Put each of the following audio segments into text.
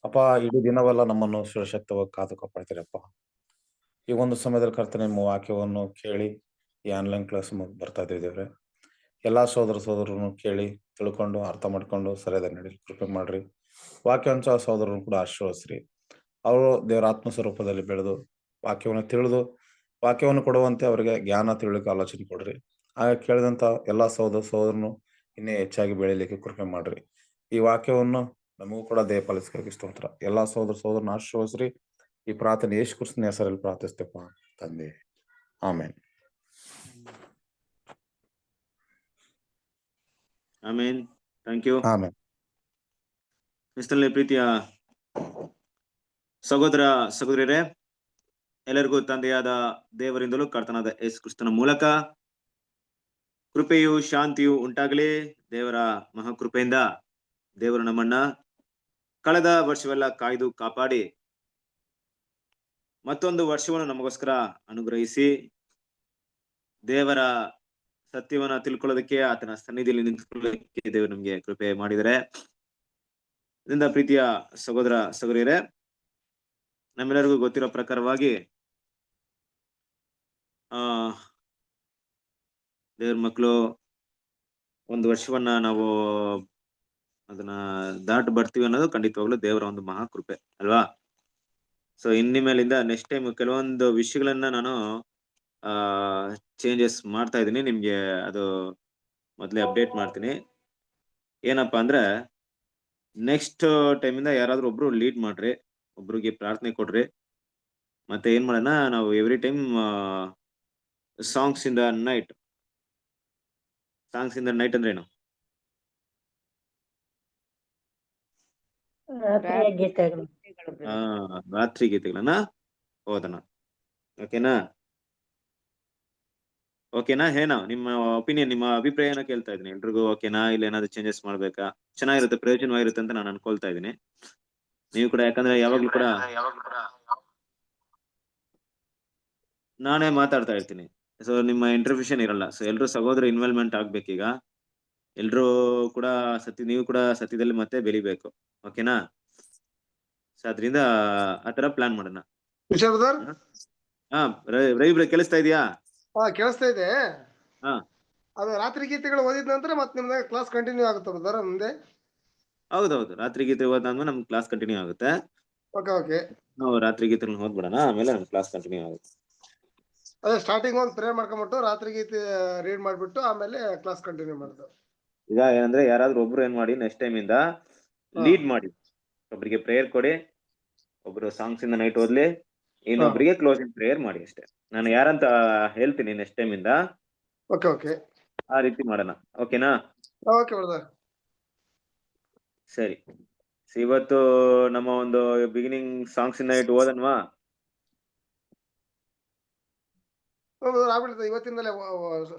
ಅಪ್ಪ, ಇಡೀ ದಿನವೆಲ್ಲ ನಮ್ಮನ್ನು ಸುರಕ್ಷಿತವಾಗಿ ಕಾದು ಕಾಪಾಡ್ತೀರಪ್ಪ. ಈ ಒಂದು ಸಮಯದಲ್ಲಿ ಕರ್ತನೆ ನಿಮ್ಮ ವಾಕ್ಯವನ್ನು ಕೇಳಿ ಈ ಆನ್ಲೈನ್ ಕ್ಲಾಸ್ ಬರ್ತಾ ಇದ್ದೇವೆ. ಎಲ್ಲ ಸೋದರನ್ನು ಕೇಳಿ ತಿಳ್ಕೊಂಡು ಅರ್ಥ ಮಾಡ್ಕೊಂಡು ಸರಿಯಾದ ನಡೀಲಿ ಕೃಪೆ ಮಾಡ್ರಿ. ವಾಕ್ಯಾಂಶ ಸೋದರನ್ನು ಕೂಡ ಆಶೀರ್ವದಿಸ್ರಿ. ಅವರು ದೇವರ ಆತ್ಮಸ್ವರೂಪದಲ್ಲಿ ಬೆಳೆದು ವಾಕ್ಯವನ್ನು ತಿಳಿದು ವಾಕ್ಯವನ್ನು ಕೊಡುವಂತೆ ಅವರಿಗೆ ಜ್ಞಾನ ತಿಳುವಳಿಕೆ ಆಲೋಚನೆ ಕೊಡ್ರಿ. ಆಗ ಕೇಳಿದಂಥ ಎಲ್ಲ ಸೋದರನು ಇನ್ನೇ ಹೆಚ್ಚಾಗಿ ಬೆಳೀಲಿಕ್ಕೆ ಕೃಪೆ ಮಾಡ್ರಿ. ಈ ವಾಕ್ಯವನ್ನು ನಮಗೂ ಕೂಡ ದಯಪಾಲಿಸಲಿಕ್ಕೆ ಸ್ತೋತ್ರ. ಎಲ್ಲ ಸೋದರನ ಆಶೀರ್ವದಿಸ್ರಿ. ಈ ಪ್ರಾರ್ಥನೆ ಯೇಸು ಕ್ರಿಸ್ತನ ಹೆಸರಲ್ಲಿ ಪ್ರಾರ್ಥಿಸ್ತೇಪ್ಪ ತಂದೆ, ಆಮೇನ್. ಆಮೇನ್. Thank you. ಆಮೇನ್. ಕ್ರಿಸ್ತನಲ್ಲಿ ಪ್ರೀತಿಯ ಸಹೋದರ ಸಹೋದರಿಯರೇ, ಎಲ್ಲರಿಗೂ ತಂದೆಯಾದ ದೇವರಿಂದಲೂ ಕರ್ತನಾದ ಯೇಸು ಕ್ರಿಸ್ತನ ಮೂಲಕ ಕೃಪೆಯು ಶಾಂತಿಯು ಉಂಟಾಗಲಿ. ದೇವರ ಮಹಾಕೃಪೆಯಿಂದ ದೇವರು ನಮ್ಮನ್ನ ಕಳೆದ ವರ್ಷವೆಲ್ಲ ಕಾಯ್ದು ಕಾಪಾಡಿ ಮತ್ತೊಂದು ವರ್ಷವನ್ನು ನಮಗೋಸ್ಕರ ಅನುಗ್ರಹಿಸಿ ದೇವರ ಸತ್ಯವನ್ನ ತಿಳ್ಕೊಳ್ಳೋದಕ್ಕೆ, ಆತನ ಸನ್ನಿಧಿಯಲ್ಲಿ ನಿಂತ್ಕೊಳ್ಳೋದಕ್ಕೆ ದೇವರು ನಮ್ಗೆ ಕೃಪೆ ಮಾಡಿದರೆ. ಇದರಿಂದ ಪ್ರೀತಿಯ ಸಹೋದರ ಸಹೋದರಿಯರೇ, ನಮ್ಮೆಲ್ಲರಿಗೂ ಗೊತ್ತಿರೋ ಪ್ರಕಾರವಾಗಿ ದೇವ್ರ ಮಕ್ಕಳು ಒಂದು ವರ್ಷವನ್ನ ನಾವು ಅದನ್ನ ದಾಟ್ ಬರ್ತೀವಿ ಅನ್ನೋದು ಖಂಡಿತವಾಗ್ಲೂ ದೇವರ ಒಂದು ಮಹಾಕೃಪೆ ಅಲ್ವಾ. ಸೊ ಇನ್ನಿಮೇಲಿಂದ ನೆಕ್ಸ್ಟ್ ಟೈಮ್ ಕೆಲವೊಂದು ವಿಷಯಗಳನ್ನ ನಾನು ಚೇಂಜಸ್ ಮಾಡ್ತಾ ಇದ್ದೀನಿ. ನಿಮ್ಗೆ ಅದು ಮೊದಲೇ ಅಪ್ಡೇಟ್ ಮಾಡ್ತೀನಿ. ಏನಪ್ಪಾ ಅಂದ್ರೆ, ನೆಕ್ಸ್ಟ್ ಟೈಮಿಂದ ಯಾರಾದ್ರೂ ಒಬ್ರು ಲೀಡ್ ಮಾಡ್ರಿ, ಒಬ್ರಿಗೆ ಪ್ರಾರ್ಥನೆ ಕೊಡ್ರಿ. ಮತ್ತೆ ಏನ್ ಮಾಡೋಣ, ನಾವು every time songs in the night. Songs in the night ಅಂದ್ರೆ ಏನು? ರಾತ್ರಿ ಗೀತೆಗಳನ್ನ ಓದೋಣ. ಓಕೆನಾ? ಓಕೆನಾ? ಏನೋ ನಿಮ್ಮ ಒಪಿನಿಯನ್, ನಿಮ್ಮ ಅಭಿಪ್ರಾಯನ ಕೇಳ್ತಾ ಇದೀನಿ. ಎಲ್ರಿಗೂ ಓಕೆನಾ, ಇಲ್ಲ ಏನಾದ್ರು ಚೇಂಜಸ್ ಮಾಡ್ಬೇಕಾ? ಚೆನ್ನಾಗಿರುತ್ತೆ, ಪ್ರಯೋಜನವಾಗಿರುತ್ತೆ ಅಂತ ನಾನು ಅನ್ಕೊಳ್ತಾ ಇದೀನಿ. ನೀವು ಕೂಡ, ಯಾಕಂದ್ರೆ ಯಾವಾಗ್ಲೂ ಕೂಡ ನಾನೇ ಮಾತಾಡ್ತಾ ಇರ್ತೀನಿ. ಸೊ ನಿಮ್ಮ ಇಂಟರ್ವ್ಯೂಷನ್ ಇರಲ್ಲ. ಸೊ ಎಲ್ರು ಸಹೋದರ ಇನ್ವಾಲ್ವ್ಮೆಂಟ್ ಆಗ್ಬೇಕೀಗ. ಎಲ್ರು ಕೂಡ ನೀವು ಕೂಡ ಸತ್ಯದಲ್ಲಿ ಮತ್ತೆ ಬೆಳಿಬೇಕು. ಓಕೆನಾ? ಸೊ ಅದ್ರಿಂದ ಆತರ ಪ್ಲಾನ್ ಮಾಡೋಣ. ರವಿ ಬ್ರದರ್ ಕೇಳಿಸ್ತಾ ಇದೆಯಾ? ಕೇಳಿಸ್ತಾ ಇದೆ. ಹಾ, ಅದು ರಾತ್ರಿ ಗೀತೆಗಳು ಓದಿದ ನಂತರ ಮತ್ತೆ ನಿಮ್ದು ಕ್ಲಾಸ್ ಕಂಟಿನ್ಯೂ ಆಗುತ್ತೆ ಬ್ರದರ್ ಮುಂದೆ? ಹೌದೌದು, ರಾತ್ರಿ ಗೀತೆ ಓದಾದ್ಮೇಲೆ ನಮ್ ಕ್ಲಾಸ್ ಕಂಟಿನ್ಯೂ ಆಗುತ್ತೆ. ಓಕೆ. ನಾವು ರಾತ್ರಿ ಗೀತೆಗಳನ್ನ ಓದ್ಬಿಡೋಣ, ಆಮೇಲೆ ನಮ್ ಕ್ಲಾಸ್ ಕಂಟಿನ್ಯೂ ಆಗುತ್ತೆ. ಅದೇ ಸ್ಟಾರ್ಟಿಂಗ್ ಒಂದು ಪ್ರೇಯರ್ ಮಾಡ್ಕೊಂಡ್ಬಿಟ್ಟು ರಾತ್ರಿ ಗೀತೆ ರೀಡ್ ಮಾಡ್ಬಿಟ್ಟು ಆಮೇಲೆ ಕ್ಲಾಸ್ ಕಂಟಿನ್ಯೂ ಮಾಡೋದು. ಈಗ ಏನಂದ್ರೆ, ಯಾರಾದ್ರೂ ಒಬ್ರು ಏನ್ ಮಾಡಿ, ನೆಕ್ಸ್ಟ್ ಟೈಮ್ ಇಂದ ಲೀಡ್ ಮಾಡಿ. ಒಬ್ರಿಗೆ ಪ್ರೇಯರ್ ಕೊಡಿ, ಒಬ್ರು ಸಾಂಗ್ಸ್ ಇಂದ ನೈಟ್ ಓದ್ಲಿ, ಇನ್ನೊಬ್ರಿಗೆ ಕ್ಲೋಸಿಂಗ್ ಪ್ರೇಯರ್ ಮಾಡಿ ಅಷ್ಟೇ. ನಾನು ಯಾರಂತ ಹೇಳ್ತೀನಿ ನೆಕ್ಸ್ಟ್ ಟೈಮ್ ಇಂದ. ಓಕೆ. ಆ ರೀತಿ ಮಾಡೋಣ. ಓಕೆನಾ? Okay brother. ಸರಿ, ಇವತ್ತು ನಮ್ಮ ಒಂದು ಬಿಗಿನಿಂಗ್ ಸಾಂಗ್ಸ್ ಇನ್ ನೈಟ್ ಓದನ್ವಾ? ಆಗ್ಬಿಡ್ತದೆ, ಇವತ್ತಿಂದಲೇ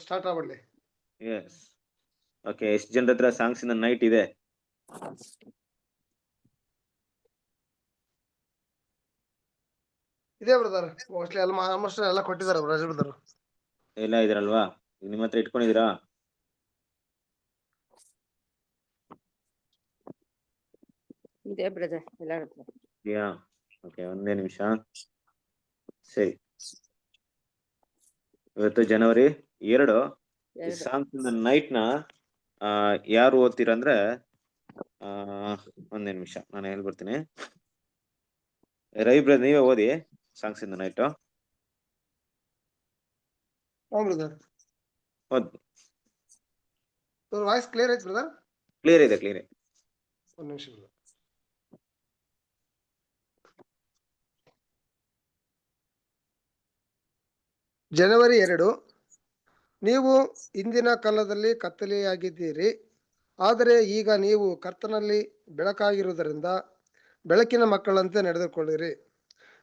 ಸ್ಟಾರ್ಟ್ ಆಗ್ಬಿಡ್ಲಿ. ಎಸ್. ಓಕೆ, ಎಷ್ಟು ಜನರ ಹತ್ರ ಸಾಂಗ್ಸ್ ಇನ್ ನೈಟ್ ಇದೆ? ಇದೆ ಬ್ರದರ್, ಮೋಸ್ಟ್ಲಿ ಆಲ್ಮೋಸ್ಟ್ ಎಲ್ಲ ಕೊಟ್ಟಿದ್ದಾರೆ ಬ್ರದರ್. ಎಲ್ಲ ಇದ್ರಲ್ವಾ? ನಿಮ್ಮ ಹತ್ರ ಇಟ್ಕೊಂಡಿದ್ದೀರಾ? ಇದೆ ಬ್ರದರ್, ಎಲ್ಲ ಇದೆಯಾ? ಓಕೆ, ಒಂದೇ ನಿಮಿಷ. ಸರಿ, ಇವತ್ತು ಜನವರಿ 2. ಈ ಸಾಂಗ್ಸ್ ಇನ್ ದ ನೈಟ್ ನ ಯಾರು ಓದ್ತೀರ ಅಂದ್ರೆ, ಒಂದೇ ನಿಮಿಷ ನಾನು ಹೇಳ್ಬಿಡ್ತೀನಿ. ರವಿ ಬ್ರದರ್, ನೀವೇ ಓದಿ songs in the night. Voice clear ಐತೆ ಬ್ರದರ್? ಕ್ಲಿಯರ್ ಇದೆ. ಒಂದು ನಿಮಿಷ. ಜನವರಿ 2. ನೀವು ಇಂದಿನ ಕಾಲದಲ್ಲಿ ಕತ್ತಲೆಯಾಗಿದ್ದೀರಿ, ಆದರೆ ಈಗ ನೀವು ಕರ್ತನಲ್ಲಿ ಬೆಳಕಾಗಿರುವುದರಿಂದ ಬೆಳಕಿನ ಮಕ್ಕಳಂತೆ ನಡೆದುಕೊಳ್ಳಿರಿ.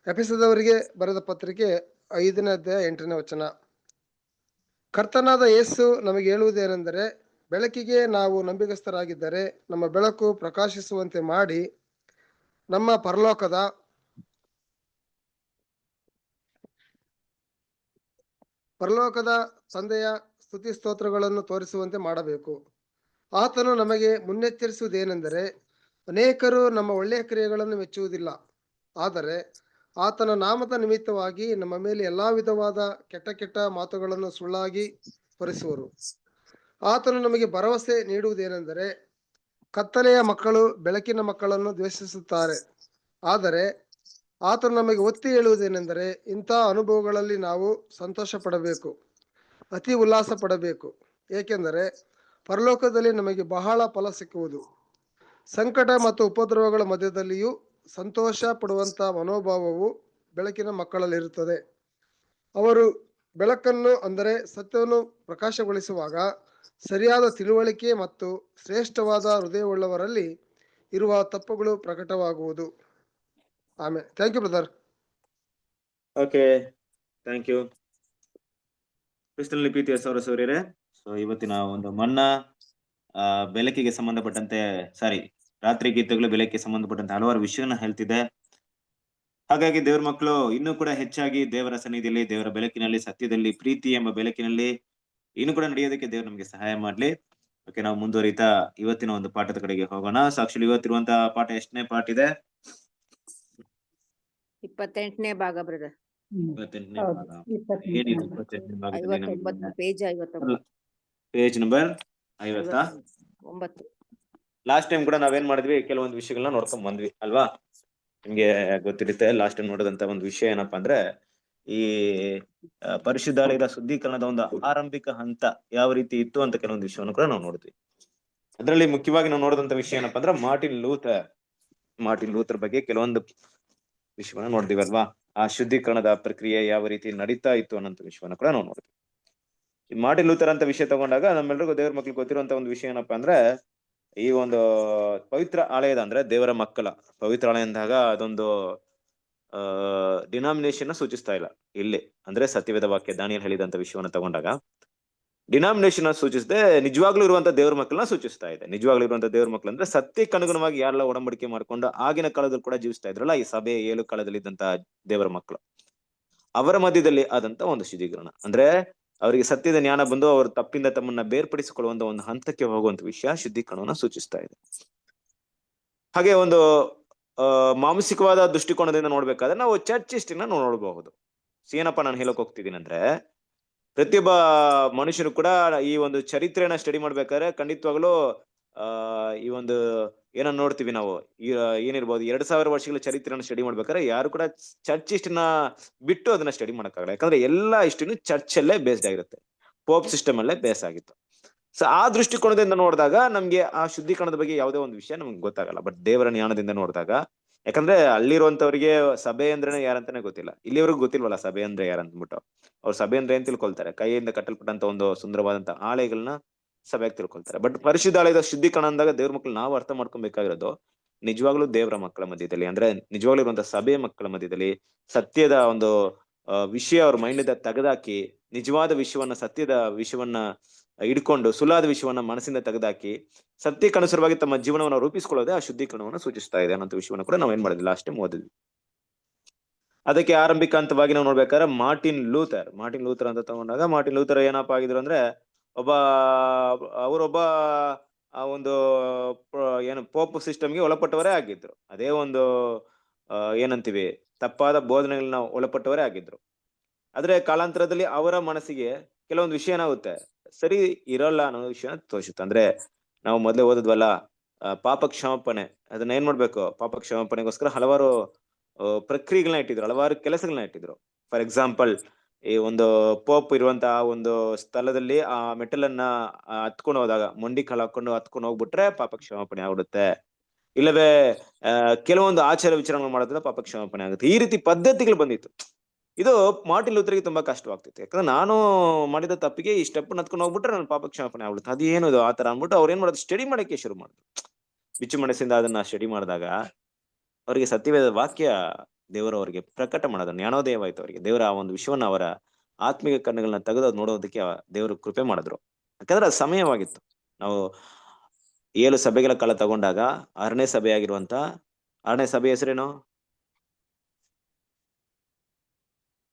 ಎಫೆಸದವರಿಗೆ ಬರೆದ ಪತ್ರಿಕೆ 5ನೇ ಅಧ್ಯಾಯ 8ನೇ ವಚನ. ಕರ್ತನಾದ ಯೇಸು ನಮಗೆ ಹೇಳುವುದೇನೆಂದರೆ, ಬೆಳಕಿಗೆ ನಾವು ನಂಬಿಗಸ್ತರಾಗಿದ್ದರೆ ನಮ್ಮ ಬೆಳಕು ಪ್ರಕಾಶಿಸುವಂತೆ ಮಾಡಿ ನಮ್ಮ ಪರಲೋಕದ ತಂದೆಯ ಸ್ತುತಿ ಸ್ತೋತ್ರಗಳನ್ನು ತೋರಿಸುವಂತೆ ಮಾಡಬೇಕು. ಆತನು ನಮಗೆ ಮುನ್ನೆಚ್ಚರಿಸುವುದೇನೆಂದರೆ, ಅನೇಕರು ನಮ್ಮ ಒಳ್ಳೆಯ ಕ್ರಿಯೆಗಳನ್ನು ಮೆಚ್ಚುವುದಿಲ್ಲ, ಆದರೆ ಆತನ ನಾಮದ ನಿಮಿತ್ತವಾಗಿ ನಮ್ಮ ಮೇಲೆ ಎಲ್ಲಾ ವಿಧವಾದ ಕೆಟ್ಟ ಕೆಟ್ಟ ಮಾತುಗಳನ್ನು ಸುಳ್ಳಾಗಿ ಹೊರಿಸುವರು. ಆತನು ನಮಗೆ ಭರವಸೆ ನೀಡುವುದೇನೆಂದರೆ, ಕತ್ತಲೆಯ ಮಕ್ಕಳು ಬೆಳಕಿನ ಮಕ್ಕಳನ್ನು ದ್ವೇಷಿಸುತ್ತಾರೆ. ಆದರೆ ಆತನು ನಮಗೆ ಒತ್ತಿ ಹೇಳುವುದೇನೆಂದರೆ, ಇಂಥ ಅನುಭವಗಳಲ್ಲಿ ನಾವು ಸಂತೋಷ ಪಡಬೇಕು, ಅತಿ ಉಲ್ಲಾಸ ಪಡಬೇಕು, ಏಕೆಂದರೆ ಪರಲೋಕದಲ್ಲಿ ನಮಗೆ ಬಹಳ ಫಲ ಸಿಕ್ಕುವುದು. ಸಂಕಟ ಮತ್ತು ಉಪದ್ರವಗಳ ಮಧ್ಯದಲ್ಲಿಯೂ ಸಂತೋಷ ಪಡುವಂಥ ಮನೋಭಾವವು ಬೆಳಕಿನ ಮಕ್ಕಳಲ್ಲಿರುತ್ತದೆ. ಅವರು ಬೆಳಕನ್ನು ಅಂದರೆ ಸತ್ಯವನ್ನು ಪ್ರಕಾಶಗೊಳಿಸುವಾಗ ಸರಿಯಾದ ತಿಳುವಳಿಕೆ ಮತ್ತು ಶ್ರೇಷ್ಠವಾದ ಹೃದಯವುಳ್ಳವರಲ್ಲಿ ಇರುವ ತಪ್ಪುಗಳು ಪ್ರಕಟವಾಗುವುದು. ಆಮೇಲೆ thank you brother. Okay, thank you. ಕ್ರಿಸ್ತನಲ್ಲಿ ಪ್ರೀತಿಯ ಸೌರ ಸೌರ್ಯರೇ, ಸೊ ಇವತ್ತಿನ ಒಂದು ಮನ್ನಾ ಬೆಳಕಿಗೆ ಸಂಬಂಧಪಟ್ಟಂತೆ ರಾತ್ರಿ ಗೀತೆಗಳು ಬೆಳಕಿಗೆ ಸಂಬಂಧಪಟ್ಟಂತೆ ಹಲವಾರು ವಿಷಯನ ಹೇಳ್ತಿದೆ. ಹಾಗಾಗಿ ದೇವ್ರ ಮಕ್ಕಳು ಇನ್ನೂ ಕೂಡ ಹೆಚ್ಚಾಗಿ ದೇವರ ಸನ್ನಿಧಿಯಲ್ಲಿ, ದೇವರ ಬೆಳಕಿನಲ್ಲಿ, ಸತ್ಯದಲ್ಲಿ, ಪ್ರೀತಿ ಎಂಬ ಬೆಳಕಿನಲ್ಲಿ ಇನ್ನೂ ಕೂಡ ನಡೆಯೋದಕ್ಕೆ ದೇವ್ರು ನಮ್ಗೆ ಸಹಾಯ ಮಾಡ್ಲಿ. ಓಕೆ, ನಾವು ಮುಂದುವರಿತಾ ಇವತ್ತಿನ ಒಂದು ಪಾಠದ ಕಡೆಗೆ ಹೋಗೋಣ. ಸಾಕ್ಷಿ ಇವತ್ತಿರುವಂತಹ ಪಾಠ ಎಷ್ಟನೇ ಪಾಠ ಇದೆ? 28ನೇ ಭಾಗ ಬ್ರದರ್. 28ನೇ ಭಾಗ. ಏನಿದೆ 28ನೇ ಭಾಗದಲ್ಲಿ? 59 page 59. Page number 59. Last time ಕೂಡ ನಾವೇನ್ ಮಾಡಿದ್ವಿ, ಕೆಲವೊಂದು ವಿಷಯಗಳನ್ನ ನೋಡ್ಕೊಂಡ್ ಬಂದ್ವಿ ಅಲ್ವಾ? ನಿಮ್ಗೆ ಗೊತ್ತಿರುತ್ತೆ, ಲಾಸ್ಟ್ ಟೈಮ್ ನೋಡಿದಂತ ಒಂದು ವಿಷಯ ಏನಪ್ಪಾ ಅಂದ್ರೆ, ಈ ಪರಿಶುದ್ಧಾಲಯದ ಶುದ್ಧೀಕರಣದ ಒಂದು ಆರಂಭಿಕ ಹಂತ ಯಾವ ರೀತಿ ಇತ್ತು ಅಂತ ಕೆಲವೊಂದು ವಿಷಯವನ್ನು ಕೂಡ ನಾವು ನೋಡಿದ್ವಿ. ಅದರಲ್ಲಿ ಮುಖ್ಯವಾಗಿ ನಾವು ನೋಡಿದಂತ ವಿಷಯ ಏನಪ್ಪಾ ಅಂದ್ರೆ, ಮಾರ್ಟಿನ್ ಲೂಥರ್ ಬಗ್ಗೆ ಕೆಲವೊಂದು ವಿಷಯವನ್ನ ನೋಡಿದ್ವಿ ಅಲ್ವಾ? ಆ ಶುದ್ಧೀಕರಣದ ಪ್ರಕ್ರಿಯೆ ಯಾವ ರೀತಿ ನಡೀತಾ ಇತ್ತು ಅನ್ನೋಂಥ ವಿಷಯವನ್ನ ಕೂಡ ನಾವು ನೋಡಿದ್ವಿ. ಈ ಮಾರ್ಟಿನ್ ಲೂಥರ್ ಅಂತ ವಿಷಯ ತಗೊಂಡಾಗ ನಮ್ಮೆಲ್ಲರಿಗೂ ದೇವ್ರ ಮಕ್ಳಿಗೆ ಗೊತ್ತಿರುವಂತ ಒಂದು ವಿಷಯ ಏನಪ್ಪಾ ಅಂದ್ರೆ, ಈ ಒಂದು ಪವಿತ್ರ ಆಲಯದ ಅಂದ್ರೆ ದೇವರ ಮಕ್ಕಳ ಪವಿತ್ರ ಆಲಯ ಅಂದಾಗ ಅದೊಂದು ಡಿನಾಮಿನೇಷನ್ ಸೂಚಿಸ್ತಾ ಇಲ್ಲ ಇಲ್ಲಿ. ಅಂದ್ರೆ ಸತ್ಯವೇದ ವಾಕ್ಯ ದಾನಿಯೇಲ್ ಹೇಳಿದಂತ ವಿಷಯವನ್ನ ತಗೊಂಡಾಗ ಡಿನಾಮಿನೇಷನ್ ಸೂಚಿಸದೆ ನಿಜವಾಗ್ಲೂ ಇರುವಂತ ದೇವ್ರ ಮಕ್ಕಳನ್ನ ಸೂಚಿಸ್ತಾ ಇದೆ. ನಿಜವಾಗ್ಲೂ ಇರುವಂತ ದೇವ್ರ ಮಕ್ಕಳು ಅಂದ್ರೆ ಸತ್ಯಕ್ಕೆ ಅನುಗುಣವಾಗಿ ಯಾರೆಲ್ಲ ಒಡಂಬಡಿಕೆ ಮಾಡ್ಕೊಂಡು ಆಗಿನ ಕಾಲದಲ್ಲಿ ಕೂಡ ಜೀವಿಸ್ತಾ ಇದ್ರಲ್ಲ, ಈ ಸಭೆ 7 ಕಾಲದಲ್ಲಿ ಇದ್ದಂತ ದೇವರ ಮಕ್ಕಳು, ಅವರ ಮಧ್ಯದಲ್ಲಿ ಆದಂತ ಒಂದು ಶುದ್ಧೀಕರಣ ಅಂದ್ರೆ ಅವರಿಗೆ ಸತ್ಯದ ಜ್ಞಾನ ಬಂದು ಅವರು ತಪ್ಪಿಂದ ತಮ್ಮನ್ನ ಬೇರ್ಪಡಿಸಿಕೊಳ್ಳುವಂತ ಒಂದು ಹಂತಕ್ಕೆ ಹೋಗುವಂತ ವಿಷಯ ಶುದ್ಧೀಕರಣವನ್ನ ಸೂಚಿಸ್ತಾ ಇದೆ. ಹಾಗೆ ಒಂದು ಮಾನಸಿಕವಾದ ದೃಷ್ಟಿಕೋನದಿಂದ ನೋಡ್ಬೇಕಾದ್ರೆ ನಾವು ಚರ್ಚಿಸ್ಟಿನ ನೋಡಬಹುದು. ಏನಪ್ಪಾ ನಾನು ಹೇಳಕ್ ಹೋಗ್ತಿದ್ದೀನಿ ಅಂದ್ರೆ, ಪ್ರತಿಯೊಬ್ಬ ಮನುಷ್ಯನು ಕೂಡ ಈ ಒಂದು ಚರಿತ್ರೆಯನ್ನ ಸ್ಟಡಿ ಮಾಡ್ಬೇಕಾದ್ರೆ ಖಂಡಿತವಾಗ್ಲೂ ಈ ಒಂದು ಏನನ್ನ ನೋಡ್ತೀವಿ ನಾವು, ಏನಿರ್ಬೋದು 2000 ವರ್ಷಗಳ ಚರಿತ್ರೆಯನ್ನ ಸ್ಟಡಿ ಮಾಡ್ಬೇಕಾದ್ರೆ ಯಾರು ಕೂಡ ಚರ್ಚಿಸ್ಟ್ನ ಬಿಟ್ಟು ಅದನ್ನ ಸ್ಟಡಿ ಮಾಡಕ್ಕಾಗಲ್ಲ. ಯಾಕಂದ್ರೆ ಎಲ್ಲಾ ಇಷ್ಟನ್ನು ಚರ್ಚ್ ಅಲ್ಲೇ ಬೇಸ್ಡ್ ಆಗಿರುತ್ತೆ, ಪೋಪ್ ಸಿಸ್ಟಮ್ ಅಲ್ಲೇ ಬೇಸ್ ಆಗಿತ್ತು. ಸೊ ಆ ದೃಷ್ಟಿಕೋನದಿಂದ ನೋಡಿದಾಗ ನಮ್ಗೆ ಆ ಶುದ್ಧೀಕರಣದ ಬಗ್ಗೆ ಯಾವುದೇ ಒಂದು ವಿಷಯ ನಮ್ಗೆ ಗೊತ್ತಾಗಲ್ಲ. ಬಟ್ ದೇವರ ಜ್ಞಾನದಿಂದ ನೋಡಿದಾಗ, ಯಾಕಂದ್ರೆ ಅಲ್ಲಿರುವಂತವ್ರಿಗೆ ಸಭೆ ಅಂದ್ರೆ ಯಾರಂತಾನೆ ಗೊತ್ತಿಲ್ಲ, ಇಲ್ಲಿವರೆಗೂ ಗೊತ್ತಿಲ್ವಲ್ಲ ಸಭೆ ಅಂದ್ರೆ ಯಾರಂದ್ಬಿಟ್ಟು. ಅವ್ರು ಸಭೆ ಅಂದ್ರೆ ಏನ್ ತಿಳ್ಕೊಳ್ತಾರೆ, ಕೈಯಿಂದ ಕಟ್ಟಲ್ಪಟ್ಟಂತ ಒಂದು ಸುಂದರವಾದಂತ ಆಲಯಗಳನ್ನ ಸಭೆಯಾಗಿ ತಿಳ್ಕೊಳ್ತಾರೆ. ಬಟ್ ಪರಿಶುದ್ಧಾಲಯದ ಶುದ್ಧೀಕರಣ ಅಂದಾಗ ದೇವ್ರ ಮಕ್ಕಳು ನಾವು ಅರ್ಥ ಮಾಡ್ಕೊಬೇಕಾಗಿರೋದು, ನಿಜವಾಗ್ಲೂ ದೇವರ ಮಕ್ಕಳ ಮಧ್ಯದಲ್ಲಿ ಅಂದ್ರೆ ನಿಜವಾಗ್ಲೂ ಇರುವಂತ ಸಭೆ ಮಕ್ಕಳ ಮಧ್ಯದಲ್ಲಿ ಸತ್ಯದ ಒಂದು ವಿಷಯ ಅವ್ರ ಮೈಂಡ್ ತೆಗೆದಾಕಿ, ನಿಜವಾದ ವಿಷಯವನ್ನ ಸತ್ಯದ ವಿಷಯವನ್ನ ಹಿಡ್ಕೊಂಡು ಸುಳ್ಳಾದ ವಿಷಯವನ್ನ ಮನಸ್ಸಿಂದ ತೆಗೆದಾಕಿ ಸತ್ಯಕ್ಕನುಸಾರವಾಗಿ ತಮ್ಮ ಜೀವನವನ್ನು ರೂಪಿಸಿಕೊಳ್ಳೋದೇ ಆ ಶುದ್ಧೀಕರಣವನ್ನು ಸೂಚಿಸ್ತಾ ಇದೆ ಅನ್ನೋ ವಿಷಯವನ್ನ ಕೂಡ ನಾವ್ ಏನ್ ಮಾಡಿದ್ವಿ, ಲಾಸ್ಟ್ ಟೈಮ್ ಓದಿದ್ವಿ. ಅದಕ್ಕೆ ಆರಂಭಿಕ ಹಂತವಾಗಿ ನಾವು ನೋಡ್ಬೇಕಾದ್ರೆ ಮಾರ್ಟಿನ್ ಲೂಥರ್ ಅಂತ ತಗೊಂಡಾಗ, ಮಾರ್ಟಿನ್ ಲೂಥರ್ ಏನಪ್ಪಾ ಆಗಿದ್ರು ಅಂದ್ರೆ ಅವರೊಬ್ಬ ಒಂದು ಏನು ಪೋಪ್ ಸಿಸ್ಟಮ್ಗೆ ಒಳಪಟ್ಟವರೇ ಆಗಿದ್ರು. ಅದೇ ಒಂದು ಏನಂತೀವಿ ತಪ್ಪಾದ ಬೋಧನೆಗಳನ್ನ ಒಳಪಟ್ಟವರೇ ಆಗಿದ್ರು. ಆದ್ರೆ ಕಾಲಾಂತರದಲ್ಲಿ ಅವರ ಮನಸ್ಸಿಗೆ ಕೆಲವೊಂದು ವಿಷಯ ಏನಾಗುತ್ತೆ, ಸರಿ ಇರೋಲ್ಲ ಅನ್ನೋ ವಿಷಯ ತೋರಿಸುತ್ತೆ. ಅಂದ್ರೆ ನಾವು ಮೊದ್ಲೇ ಓದಿದ್ವಲ್ಲ, ಪಾಪ ಕ್ಷಮಾಪಣೆ, ಅದನ್ನ ಏನ್ ಮಾಡ್ಬೇಕು, ಪಾಪ ಕ್ಷಮಾಪಣೆಗೋಸ್ಕರ ಹಲವಾರು ಪ್ರಕ್ರಿಯೆಗಳನ್ನ ಇಟ್ಟಿದ್ರು, ಹಲವಾರು ಕೆಲಸಗಳನ್ನ ಇಟ್ಟಿದ್ರು. ಫಾರ್ ಎಕ್ಸಾಂಪಲ್, ಈ ಒಂದು ಪೋಪ್ ಇರುವಂತಹ ಒಂದು ಸ್ಥಳದಲ್ಲಿ ಆ ಮೆಟಲನ್ನ ಹತ್ಕೊಂಡು ಹೋದಾಗ ಮೊಂಡಿ ಕಾಲು ಹಾಕೊಂಡು ಹತ್ಕೊಂಡು ಹೋಗ್ಬಿಟ್ರೆ ಪಾಪ ಕ್ಷಮಾಪಣೆ ಆಗ್ಬಿಡುತ್ತೆ. ಇಲ್ಲವೇ ಕೆಲವೊಂದು ಆಚಾರ ವಿಚಾರಗಳು ಮಾಡೋದ್ರಿಂದ ಪಾಪ ಕ್ಷಮಾಪಣೆ ಆಗುತ್ತೆ. ಈ ರೀತಿ ಪದ್ಧತಿಗಳು ಬಂದಿತ್ತು. ಇದು ಮಾರ್ಟಿನ್ ಲೂಥರ್ಗೆ ತುಂಬಾ ಕಷ್ಟವಾಗ್ತಿತ್ತು. ಯಾಕಂದ್ರೆ ನಾನು ಮಾಡಿದ ತಪ್ಪಿಗೆ ಈ ಸ್ಟೆಪ್ ಹತ್ಕೊಂಡು ಹೋಗ್ಬಿಟ್ರೆ ನನ್ನ ಪಾಪ ಕ್ಷಮಾಪಣೆ ಆಗ್ಬಿಡುತ್ತೆ, ಅದೇನು ಆತರ ಅಂದ್ಬಿಟ್ಟು ಅವ್ರು ಏನ್ ಮಾಡೋದು, ಸ್ಟಡಿ ಮಾಡಕ್ಕೆ ಶುರು ಮಾಡಿದ್ರು. ಬಿಚ್ಚು ಮನಸ್ಸಿಂದ ಅದನ್ನ ಸ್ಟಡಿ ಮಾಡಿದಾಗ ಅವರಿಗೆ ಸತ್ಯವೇದ ವಾಕ್ಯ ದೇವರು ಅವರಿಗೆ ಪ್ರಕಟ ಮಾಡೋದು ಜ್ಞಾನೋದಯವಾಯ್ತು. ಅವರಿಗೆ ದೇವರ ಆ ಒಂದು ವಿಷಯವನ್ನ ಅವರ ಆತ್ಮಿಕ ಕಣ್ಣುಗಳನ್ನ ತೆಗೆದು ನೋಡೋದಕ್ಕೆ ದೇವರು ಕೃಪೆ ಮಾಡಿದ್ರು. ಯಾಕಂದ್ರೆ ಅದು ಸಮಯವಾಗಿತ್ತು. ನಾವು 7 ಸಭೆಗಳ ಕಾಲ ತಗೊಂಡಾಗ 6ನೇ ಸಭೆ ಆಗಿರುವಂತ 6ನೇ ಸಭೆ ಹೆಸರೇನು?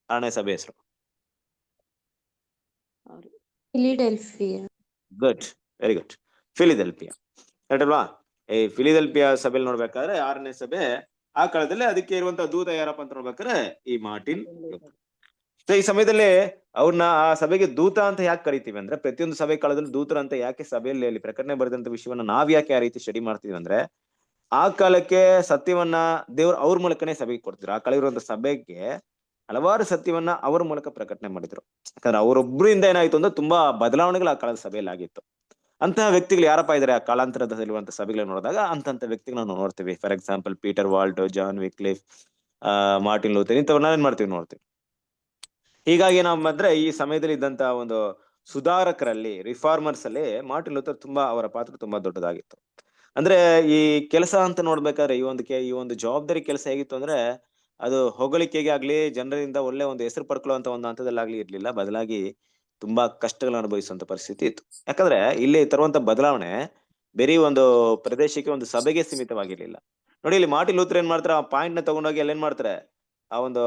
6ನೇ ಸಭೆ ಹೆಸರು Philadelphia. Good, very good, Philadelphia. Correct ಅಲ್ವಾ? ಈ ಫಿಲಿದೆಲ್ಫಿಯಾ ಸಭೆಯಲ್ಲಿ ನೋಡ್ಬೇಕಾದ್ರೆ 6ನೇ ಸಭೆ, ಆ ಕಾಲದಲ್ಲಿ ಅದಕ್ಕೆ ಇರುವಂತ ದೂತ ಯಾರಪ್ಪ ಅಂತ ನೋಡ್ಬೇಕಾದ್ರೆ ಈ ಮಾರ್ಟಿನ್ ಲೂಥರ್. ಸೊ ಈ ಸಮಯದಲ್ಲಿ ಅವ್ರನ್ನ ಆ ಸಭೆಗೆ ದೂತ ಅಂತ ಯಾಕೆ ಕರಿತೀವಿ ಅಂದ್ರೆ, ಪ್ರತಿಯೊಂದು ಸಭೆ ಕಾಲದಲ್ಲಿ ದೂತರ ಅಂತ ಯಾಕೆ ಸಭೆಯಲ್ಲಿ ಅಲ್ಲಿ ಪ್ರಕಟಣೆ ಬರೆದಂತ ವಿಷಯವನ್ನ ನಾವ್ ಯಾಕೆ ಆ ರೀತಿ ಸ್ಟಡಿ ಮಾಡ್ತೀವಿ ಅಂದ್ರೆ, ಆ ಕಾಲಕ್ಕೆ ಸತ್ಯವನ್ನ ದೇವ್ರು ಅವ್ರ ಮೂಲಕನೇ ಸಭೆಗೆ ಕೊಡ್ತಿದ್ರು. ಆ ಕಾಲ ಇರುವಂತ ಸಭೆಗೆ ಹಲವಾರು ಸತ್ಯವನ್ನ ಅವ್ರ ಮೂಲಕ ಪ್ರಕಟಣೆ ಮಾಡಿದ್ರು. ಯಾಕಂದ್ರೆ ಅವರೊಬ್ಬರಿಂದ ಏನಾಯ್ತು ಅಂದ್ರೆ ತುಂಬಾ ಬದಲಾವಣೆಗಳು ಆ ಕಾಲದ ಸಭೆಯಲ್ಲಿ ಆಗಿತ್ತು. ಅಂತಹ ವ್ಯಕ್ತಿಗಳು ಯಾರಪ್ಪ ಇದಾರೆ ಆ ಕಾಲಾಂತರದಲ್ಲಿರುವಂತ ಸಭೆಗಳನ್ನ ನೋಡಿದಾಗ ಅಂತಂತ ವ್ಯಕ್ತಿಗಳನ್ನ ನಾವು ನೋಡ್ತೀವಿ. For example Peter Waldo, John Wycliffe, Martin Luther, ಇಂಥವ್ರನ್ನ ಏನ್ ಮಾಡ್ತೀವಿ ನೋಡ್ತೀವಿ. ಹೀಗಾಗಿ ನಾವು ಬಂದ್ರೆ ಈ ಸಮಯದಲ್ಲಿ ಇದ್ದಂತ ಒಂದು ಸುಧಾರಕರಲ್ಲಿ, ರಿಫಾರ್ಮರ್ಸ್ ಅಲ್ಲಿ ಮಾರ್ಟಿನ್ ಲೂಥರ್ ತುಂಬಾ ಅವರ ಪಾತ್ರ ತುಂಬಾ ದೊಡ್ಡದಾಗಿತ್ತು. ಅಂದ್ರೆ ಈ ಕೆಲಸ ಅಂತ ನೋಡ್ಬೇಕಾದ್ರೆ ಈ ಒಂದು ಜವಾಬ್ದಾರಿ ಕೆಲಸ ಹೇಗಿತ್ತು ಅಂದ್ರೆ, ಅದು ಹೊಗಳಿಕೆಗೆ ಆಗ್ಲಿ, ಜನರಿಂದ ಒಳ್ಳೆ ಒಂದು ಹೆಸರು ಪಡ್ಕೊಳ್ಳುವಂತ ಒಂದು ಹಂತದಲ್ಲಾಗ್ಲಿ ಇರ್ಲಿಲ್ಲ. ಬದಲಾಗಿ ತುಂಬಾ ಕಷ್ಟಗಳನ್ನ ಅನುಭವಿಸುವಂತ ಪರಿಸ್ಥಿತಿ ಇತ್ತು. ಯಾಕಂದ್ರೆ ಇಲ್ಲಿ ತರುವಂತ ಬದಲಾವಣೆ ಬೇರೆ ಒಂದು ಪ್ರದೇಶಕ್ಕೆ, ಒಂದು ಸಭೆಗೆ ಸೀಮಿತವಾಗಿರ್ಲಿಲ್ಲ. ನೋಡಿ, ಇಲ್ಲಿ ಮಾರ್ಟಿನ್ ಲೂಥರ್ ಏನ್ ಮಾಡ್ತಾರೆ, ಆ ಪಾಯಿಂಟ್ ನ ತಗೊಂಡೋಗಿ ಅಲ್ಲಿ ಏನ್ ಮಾಡ್ತಾರೆ, ಆ ಒಂದು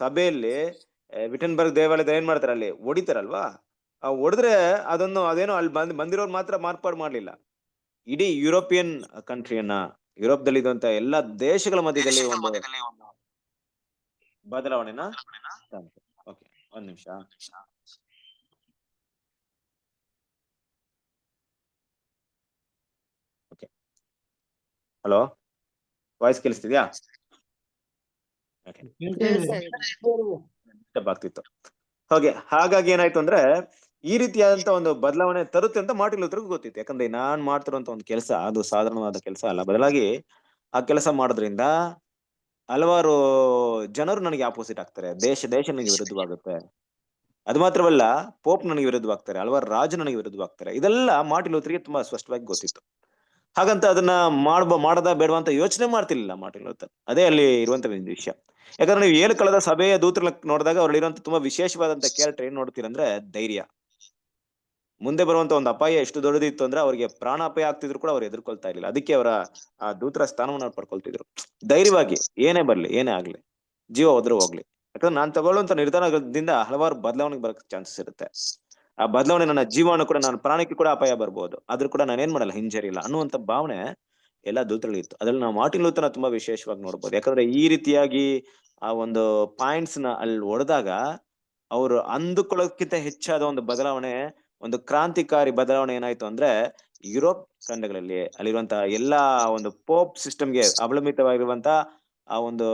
ಸಭೆಯಲ್ಲಿ ವಿಟನ್ಬರ್ಗ್ ದೇವಾಲಯದ ಏನ್ ಮಾಡ್ತಾರೆ, ಅಲ್ಲಿ ಹೊಡಿತಾರಲ್ವಾ, ಆ ಹೊಡೆದ್ರೆ ಅದೇನೋ ಅಲ್ಲಿ ಬಂದಿರೋರು ಮಾತ್ರ ಮಾರ್ಪಾಡು ಮಾಡ್ಲಿಲ್ಲ. ಇಡೀ ಯುರೋಪಿಯನ್ ಕಂಟ್ರಿಯನ್ನ, ಯುರೋಪ್ದಲ್ಲಿ ಇದ್ದಂತ ಎಲ್ಲಾ ದೇಶಗಳ ಮಧ್ಯದಲ್ಲಿ ಒಂದು ಬದಲಾವಣೆನ ತಂತು. ಓಕೆ, ಒಂದ್ ನಿಮಿಷ. ಓಕೆ, ಹಲೋ, ವಾಯ್ಸ್ ಕೇಳಿಸ್ತಿದ್ಯಾ? ಕೇಳಿಸ್ತಾ ಇದೆ. ಡಿಸ್ಟರ್ಬ್ ಆಗ್ತಿತ್ತು. ಹಾಗಾಗಿ ಏನಾಯ್ತು ಅಂದ್ರೆ, ಈ ರೀತಿಯಾದಂತ ಒಂದು ಬದಲಾವಣೆ ತರುತ್ತೆ ಅಂತ ಮಾರ್ಟಿನ್ ಲೂಥರ್ಗೂ ಗೊತ್ತಿತ್ತು. ಯಾಕಂದ್ರೆ ನಾನ್ ಮಾಡ್ತಿರುವಂತ ಒಂದು ಕೆಲಸ ಅದು ಸಾಧಾರಣವಾದ ಕೆಲಸ ಅಲ್ಲ. ಬದಲಾಗಿ ಆ ಕೆಲಸ ಮಾಡೋದ್ರಿಂದ ಹಲವಾರು ಜನರು ನನಗೆ ಆಪೋಸಿಟ್ ಆಗ್ತಾರೆ, ದೇಶ ನನಗೆ ವಿರುದ್ಧವಾಗುತ್ತೆ. ಅದು ಮಾತ್ರವಲ್ಲ, ಪೋಪ್ ನನಗೆ ವಿರುದ್ಧವಾಗ್ತಾರೆ, ಹಲವಾರು ರಾಜ ನನಗೆ ವಿರುದ್ಧವಾಗ್ತಾರೆ. ಇದೆಲ್ಲ ಮಾರ್ಟಿನ್ ಲೂಥರ್ಗೆ ತುಂಬಾ ಸ್ಪಷ್ಟವಾಗಿ ಗೊತ್ತಿತ್ತು. ಹಾಗಂತ ಅದನ್ನ ಮಾಡದ ಬೇಡವಾ ಅಂತ ಯೋಚನೆ ಮಾಡ್ತಿರ್ಲಿಲ್ಲ ಮಾರ್ಟಿನ್ ಲೂಥರ್. ಅದೇ ಅಲ್ಲಿ ಇರುವಂತ ಒಂದು ವಿಷಯ. ಯಾಕಂದ್ರೆ ನೀವು ಏಳು ಕಾಲದ ಸಭೆಯ ದೂತರ ನೋಡಿದಾಗ ಅವ್ರಲ್ಲಿ ಇರುವಂತ ತುಂಬಾ ವಿಶೇಷವಾದಂತ ಕ್ಯಾರೆಕ್ಟರ್ ಏನ್ ನೋಡ್ತೀರಂದ್ರೆ ಧೈರ್ಯ. ಮುಂದೆ ಬರುವಂತ ಒಂದು ಅಪಾಯ ಎಷ್ಟು ದೊಡ್ಡದಿತ್ತು ಅಂದ್ರೆ ಅವ್ರಿಗೆ ಪ್ರಾಣಾಪಾಯ ಆಗ್ತಿದ್ರು ಕೂಡ ಅವ್ರು ಎದುರ್ಕೊಳ್ತಾ ಇರ್ಲಿಲ್ಲ. ಅದಕ್ಕೆ ಅವರ ಆ ದೂತರ ಸ್ಥಾನವನ್ನ ಪಡ್ಕೊಳ್ತಿದ್ರು. ಧೈರ್ಯವಾಗಿ ಏನೇ ಬರ್ಲಿ, ಏನೇ ಆಗ್ಲಿ, ಜೀವ ಹೋದ್ರೂ ಹೋಗ್ಲಿ, ಯಾಕಂದ್ರೆ ನಾನ್ ತಗೊಳ್ಳುವಂತ ನಿರ್ಧಾರದಿಂದ ಹಲವಾರು ಬದಲಾವಣೆಗೆ ಬರಕ್ ಚಾನ್ಸಸ್ ಇರುತ್ತೆ. ಆ ಬದಲಾವಣೆ ನನ್ನ ಜೀವನ ಕೂಡ, ನನ್ನ ಪ್ರಾಣಕ್ಕೆ ಕೂಡ ಅಪಾಯ ಬರ್ಬೋದು, ಆದ್ರೂ ಕೂಡ ನಾನು ಏನ್ ಮಾಡಲ್ಲ, ಹಿಂಜರಿಲ್ಲ ಅನ್ನುವಂತ ಭಾವನೆ ಎಲ್ಲಾ ದೂತರಲ್ಲಿತ್ತು. ಅದ್ರಲ್ಲಿ ನಾವು ಮಾರ್ಟಿನ್ ಲೂಥರ್ನ ತುಂಬಾ ವಿಶೇಷವಾಗಿ ನೋಡ್ಬೋದು. ಯಾಕಂದ್ರೆ ಈ ರೀತಿಯಾಗಿ ಆ ಒಂದು ಪಾಯಿಂಟ್ಸ್ ನ ಅಲ್ಲಿ ಹೊಡೆದಾಗ ಅವರು ಅಂದುಕೊಳ್ಳೋಕ್ಕಿಂತ ಹೆಚ್ಚಾದ ಒಂದು ಬದಲಾವಣೆ, ಒಂದು ಕ್ರಾಂತಿಕಾರಿ ಬದಲಾವಣೆ ಏನಾಯ್ತು ಅಂದ್ರೆ, ಯುರೋಪ್ ಖಂಡಗಳಲ್ಲಿ ಅಲ್ಲಿರುವಂತಹ ಎಲ್ಲಾ ಒಂದು ಪೋಪ್ ಸಿಸ್ಟಮ್ಗೆ ಅವಲಂಬಿತವಾಗಿರುವಂತ ಆ ಒಂದು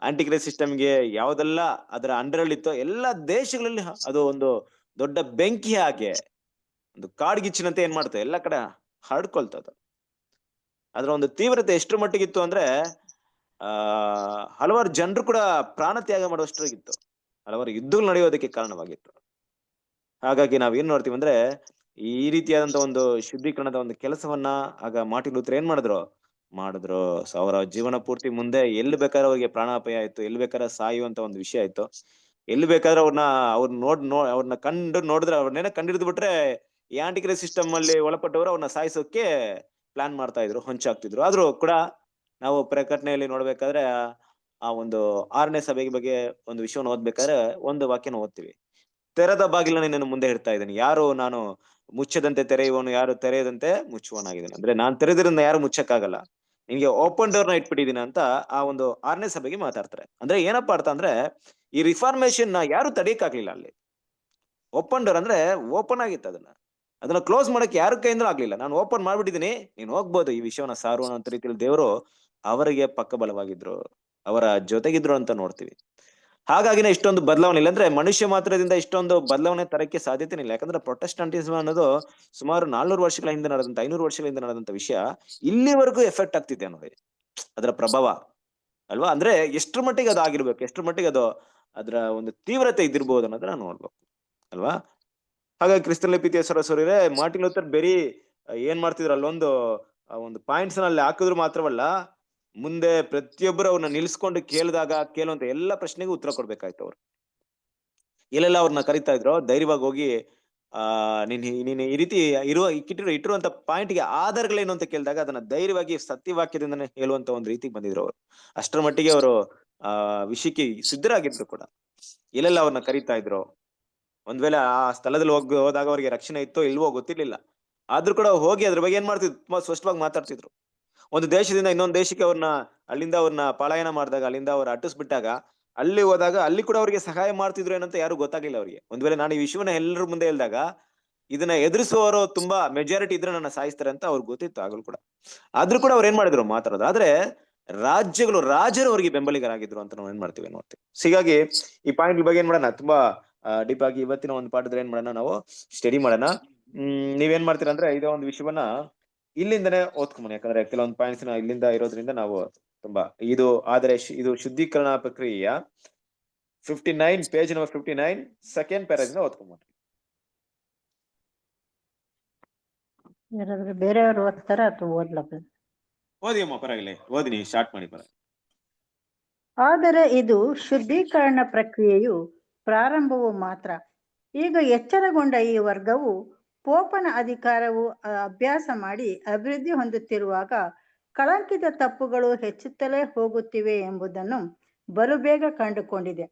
ಆಂಟಿಕ್ರೈಸ್ಟ್ ಸಿಸ್ಟಮ್ಗೆ ಯಾವ್ದೆಲ್ಲ ಅದರ ಅಂಡರ್ ಅಲ್ಲಿ ಇತ್ತೋ ಎಲ್ಲಾ ದೇಶಗಳಲ್ಲಿ ಅದು ಒಂದು ದೊಡ್ಡ ಬೆಂಕಿ ಹಾಗೆ ಒಂದು ಕಾಡ್ಗಿಚ್ಚಿನಂತೆ ಏನ್ ಮಾಡ್ತದೆ, ಎಲ್ಲಾ ಕಡೆ ಹರಡ್ಕೊಳ್ತದ. ಅದ್ರ ಒಂದು ತೀವ್ರತೆ ಎಷ್ಟರ ಮಟ್ಟಿಗಿತ್ತು ಅಂದ್ರೆ, ಹಲವಾರು ಜನರು ಕೂಡ ಪ್ರಾಣ ತ್ಯಾಗ ಮಾಡುವಷ್ಟಾಗಿತ್ತು, ಹಲವಾರು ಯುದ್ಧಗಳು ನಡೆಯೋದಕ್ಕೆ ಕಾರಣವಾಗಿತ್ತು. ಹಾಗಾಗಿ ನಾವೇನ್ ನೋಡ್ತೀವಿ ಅಂದ್ರೆ, ಈ ರೀತಿಯಾದಂತ ಒಂದು ಶುದ್ಧೀಕರಣದ ಒಂದು ಕೆಲಸವನ್ನ ಆಗ ಮಾರ್ಟಿನ್ ಲೂಥರ್ ಏನ್ ಮಾಡಿದ್ರು. ಸೊ ಅವರ ಜೀವನ ಪೂರ್ತಿ ಮುಂದೆ ಎಲ್ಲಿ ಬೇಕಾದ್ರೆ ಅವ್ರಿಗೆ ಪ್ರಾಣಾಪಾಯ ಆಯ್ತು, ಎಲ್ಲಿ ಬೇಕಾದ್ರೆ ಸಾಯುವಂತ ಒಂದು ವಿಷಯ ಆಯ್ತು. ಎಲ್ಲಿ ಬೇಕಾದ್ರೆ ಅವ್ರನ್ನ ನೋಡಿದ್ರೆ ಅವ್ರನ್ನೇನ ಕಂಡಿಡಿದು ಬಿಟ್ರೆ ಈ ಆಂಟಿಕ್ರೈಸ್ಟ್ ಸಿಸ್ಟಮ್ ಅಲ್ಲಿ ಒಳಪಟ್ಟವರು ಅವ್ರನ್ನ ಸಾಯಿಸೋಕೆ ಪ್ಲಾನ್ ಮಾಡ್ತಾ ಇದ್ರು, ಹೊಂಚಾಗ್ತಿದ್ರು. ಆದ್ರೂ ಕೂಡ ನಾವು ಪ್ರಕಟಣೆಯಲ್ಲಿ ನೋಡ್ಬೇಕಾದ್ರೆ ಆ ಒಂದು 6ನೇ ಸಭೆಗೆ ಬಗ್ಗೆ ಒಂದು ವಿಷಯವನ್ನು ಓದ್ಬೇಕಾದ್ರೆ ಒಂದು ವಾಕ್ಯನ ಓದ್ತೀವಿ. ತೆರೆದ ಬಾಗಿಲ ನಿನ್ನನ್ನು ಮುಂದೆ ಇಡ್ತಾ ಇದ್ದೇನೆ, ಯಾರು ನಾನು ಮುಚ್ಚದಂತೆ ತೆರೆಯುವವನು, ಯಾರು ತೆರೆಯದಂತೆ ಮುಚ್ಚುವನಾಗಿದ್ದೇನೆ. ಅಂದ್ರೆ ನಾನ್ ತೆರೆದಿರೋದನ್ನ ಯಾರು ಮುಚ್ಚಕ್ಕಾಗಲ್ಲ, ನಿನ್ಗೆ ಓಪನ್ ಡೋರ್ ನ ಇಟ್ಬಿಟ್ಟಿದೀನಿ ಅಂತ ಆ ಒಂದು 6ನೇ ಸಭೆಗೆ ಮಾತಾಡ್ತಾರೆ. ಅಂದ್ರೆ ಏನಪ್ಪಾ ಅರ್ಥ ಅಂದ್ರೆ, ಈ ರಿಫಾರ್ಮೇಶನ್ ನ ಯಾರು ತಡೆಯಕ್ಕಾಗ್ಲಿಲ್ಲ. ಅಲ್ಲಿ ಓಪನ್ ಡೋರ್ ಅಂದ್ರೆ ಓಪನ್ ಆಗಿತ್ತು, ಅದನ್ನ ಕ್ಲೋಸ್ ಮಾಡಕ್ಕೆ ಯಾರ ಕೈಯಿಂದ ಆಗ್ಲಿಲ್ಲ. ನಾನು ಓಪನ್ ಮಾಡ್ಬಿಟ್ಟಿದೀನಿ, ನೀನ್ ಹೋಗ್ಬೋದು, ಈ ವಿಷಯವನ್ನ ಸಾರು ಅನ್ನೋ ರೀತಿಯಲ್ಲಿ ದೇವರು ಅವರಿಗೆ ಪಕ್ಕ ಬಲವಾಗಿದ್ರು, ಅವರ ಜೊತೆಗಿದ್ರು ಅಂತ ನೋಡ್ತೀವಿ. ಹಾಗಾಗಿನೇ ಇಷ್ಟೊಂದು ಬದಲಾವಣೆ ಇಲ್ಲ. ಅಂದ್ರೆ ಮನುಷ್ಯ ಮಾತ್ರದಿಂದ ಇಷ್ಟೊಂದು ಬದಲಾವಣೆ ತರಕ್ಕೆ ಸಾಧ್ಯತೆ ಇಲ್ಲ. ಯಾಕಂದ್ರೆ ಪ್ರೊಟೆಸ್ಟೆಂಟಿಸಮ್ ಅನ್ನೋದು ಸುಮಾರು 400 ವರ್ಷಗಳ ಹಿಂದೆ ನಡೆದಂತ, 500 ವರ್ಷಗಳ ಹಿಂದೆ ನಡೆದಂತ ವಿಷಯ ಇಲ್ಲಿವರೆಗೂ ಎಫೆಕ್ಟ್ ಆಗ್ತಿದೆ ನೋಡಿ, ಅದರ ಪ್ರಭಾವ ಅಲ್ವಾ. ಅಂದ್ರೆ ಎಷ್ಟ್ರ ಮಟ್ಟಿಗೆ ಅದು ಆಗಿರ್ಬೇಕು, ಎಷ್ಟ್ರ ಮಟ್ಟಿಗೆ ಅದು ಅದರ ಒಂದು ತೀವ್ರತೆ ಇದ್ದಿರ್ಬೋದು ಅನ್ನೋದನ್ನ ನೋಡ್ಬೇಕು ಅಲ್ವಾ. ಹಾಗಾಗಿ ಕ್ರಿಸ್ತನ್ ಪ್ರೀತಿಯ ಸರಸ್ವರರೇ, ಮಾರ್ಟಿನ್ ಲೂಥರ್ ಬೇರೆ ಏನ್ ಮಾಡ್ತಿದ್ರು, ಅಲ್ಲೊಂದು ಒಂದು ಪಾಯಿಂಟ್ಸ್ ನಲ್ಲಿ ಹಾಕಿದ್ರು ಮಾತ್ರವಲ್ಲ, ಮುಂದೆ ಪ್ರತಿಯೊಬ್ಬರು ಅವ್ರನ್ನ ನಿಲ್ಸ್ಕೊಂಡು ಕೇಳುವಂತ ಎಲ್ಲಾ ಪ್ರಶ್ನೆಗೂ ಉತ್ತರ ಕೊಡ್ಬೇಕಾಯ್ತು. ಅವ್ರು ಎಲ್ಲೆಲ್ಲ ಅವ್ರನ್ನ ಕರಿತಾ ಇದ್ರು, ಧೈರ್ಯವಾಗಿ ಹೋಗಿ ನೀನ್ ಈ ರೀತಿ ಇಟ್ಟಿರುವಂತ ಪಾಯಿಂಟ್ಗೆ ಆಧಾರಗಳೇನು ಅಂತ ಕೇಳಿದಾಗ ಅದನ್ನ ಧೈರ್ಯವಾಗಿ ಸತ್ಯವಾಕ್ಯದಿಂದನೇ ಹೇಳುವಂತ ಒಂದು ರೀತಿಗೆ ಬಂದಿದ್ರು ಅವರು. ಅಷ್ಟರ ಮಟ್ಟಿಗೆ ಅವರು ವಿಷಯಕ್ಕೆ ಸಿದ್ಧರಾಗಿದ್ರು ಕೂಡ. ಎಲ್ಲೆಲ್ಲ ಅವ್ರನ್ನ ಕರಿತಾ ಇದ್ರು, ಒಂದ್ ವೇಳೆ ಆ ಸ್ಥಳದಲ್ಲಿ ಹೋದಾಗ ಅವ್ರಿಗೆ ರಕ್ಷಣೆ ಇತ್ತೋ ಇಲ್ವೋ ಗೊತ್ತಿರ್ಲಿಲ್ಲ, ಆದ್ರೂ ಕೂಡ ಹೋಗಿ ಅದ್ರ ಬಗ್ಗೆ ಏನ್ ಮಾಡ್ತಿದ್ರು, ತುಂಬಾ ಸ್ಪಷ್ಟವಾಗಿ ಮಾತಾಡ್ತಿದ್ರು. ಒಂದು ದೇಶದಿಂದ ಇನ್ನೊಂದು ದೇಶಕ್ಕೆ ಅಲ್ಲಿಂದ ಅವ್ರನ್ನ ಪಲಾಯನ ಮಾಡಿದಾಗ, ಅಲ್ಲಿಂದ ಅವ್ರು ಅಟ್ಟಿಸ್ಬಿಟ್ಟಾಗ, ಅಲ್ಲಿ ಹೋದಾಗ ಅಲ್ಲಿ ಕೂಡ ಅವ್ರಿಗೆ ಸಹಾಯ ಮಾಡ್ತಿದ್ರು ಏನಂತ ಯಾರು ಗೊತ್ತಾಗ್ಲಿಲ್ಲ ಅವ್ರಿಗೆ. ಒಂದ್ ವೇಳೆ ನಾನು ಈ ವಿಷಯವನ್ನ ಎಲ್ಲರ ಮುಂದೆ ಹೇಳಿದಾಗ ಇದನ್ನ ಎದುರಿಸುವವರು ತುಂಬಾ ಮೆಜಾರಿಟಿ ಇದ್ರೆ ನನ್ನ ಸಾಯಿಸ್ತಾರೆ ಅಂತ ಅವ್ರಿಗೆ ಗೊತ್ತಿತ್ತು ಆಗಲೂ ಕೂಡ. ಆದ್ರೂ ಕೂಡ ಅವ್ರು ಏನ್ ಮಾಡಿದ್ರು ಮಾತಾಡೋದು. ಆದ್ರೆ ರಾಜರು ಅವ್ರಿಗೆ ಬೆಂಬಲಿಗರಾಗಿದ್ರು ಅಂತ ನಾವು ಏನ್ ಮಾಡ್ತೀವಿ ನೋಡ್ತೀವಿ. ಹೀಗಾಗಿ ಈ ಪಾಯಿಂಟ್ ಬಗ್ಗೆ ಏನ್ ಮಾಡೋಣ, ತುಂಬಾ ಡೀಪ್ ಆಗಿ ಇವತ್ತಿನ ಒಂದು ಪಾಠದಲ್ಲಿ ಏನ್ ಮಾಡೋಣ, ನಾವು ಸ್ಟಡಿ ಮಾಡೋಣ. ನೀವೇನ್ ಮಾಡ್ತೀರಾ ಅಂದ್ರೆ ಇದೇ ಒಂದು ವಿಷಯವನ್ನ ಇಲ್ಲಿಂದನೇ ಓದ್ಕೊಂಬನಿ. ಯಾಕಂದ್ರೆ ಕೆಲವೊಂದು ಪಾಯಿಂಟ್ಸ್ ಇಲ್ಲಿಂದ ಇರೋದ್ರಿಂದ ನಾವು ತುಂಬಾ ಇದು ಶುದ್ಧೀಕರಣ ಪ್ರಕ್ರಿಯೆಯ 59 ಪೇಜ್ ನಂಬರ್ 59 ಸೆಕೆಂಡ್ ಪ್ಯಾರಾಗ್ರಾಫ್ ಓದ್ಕೊಂಬನ್ನಿ. ಯಾರಾದ್ರೂ ಬೇರೆಯವ್ರು ಓದ್ತಾರ ಅಥವಾ ಓದ್ಲಕ್ಕ? ಓದಿ ಅಮ್ಮ, ಪರವಾಗಿಲ್ಲ, ಓದಿ, ನೀವು ಸ್ಟಾರ್ಟ್ ಮಾಡಿ ಪರ. ಆದರೆ ಇದು ಶುದ್ಧೀಕರಣ ಪ್ರಕ್ರಿಯೆಯು ಪ್ರಾರಂಭವು ಮಾತ್ರ. ಈಗ ಎಚ್ಚರಗೊಂಡ ಈ ವರ್ಗವು ಪೋಪನ ಅಧಿಕಾರವು ಅಭ್ಯಾಸ ಮಾಡಿ ಅಭಿವೃದ್ಧಿ ಹೊಂದುತ್ತಿರುವಾಗ ಕಳಂಕಿತ ತಪ್ಪುಗಳು ಹೆಚ್ಚುತ್ತಲೇ ಹೋಗುತ್ತಿವೆ ಎಂಬುದನ್ನು ಬಲುಬೇಗ ಕಂಡುಕೊಂಡಿದೆ.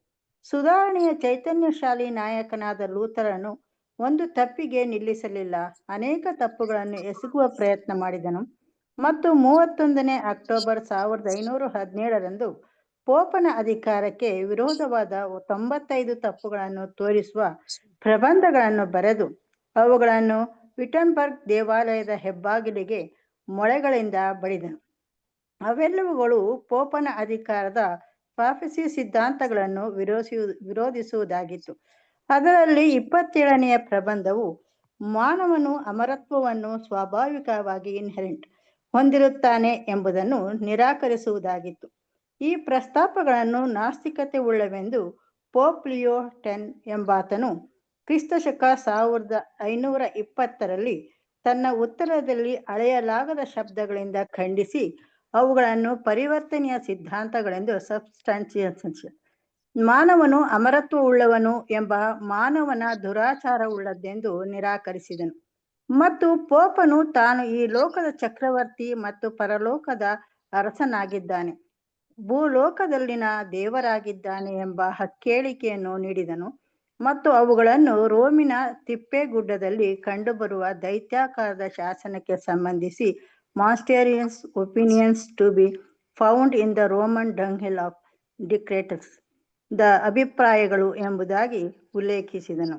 ಸುಧಾರಣೆಯ ಚೈತನ್ಯಶಾಲಿ ನಾಯಕನಾದ ಲೂಥರನು ಒಂದು ತಪ್ಪಿಗೆ ನಿಲ್ಲಿಸಲಿಲ್ಲ, ಅನೇಕ ತಪ್ಪುಗಳನ್ನು ಎಸಗುವ ಪ್ರಯತ್ನ ಮಾಡಿದನು ಮತ್ತು 31ನೇ ಅಕ್ಟೋಬರ್ 1517ರಂದು ಪೋಪನ ಅಧಿಕಾರಕ್ಕೆ ವಿರೋಧವಾದ 95 ತಪ್ಪುಗಳನ್ನು ತೋರಿಸುವ ಪ್ರಬಂಧಗಳನ್ನು ಬರೆದು ಅವುಗಳನ್ನು ವಿಟನ್ಬರ್ಗ್ ದೇವಾಲಯದ ಹೆಬ್ಬಾಗಿಲಿಗೆ ಮೊಳೆಗಳಿಂದ ಬಡಿದನು. ಅವೆಲ್ಲವುಗಳು ಪೋಪನ ಅಧಿಕಾರದ ಪಾಪಸಿ ಸಿದ್ಧಾಂತಗಳನ್ನು ವಿರೋಧಿಸುವುದಾಗಿತ್ತು. ಅದರಲ್ಲಿ 27ನೆಯ ಪ್ರಬಂಧವು ಮಾನವನು ಅಮರತ್ವವನ್ನು ಸ್ವಾಭಾವಿಕವಾಗಿ ಇನ್ಹೆರೆಂಟ್ ಹೊಂದಿರುತ್ತಾನೆ ಎಂಬುದನ್ನು ನಿರಾಕರಿಸುವುದಾಗಿತ್ತು. ಈ ಪ್ರಸ್ತಾಪಗಳನ್ನು ನಾಸ್ತಿಕತೆ ಉಳ್ಳವೆಂದು ಪೋಪ್ ಲಿಯೋ 10 ಎಂಬಾತನು ಕ್ರಿಸ್ತಶಕ 1520ರಲ್ಲಿ ತನ್ನ ಉತ್ತರದಲ್ಲಿ ಅಳೆಯಲಾಗದ ಶಬ್ದಗಳಿಂದ ಖಂಡಿಸಿ ಅವುಗಳನ್ನು ಪರಿವರ್ತನೆಯ ಸಿದ್ಧಾಂತಗಳೆಂದು ಸಬ್ಸ್ಟಾನ್ಷಿಯೇಷನ್, ಮಾನವನು ಅಮರತ್ವ ಉಳ್ಳವನು ಎಂಬ ಮಾನವನ ದುರಾಚಾರ ಉಳ್ಳದ್ದೆಂದು ನಿರಾಕರಿಸಿದನು. ಮತ್ತು ಪೋಪನು ತಾನು ಈ ಲೋಕದ ಚಕ್ರವರ್ತಿ ಮತ್ತು ಪರಲೋಕದ ಅರಸನಾಗಿದ್ದಾನೆ, ಭೂಲೋಕದಲ್ಲಿನ ದೇವರಾಗಿದ್ದಾನೆ ಎಂಬ ಹೇಳಿಕೆಯನ್ನು ನೀಡಿದನು. ಮತ್ತು ಅವುಗಳನ್ನು ರೋಮಿನ ತಿಪ್ಪೆಗುಡ್ಡದಲ್ಲಿ ಕಂಡುಬರುವ ದೈತ್ಯಾಕಾರದ ಶಾಸನಕ್ಕೆ ಸಂಬಂಧಿಸಿ ಮಾಸ್ಟೇರಿಯನ್ಸ್ opinions to be found in the Roman dunghill of decretals the ಅಭಿಪ್ರಾಯಗಳು ಎಂಬುದಾಗಿ ಉಲ್ಲೇಖಿಸಿದನು.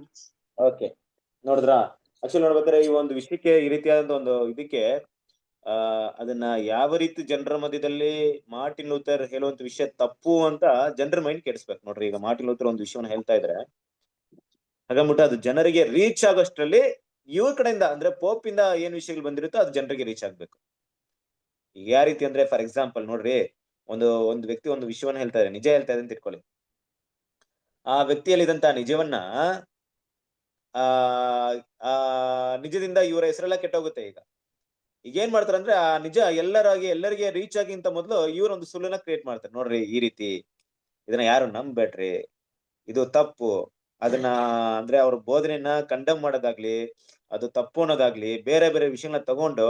ಓಕೆ, ನೋಡಿದ್ರಾ? ಆಕ್ಚುಲಿ ನೋಡ್ಬೇಕಾದ್ರೆ ಈ ಒಂದು ವಿಷಯಕ್ಕೆ ಈ ರೀತಿಯಾದಂತ ಒಂದು ಇದಕ್ಕೆ ಅದನ್ನ ಯಾವ ರೀತಿ ಜನರ ಮಧ್ಯದಲ್ಲಿ ಮಾರ್ಟಿನ್ ಲೂಥರ್ ಹೇಳುವಂತ ವಿಷಯ ತಪ್ಪು ಅಂತ ಜನರ ಮೈಂಡ್ ಕೆಡಿಸ್ಬೇಕು. ನೋಡ್ರಿ, ಈಗ ಮಾರ್ಟಿನ್ ಲೂಥರ್ ಒಂದು ವಿಷಯವನ್ನ ಹೇಳ್ತಾ ಇದ್ರೆ ಹಾಗಂದ್ಬಿಟ್ಟು ಅದು ಜನರಿಗೆ ರೀಚ್ ಆಗೋಷ್ಟ್ರಲ್ಲಿ ಇವ್ರ ಕಡೆಯಿಂದ ಅಂದ್ರೆ ಪೋಪ್ ಇಂದ ಏನ್ ವಿಷಯಗಳು ಬಂದಿರುತ್ತೋ ಅದು ಜನರಿಗೆ ರೀಚ್ ಆಗ್ಬೇಕು. ಈಗ ಯಾವ ರೀತಿ ಅಂದ್ರೆ, ಫಾರ್ ಎಕ್ಸಾಂಪಲ್ ನೋಡ್ರಿ, ಒಂದು ವ್ಯಕ್ತಿ ಒಂದು ವಿಷಯವನ್ನ ಹೇಳ್ತಾ ಇದೆ, ನಿಜ ಹೇಳ್ತಾ ಇದೆ ಅಂತ ಇಟ್ಕೊಳ್ಳಿ. ಆ ವ್ಯಕ್ತಿಯಲ್ಲಿದ್ದಂತ ನಿಜವನ್ನ ನಿಜದಿಂದ ಇವರ ಹೆಸರೆಲ್ಲ ಕೆಟ್ಟೋಗುತ್ತೆ. ಈಗ ಏನ್ ಮಾಡ್ತಾರೆ ಅಂದ್ರೆ ಆ ನಿಜ ಎಲ್ಲರಿಗೆ ರೀಚ್ ಆಗಿಂತ ಮೊದಲು ಇವ್ರೊಂದು ಸುಳ್ಳನ್ನ ಕ್ರಿಯೇಟ್ ಮಾಡ್ತಾರೆ. ನೋಡ್ರಿ, ಈ ರೀತಿ ಇದನ್ನ ಯಾರು ನಂಬೇಡ್ರಿ, ಇದು ತಪ್ಪು, ಅದನ್ನ ಅಂದ್ರೆ ಅವ್ರ ಬೋಧನೆಯನ್ನ ಕಂಡಮ್ ಮಾಡೋದಾಗ್ಲಿ, ಅದು ತಪ್ಪು ಅನ್ನೋದಾಗ್ಲಿ, ಬೇರೆ ಬೇರೆ ವಿಷಯಗಳನ್ನ ತಗೊಂಡು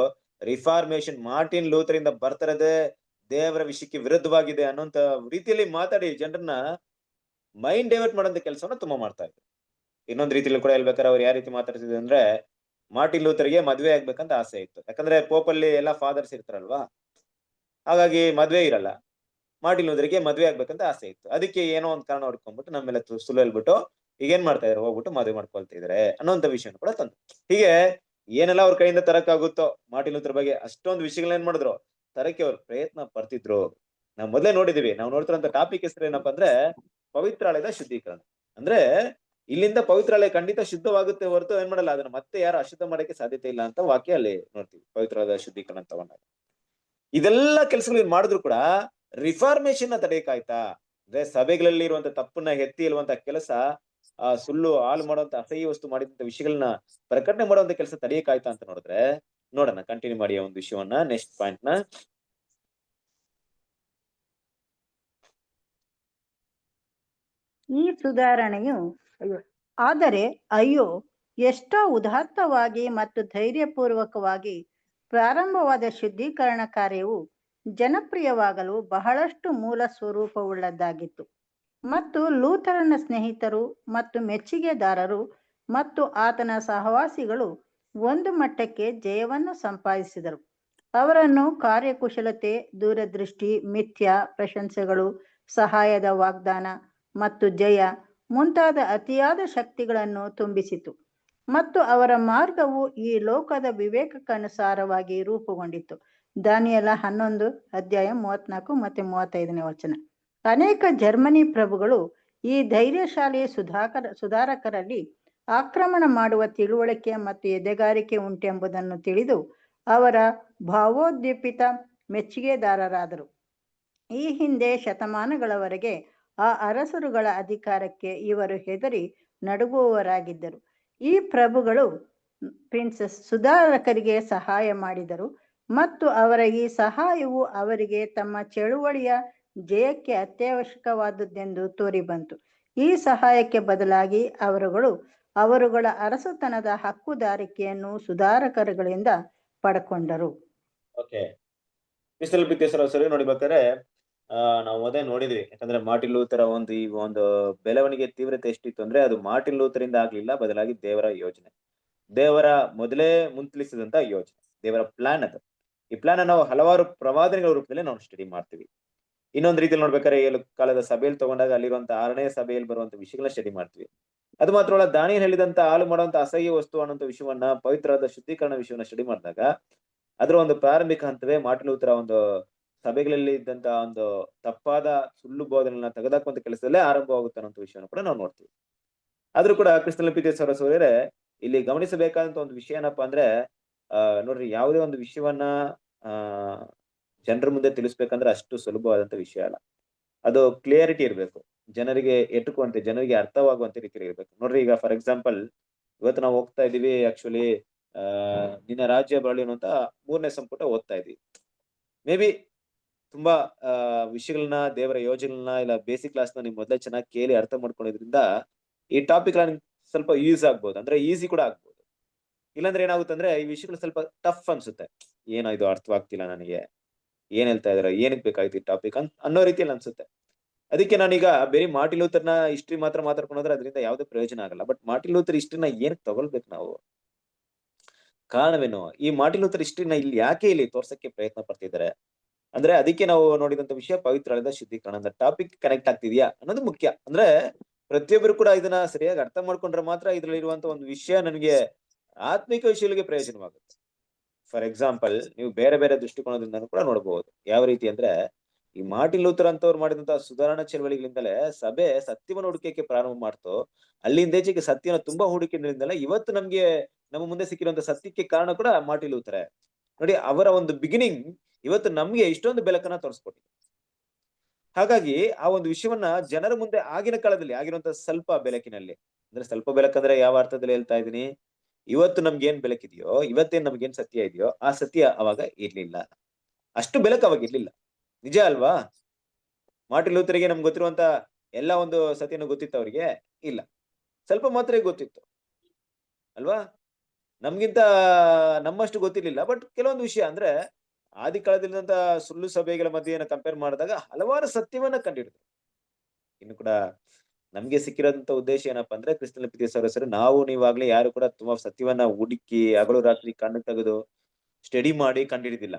ರಿಫಾರ್ಮೇಶನ್ ಮಾರ್ಟಿನ್ ಲೂಥರ್ ಇಂದ ಬರ್ತಿರೋದೇ ದೇವರ ವಿಷಯಕ್ಕೆ ವಿರುದ್ಧವಾಗಿದೆ ಅನ್ನೋಂತ ರೀತಿಯಲ್ಲಿ ಮಾತಾಡಿ ಜನರನ್ನ ಮೈಂಡ್ ಡೈವರ್ಟ್ ಮಾಡೋಂಥ ಕೆಲಸವನ್ನ ತುಂಬಾ ಮಾಡ್ತಾ ಇದ್ರು. ಇನ್ನೊಂದು ರೀತಿಯಲ್ಲಿ ಕೂಡ ಹೇಳ್ಬೇಕಾದ್ರೆ ಅವ್ರು ಯಾವ ರೀತಿ ಮಾತಾಡ್ತಿದ್ರು ಅಂದ್ರೆ, ಮಾರ್ಟಿನ್ ಲೂಥರ್ಗೆ ಮದ್ವೆ ಆಗ್ಬೇಕಂತ ಆಸೆ ಇತ್ತು. ಯಾಕಂದ್ರೆ ಪೋಪಲ್ಲಿ ಎಲ್ಲಾ ಫಾದರ್ಸ್ ಇರ್ತಾರಲ್ವಾ, ಹಾಗಾಗಿ ಮದ್ವೆ ಇರಲ್ಲ. ಮಾರ್ಟಿನ್ ಲೂಥರ್ಗೆ ಮದ್ವೆ ಆಗ್ಬೇಕಂತ ಆಸೆ ಇತ್ತು. ಅದಕ್ಕೆ ಏನೋ ಒಂದ್ ಕಾರಣ ಹೊಡ್ಕೊಂಡ್ಬಿಟ್ಟು ನಮ್ಮೆಲ್ಲ ಸುಳ್ಳು ಹೇಳ್ಬಿಟ್ಟು ಈಗ ಏನ್ ಮಾಡ್ತಾ ಇದಾರೆ, ಹೋಗ್ಬಿಟ್ಟು ಮದುವೆ ಮಾಡ್ಕೊಳ್ತಿದಾರೆ ಅನ್ನೋಂಥ ವಿಷಯನ ಕೂಡ ತಂದು ಹೀಗೆ ಏನೆಲ್ಲ ಅವ್ರ ಕೈಯಿಂದ ತರಕ್ಕಾಗುತ್ತೋ ಮಾರ್ಟಿನ್ ಲೂಥರ್ ಬಗ್ಗೆ ಅಷ್ಟೊಂದು ವಿಷಯಗಳನ್ನ ಏನ್ ಮಾಡಿದ್ರು, ತರಕ್ಕೆ ಅವ್ರು ಪ್ರಯತ್ನ ಪಡ್ತಿದ್ರು. ನಾವು ಮೊದಲೇ ನೋಡಿದೀವಿ. ನಾವು ನೋಡ್ತಿರೋಂಥ ಟಾಪಿಕ್ ಹೆಸರು ಏನಪ್ಪಾ ಅಂದ್ರೆ ಪವಿತ್ರಾಲಯದ ಶುದ್ಧೀಕರಣ. ಅಂದ್ರೆ ಇಲ್ಲಿಂದ ಪವಿತ್ರಾಲಯ ಖಂಡಿತ ಶುದ್ಧವಾಗುತ್ತೆ ಹೊರತು ಏನ್ ಮಾಡಲ್ಲ, ಅದನ್ನ ಮತ್ತೆ ಯಾರು ಅಶುದ್ಧ ಮಾಡಕ್ಕೆ ಸಾಧ್ಯತೆ ಇಲ್ಲ ಅಂತ ವಾಕ್ಯ ಅಲ್ಲಿ ನೋಡ್ತೀವಿ. ಪವಿತ್ರಾಲಯದ ಶುದ್ಧೀಕರಣ ತಗೊಂಡಾಗ ಇದೆಲ್ಲ ಕೆಲಸಗಳು ಏನ್ ಮಾಡಿದ್ರು ಕೂಡ ರಿಫಾರ್ಮೇಶನ್ ತಡೆಯಕ್ಕಾಯ್ತಾ? ಅಂದ್ರೆ ಸಭೆಗಳಲ್ಲಿ ಇರುವಂತ ತಪ್ಪನ್ನ ಎತ್ತಿ ಇರುವಂತ ಕೆಲಸ, ಸುಳ್ಳು ಹಾಳು ಮಾಡುವಂತ ಅಸಹ್ಯ ವಸ್ತು ಮಾಡಿದಂತ ವಿಷಯಗಳನ್ನ ಪ್ರಕಟಣೆ ಮಾಡುವಂತ ಕೆಲಸ ತಡೆಯಕ್ಕಾಯ್ತಾ ಅಂತ ನೋಡಿದ್ರೆ, ನೋಡೋಣ, ಕಂಟಿನ್ಯೂ ಮಾಡಿ ಒಂದು ವಿಷಯವನ್ನ, ನೆಕ್ಸ್ಟ್ ಪಾಯಿಂಟ್ ನ. ಈ ಸುಧಾರಣೆಯು ಆದರೆ ಅಯ್ಯೋ, ಎಷ್ಟೋ ಉದಾತ್ತವಾಗಿ ಮತ್ತು ಧೈರ್ಯಪೂರ್ವಕವಾಗಿ ಪ್ರಾರಂಭವಾದ ಶುದ್ಧೀಕರಣ ಕಾರ್ಯವು ಜನಪ್ರಿಯವಾಗಲು ಬಹಳಷ್ಟು ಮೂಲ ಸ್ವರೂಪವುಳ್ಳದ್ದಾಗಿತ್ತು. ಮತ್ತು ಲೂಥರನ ಸ್ನೇಹಿತರು ಮತ್ತು ಮೆಚ್ಚುಗೆದಾರರು ಮತ್ತು ಆತನ ಸಹವಾಸಿಗಳು ಒಂದು ಮಟ್ಟಕ್ಕೆ ಜಯವನ್ನು ಸಂಪಾದಿಸಿದರು. ಅವರನ್ನು ಕಾರ್ಯಕುಶಲತೆ, ದೂರದೃಷ್ಟಿ, ಮಿಥ್ಯ ಪ್ರಶಂಸೆಗಳು, ಸಹಾಯದ ವಾಗ್ದಾನ ಮತ್ತು ಜಯ ಮುಂತಾದ ಅತಿಯಾದ ಶಕ್ತಿಗಳನ್ನು ತುಂಬಿಸಿತು. ಮತ್ತು ಅವರ ಮಾರ್ಗವು ಈ ಲೋಕದ ವಿವೇಕಕ್ಕನುಸಾರವಾಗಿ ರೂಪುಗೊಂಡಿತು. ದಾನಿಯೇಲ 11 ಅಧ್ಯಾಯ 34 ಮತ್ತು 35ನೇ ವಚನ. ಅನೇಕ ಜರ್ಮನಿ ಪ್ರಭುಗಳು ಈ ಧೈರ್ಯಶಾಲಿ ಸುಧಾರಕರಲ್ಲಿ ಆಕ್ರಮಣ ಮಾಡುವ ತಿಳುವಳಿಕೆ ಮತ್ತು ಎದೆಗಾರಿಕೆ ಉಂಟೆಂಬುದನ್ನು ತಿಳಿದು ಅವರ ಭಾವೋದ್ದೀಪಿತ ಮೆಚ್ಚುಗೆದಾರರಾದರು. ಈ ಹಿಂದೆ ಶತಮಾನಗಳವರೆಗೆ ಆ ಅರಸರುಗಳ ಅಧಿಕಾರಕ್ಕೆ ಇವರು ಹೆದರಿ ನಡುಗುವವರಾಗಿದ್ದರು. ಈ ಪ್ರಭುಗಳು ಪ್ರಿನ್ಸಸ್ ಸುಧಾರಕರಿಗೆ ಸಹಾಯ ಮಾಡಿದರು ಮತ್ತು ಅವರ ಈ ಸಹಾಯವು ಅವರಿಗೆ ತಮ್ಮ ಚಳುವಳಿಯ ಜಯಕ್ಕೆ ಅತ್ಯವಶ್ಯಕವಾದದ್ದೆಂದು ತೋರಿಬಂತು. ಈ ಸಹಾಯಕ್ಕೆ ಬದಲಾಗಿ ಅವರುಗಳ ಅರಸುತನದ ಹಕ್ಕುದಾರಿಕೆಯನ್ನು ಸುಧಾರಕರುಗಳಿಂದ ಪಡ್ಕೊಂಡರು. ಓಕೆ, ಕ್ರಿಸ್ತಲ್ ಪಿತೇಸರ ಸರಿ ನೋಡಿಬೇಕಾದ್ರೆ ನಾವು ಅದೇ ನೋಡಿದ್ವಿ. ಯಾಕಂದ್ರೆ ಮಾರ್ಟಿನ್ ಲೂಥರ್ ಈ ಒಂದು ಬೆಳವಣಿಗೆ ತೀವ್ರತೆ ಎಷ್ಟಿತ್ತು ಅಂದ್ರೆ ಅದು ಮಾರ್ಟಿನ್ ಲೂಥರಿಂದ ಆಗ್ಲಿಲ್ಲ, ಬದಲಾಗಿ ದೇವರ ಯೋಜನೆ, ದೇವರ ಮೊದಲೇ ಮುಂತಿಳಿಸಿದಂತ ಯೋಜನೆ, ದೇವರ ಪ್ಲಾನ್ ಅದು. ಈ ಪ್ಲಾನ್ ನಾವು ಹಲವಾರು ಪ್ರವಾದನೆಗಳ ರೂಪದಲ್ಲಿ ನಾವು ಸ್ಟಡಿ ಮಾಡ್ತೀವಿ. ಇನ್ನೊಂದು ರೀತಿಯಲ್ಲಿ ನೋಡ್ಬೇಕಾದ್ರೆ 7 ಕಾಲದ ಸಭೆಯಲ್ಲಿ ತಗೊಂಡಾಗ ಅಲ್ಲಿರುವಂತ 6ನೇ ಸಭೆಯಲ್ಲಿ ಬರುವಂತ ವಿಷಯಗಳನ್ನ ಸ್ಟಡಿ ಮಾಡ್ತೀವಿ. ಅದು ಮಾತ್ರವಲ್ಲ, ದಾನಿಯೇಲ್ ಹೇಳಿದಂತ ಹಾಳು ಮಾಡುವಂತ ಅಸಹ್ಯ ವಸ್ತು ಅನ್ನುವಂತ ವಿಷಯವನ್ನ, ಪವಿತ್ರವಾದ ಶುದ್ಧೀಕರಣ ವಿಷಯವನ್ನ ಸ್ಟಡಿ ಮಾಡಿದಾಗ ಅದರ ಒಂದು ಪ್ರಾರಂಭಿಕ ಹಂತವೇ ಮಾರ್ಟಿನ್ ಲೂಥರ್ ಒಂದು ಸಭೆಗಳಲ್ಲಿ ಇದ್ದಂತ ಒಂದು ತಪ್ಪಾದ ಸುಳ್ಳು ಬೋಧನೆಗಳನ್ನ ತೆಗೆದಾಕುವಂತ ಕೆಲಸದಲ್ಲೇ ಆರಂಭವಾಗುತ್ತೆ ಅನ್ನೋ ವಿಷಯವನ್ನು ಕೂಡ ನಾವು ನೋಡ್ತೀವಿ. ಆದ್ರೂ ಕೂಡ ಕ್ರಿಸ್ತಲ್ ಪಿತೇಸರ ಸೋದರರೇ, ಇಲ್ಲಿ ಗಮನಿಸಬೇಕಾದಂತ ಒಂದು ವಿಷಯ ಏನಪ್ಪಾ ಅಂದ್ರೆ, ನೋಡ್ರಿ, ಯಾವುದೇ ಒಂದು ವಿಷಯವನ್ನ ಜನರ ಮುಂದೆ ತಿಳಿಸ್ಬೇಕಂದ್ರೆ ಅಷ್ಟು ಸುಲಭವಾದಂತ ವಿಷಯ ಅಲ್ಲ. ಅದು ಕ್ಲಿಯರಿಟಿ ಇರ್ಬೇಕು, ಜನರಿಗೆ ಎಟುಕುವಂತೆ, ಜನರಿಗೆ ಅರ್ಥವಾಗುವಂತ ರೀತಿಯಲ್ಲಿ ಇರ್ಬೇಕು. ನೋಡ್ರಿ, ಈಗ ಫಾರ್ ಎಕ್ಸಾಂಪಲ್ ಇವತ್ತು ನಾವು ಹೋಗ್ತಾ ಇದೀವಿ, ಆಕ್ಚುಲಿ ನಿನ್ನ ರಾಜ್ಯ ಬರಲಿ ಅನ್ನುವಂತ 3ನೇ ಸಂಪುಟ ಓದ್ತಾ ಇದೀವಿ. ಮೇ ಬಿ ತುಂಬಾ ವಿಷಯಗಳನ್ನ, ದೇವರ ಯೋಜನೆಗಳನ್ನ ಇಲ್ಲ ಬೇಸಿಕ್ ಕ್ಲಾಸ್ ನ ನೀವು ಮೊದಲೇ ಚೆನ್ನಾಗಿ ಕೇಳಿ ಅರ್ಥ ಮಾಡ್ಕೊಂಡಿದ್ರಿಂದ ಈ ಟಾಪಿಕ್ ಸ್ವಲ್ಪ ಯೂಸ್ ಆಗ್ಬೋದು, ಅಂದ್ರೆ ಈಸಿ ಕೂಡ ಆಗ್ಬೋದು. ಇಲ್ಲಾಂದ್ರೆ ಏನಾಗುತ್ತೆ ಅಂದ್ರೆ ಈ ವಿಷಯಗಳು ಸ್ವಲ್ಪ ಟಫ್ ಅನ್ಸುತ್ತೆ. ಏನೋ ಇದು ಅರ್ಥವಾಗ್ತಿಲ್ಲ ನನಗೆ, ಏನ್ ಹೇಳ್ತಾ ಇದಾರೆ, ಏನಕ್ಕೆ ಬೇಕಾಯ್ತು ಈ ಟಾಪಿಕ್ ಅನ್ನೋ ರೀತಿಯಲ್ಲಿ ಅನ್ಸುತ್ತೆ. ಅದಕ್ಕೆ ನಾನೀಗ ಬೇರೆ ಮಾರ್ಟಿನ್ ಲೂಥರ್ನ ಹಿಸ್ಟ್ರಿ ಮಾತ್ರ ಮಾತಾಡ್ಕೊಂಡ್ರೆ ಅದರಿಂದ ಯಾವುದೇ ಪ್ರಯೋಜನ ಆಗಲ್ಲ. ಬಟ್ ಮಾರ್ಟಿನ್ ಲೂಥರ್ ಹಿಸ್ಟ್ರಿನ ಏನಕ್ಕೆ ತಗೊಳ್ಬೇಕು ನಾವು? ಕಾರಣವೇನು? ಈ ಮಾರ್ಟಿನ್ ಲೂಥರ್ ಹಿಸ್ಟ್ರಿನ ಇಲ್ಲಿ ಯಾಕೆ ಇಲ್ಲಿ ತೋರ್ಸಕ್ಕೆ ಪ್ರಯತ್ನ ಪಡ್ತಿದ್ದಾರೆ ಅಂದ್ರೆ, ಅದಕ್ಕೆ ನಾವು ನೋಡಿದಂತ ವಿಷಯ ಪವಿತ್ರವಾದ ಶುದ್ಧೀಕರಣ ಅಂತ ಟಾಪಿಕ್ ಕನೆಕ್ಟ್ ಆಗ್ತಿದ್ಯಾ ಅನ್ನೋದು ಮುಖ್ಯ. ಅಂದ್ರೆ ಪ್ರತಿಯೊಬ್ಬರು ಕೂಡ ಇದನ್ನ ಸರಿಯಾಗಿ ಅರ್ಥ ಮಾಡ್ಕೊಂಡ್ರೆ ಮಾತ್ರ ಇದ್ರಲ್ಲಿ ಇರುವಂತ ಒಂದು ವಿಷಯ ನನಗೆ ಆತ್ಮಿಕ ವಿಷಯಗಳಿಗೆ ಪ್ರಯೋಜನವಾಗುತ್ತೆ. ಫಾರ್ ಎಕ್ಸಾಂಪಲ್, ನೀವು ಬೇರೆ ಬೇರೆ ದೃಷ್ಟಿಕೋನದಿಂದ ಕೂಡ ನೋಡಬಹುದು. ಯಾವ ರೀತಿ ಅಂದ್ರೆ, ಈ ಮಾರ್ಟಿನ್ ಲೂಥರ್ ಅಂತವ್ರು ಮಾಡಿದಂತಹ ಸುಧಾರಣಾ ಚಳವಳಿಗಳಿಂದಲೇ ಸಭೆ ಸತ್ಯವನ್ನು ಹುಡುಕಕ್ಕೆ ಪ್ರಾರಂಭ ಮಾಡ್ತು. ಅಲ್ಲಿಂದೇಚೆಗೆ ಸತ್ಯನ ತುಂಬಾ ಹುಡುಕಿದ್ರಿಂದಲೇ ಇವತ್ತು ನಮ್ಮ ಮುಂದೆ ಸಿಕ್ಕಿರುವಂತ ಸತ್ಯಕ್ಕೆ ಕಾರಣ ಕೂಡ ಮಾರ್ಟಿನ್ ಲೂಥರ್. ನೋಡಿ, ಅವರ ಒಂದು ಬಿಗಿನಿಂಗ್ ಇವತ್ತು ನಮ್ಗೆ ಇಷ್ಟೊಂದು ಬೆಳಕನ್ನ ತೋರಿಸ್ಕೊಟ್ಟಿದೆ. ಹಾಗಾಗಿ ಆ ಒಂದು ವಿಷಯವನ್ನ ಜನರ ಮುಂದೆ ಆಗಿನ ಕಾಲದಲ್ಲಿ ಆಗಿರುವಂತ ಸ್ವಲ್ಪ ಬೆಳಕಿನಲ್ಲಿ, ಅಂದ್ರೆ ಸ್ವಲ್ಪ ಬೆಳಕಂದ್ರೆ ಯಾವ ಅರ್ಥದಲ್ಲಿ ಹೇಳ್ತಾ ಇದ್ದೀನಿ, ಇವತ್ತು ನಮ್ಗೇನ್ ಬೆಳಕಿದೆಯೋ, ಇವತ್ತೇನ್ ನಮ್ಗೇನ್ ಸತ್ಯ ಇದೆಯೋ ಆ ಸತ್ಯ ಅವಾಗ ಇರ್ಲಿಲ್ಲ. ಅಷ್ಟು ಬೆಳಕು ಅವಾಗ ಇರ್ಲಿಲ್ಲ. ನಿಜ ಅಲ್ವಾ? ಮಾರ್ಟಿನ್ ಲೂಥರ್ಗೆ ನಮ್ಗೆ ಗೊತ್ತಿರುವಂತ ಎಲ್ಲಾ ಒಂದು ಸತ್ಯನೂ ಗೊತ್ತಿತ್ತು, ಅವ್ರಿಗೆ ಇಲ್ಲ, ಸ್ವಲ್ಪ ಮಾತ್ರ ಗೊತ್ತಿತ್ತು ಅಲ್ವಾ? ನಮ್ಗಿಂತ ನಮ್ಮಷ್ಟು ಗೊತ್ತಿರ್ಲಿಲ್ಲ. ಬಟ್ ಕೆಲವೊಂದು ವಿಷಯ ಅಂದ್ರೆ ಆದಿ ಕಾಲದಲ್ಲಿದ್ದಂತ ಸುಳ್ಳು ಸಭೆಗಳ ಮಧ್ಯೆ ಕಂಪೇರ್ ಮಾಡಿದಾಗ ಹಲವಾರು ಸತ್ಯವನ್ನ ಕಂಡಿಡಿದ್ರು. ಇನ್ನು ಕೂಡ ನಮ್ಗೆ ಸಿಕ್ಕಿರೋಂತ ಉದ್ದೇಶ ಏನಪ್ಪಾ ಅಂದ್ರೆ, ಕ್ರಿಸ್ತನ ಪಿತೇಸರ ನಾವು ನೀವಾಗ್ಲಿ ಯಾರು ಕೂಡ ತುಂಬಾ ಸತ್ಯವನ್ನ ಹುಡುಕಿ ಹಗಲು ರಾತ್ರಿ ಕಣ್ಣು ತೆಗೆದು ಸ್ಟಡಿ ಮಾಡಿ ಕಂಡಿಡಿದಿಲ್ಲ.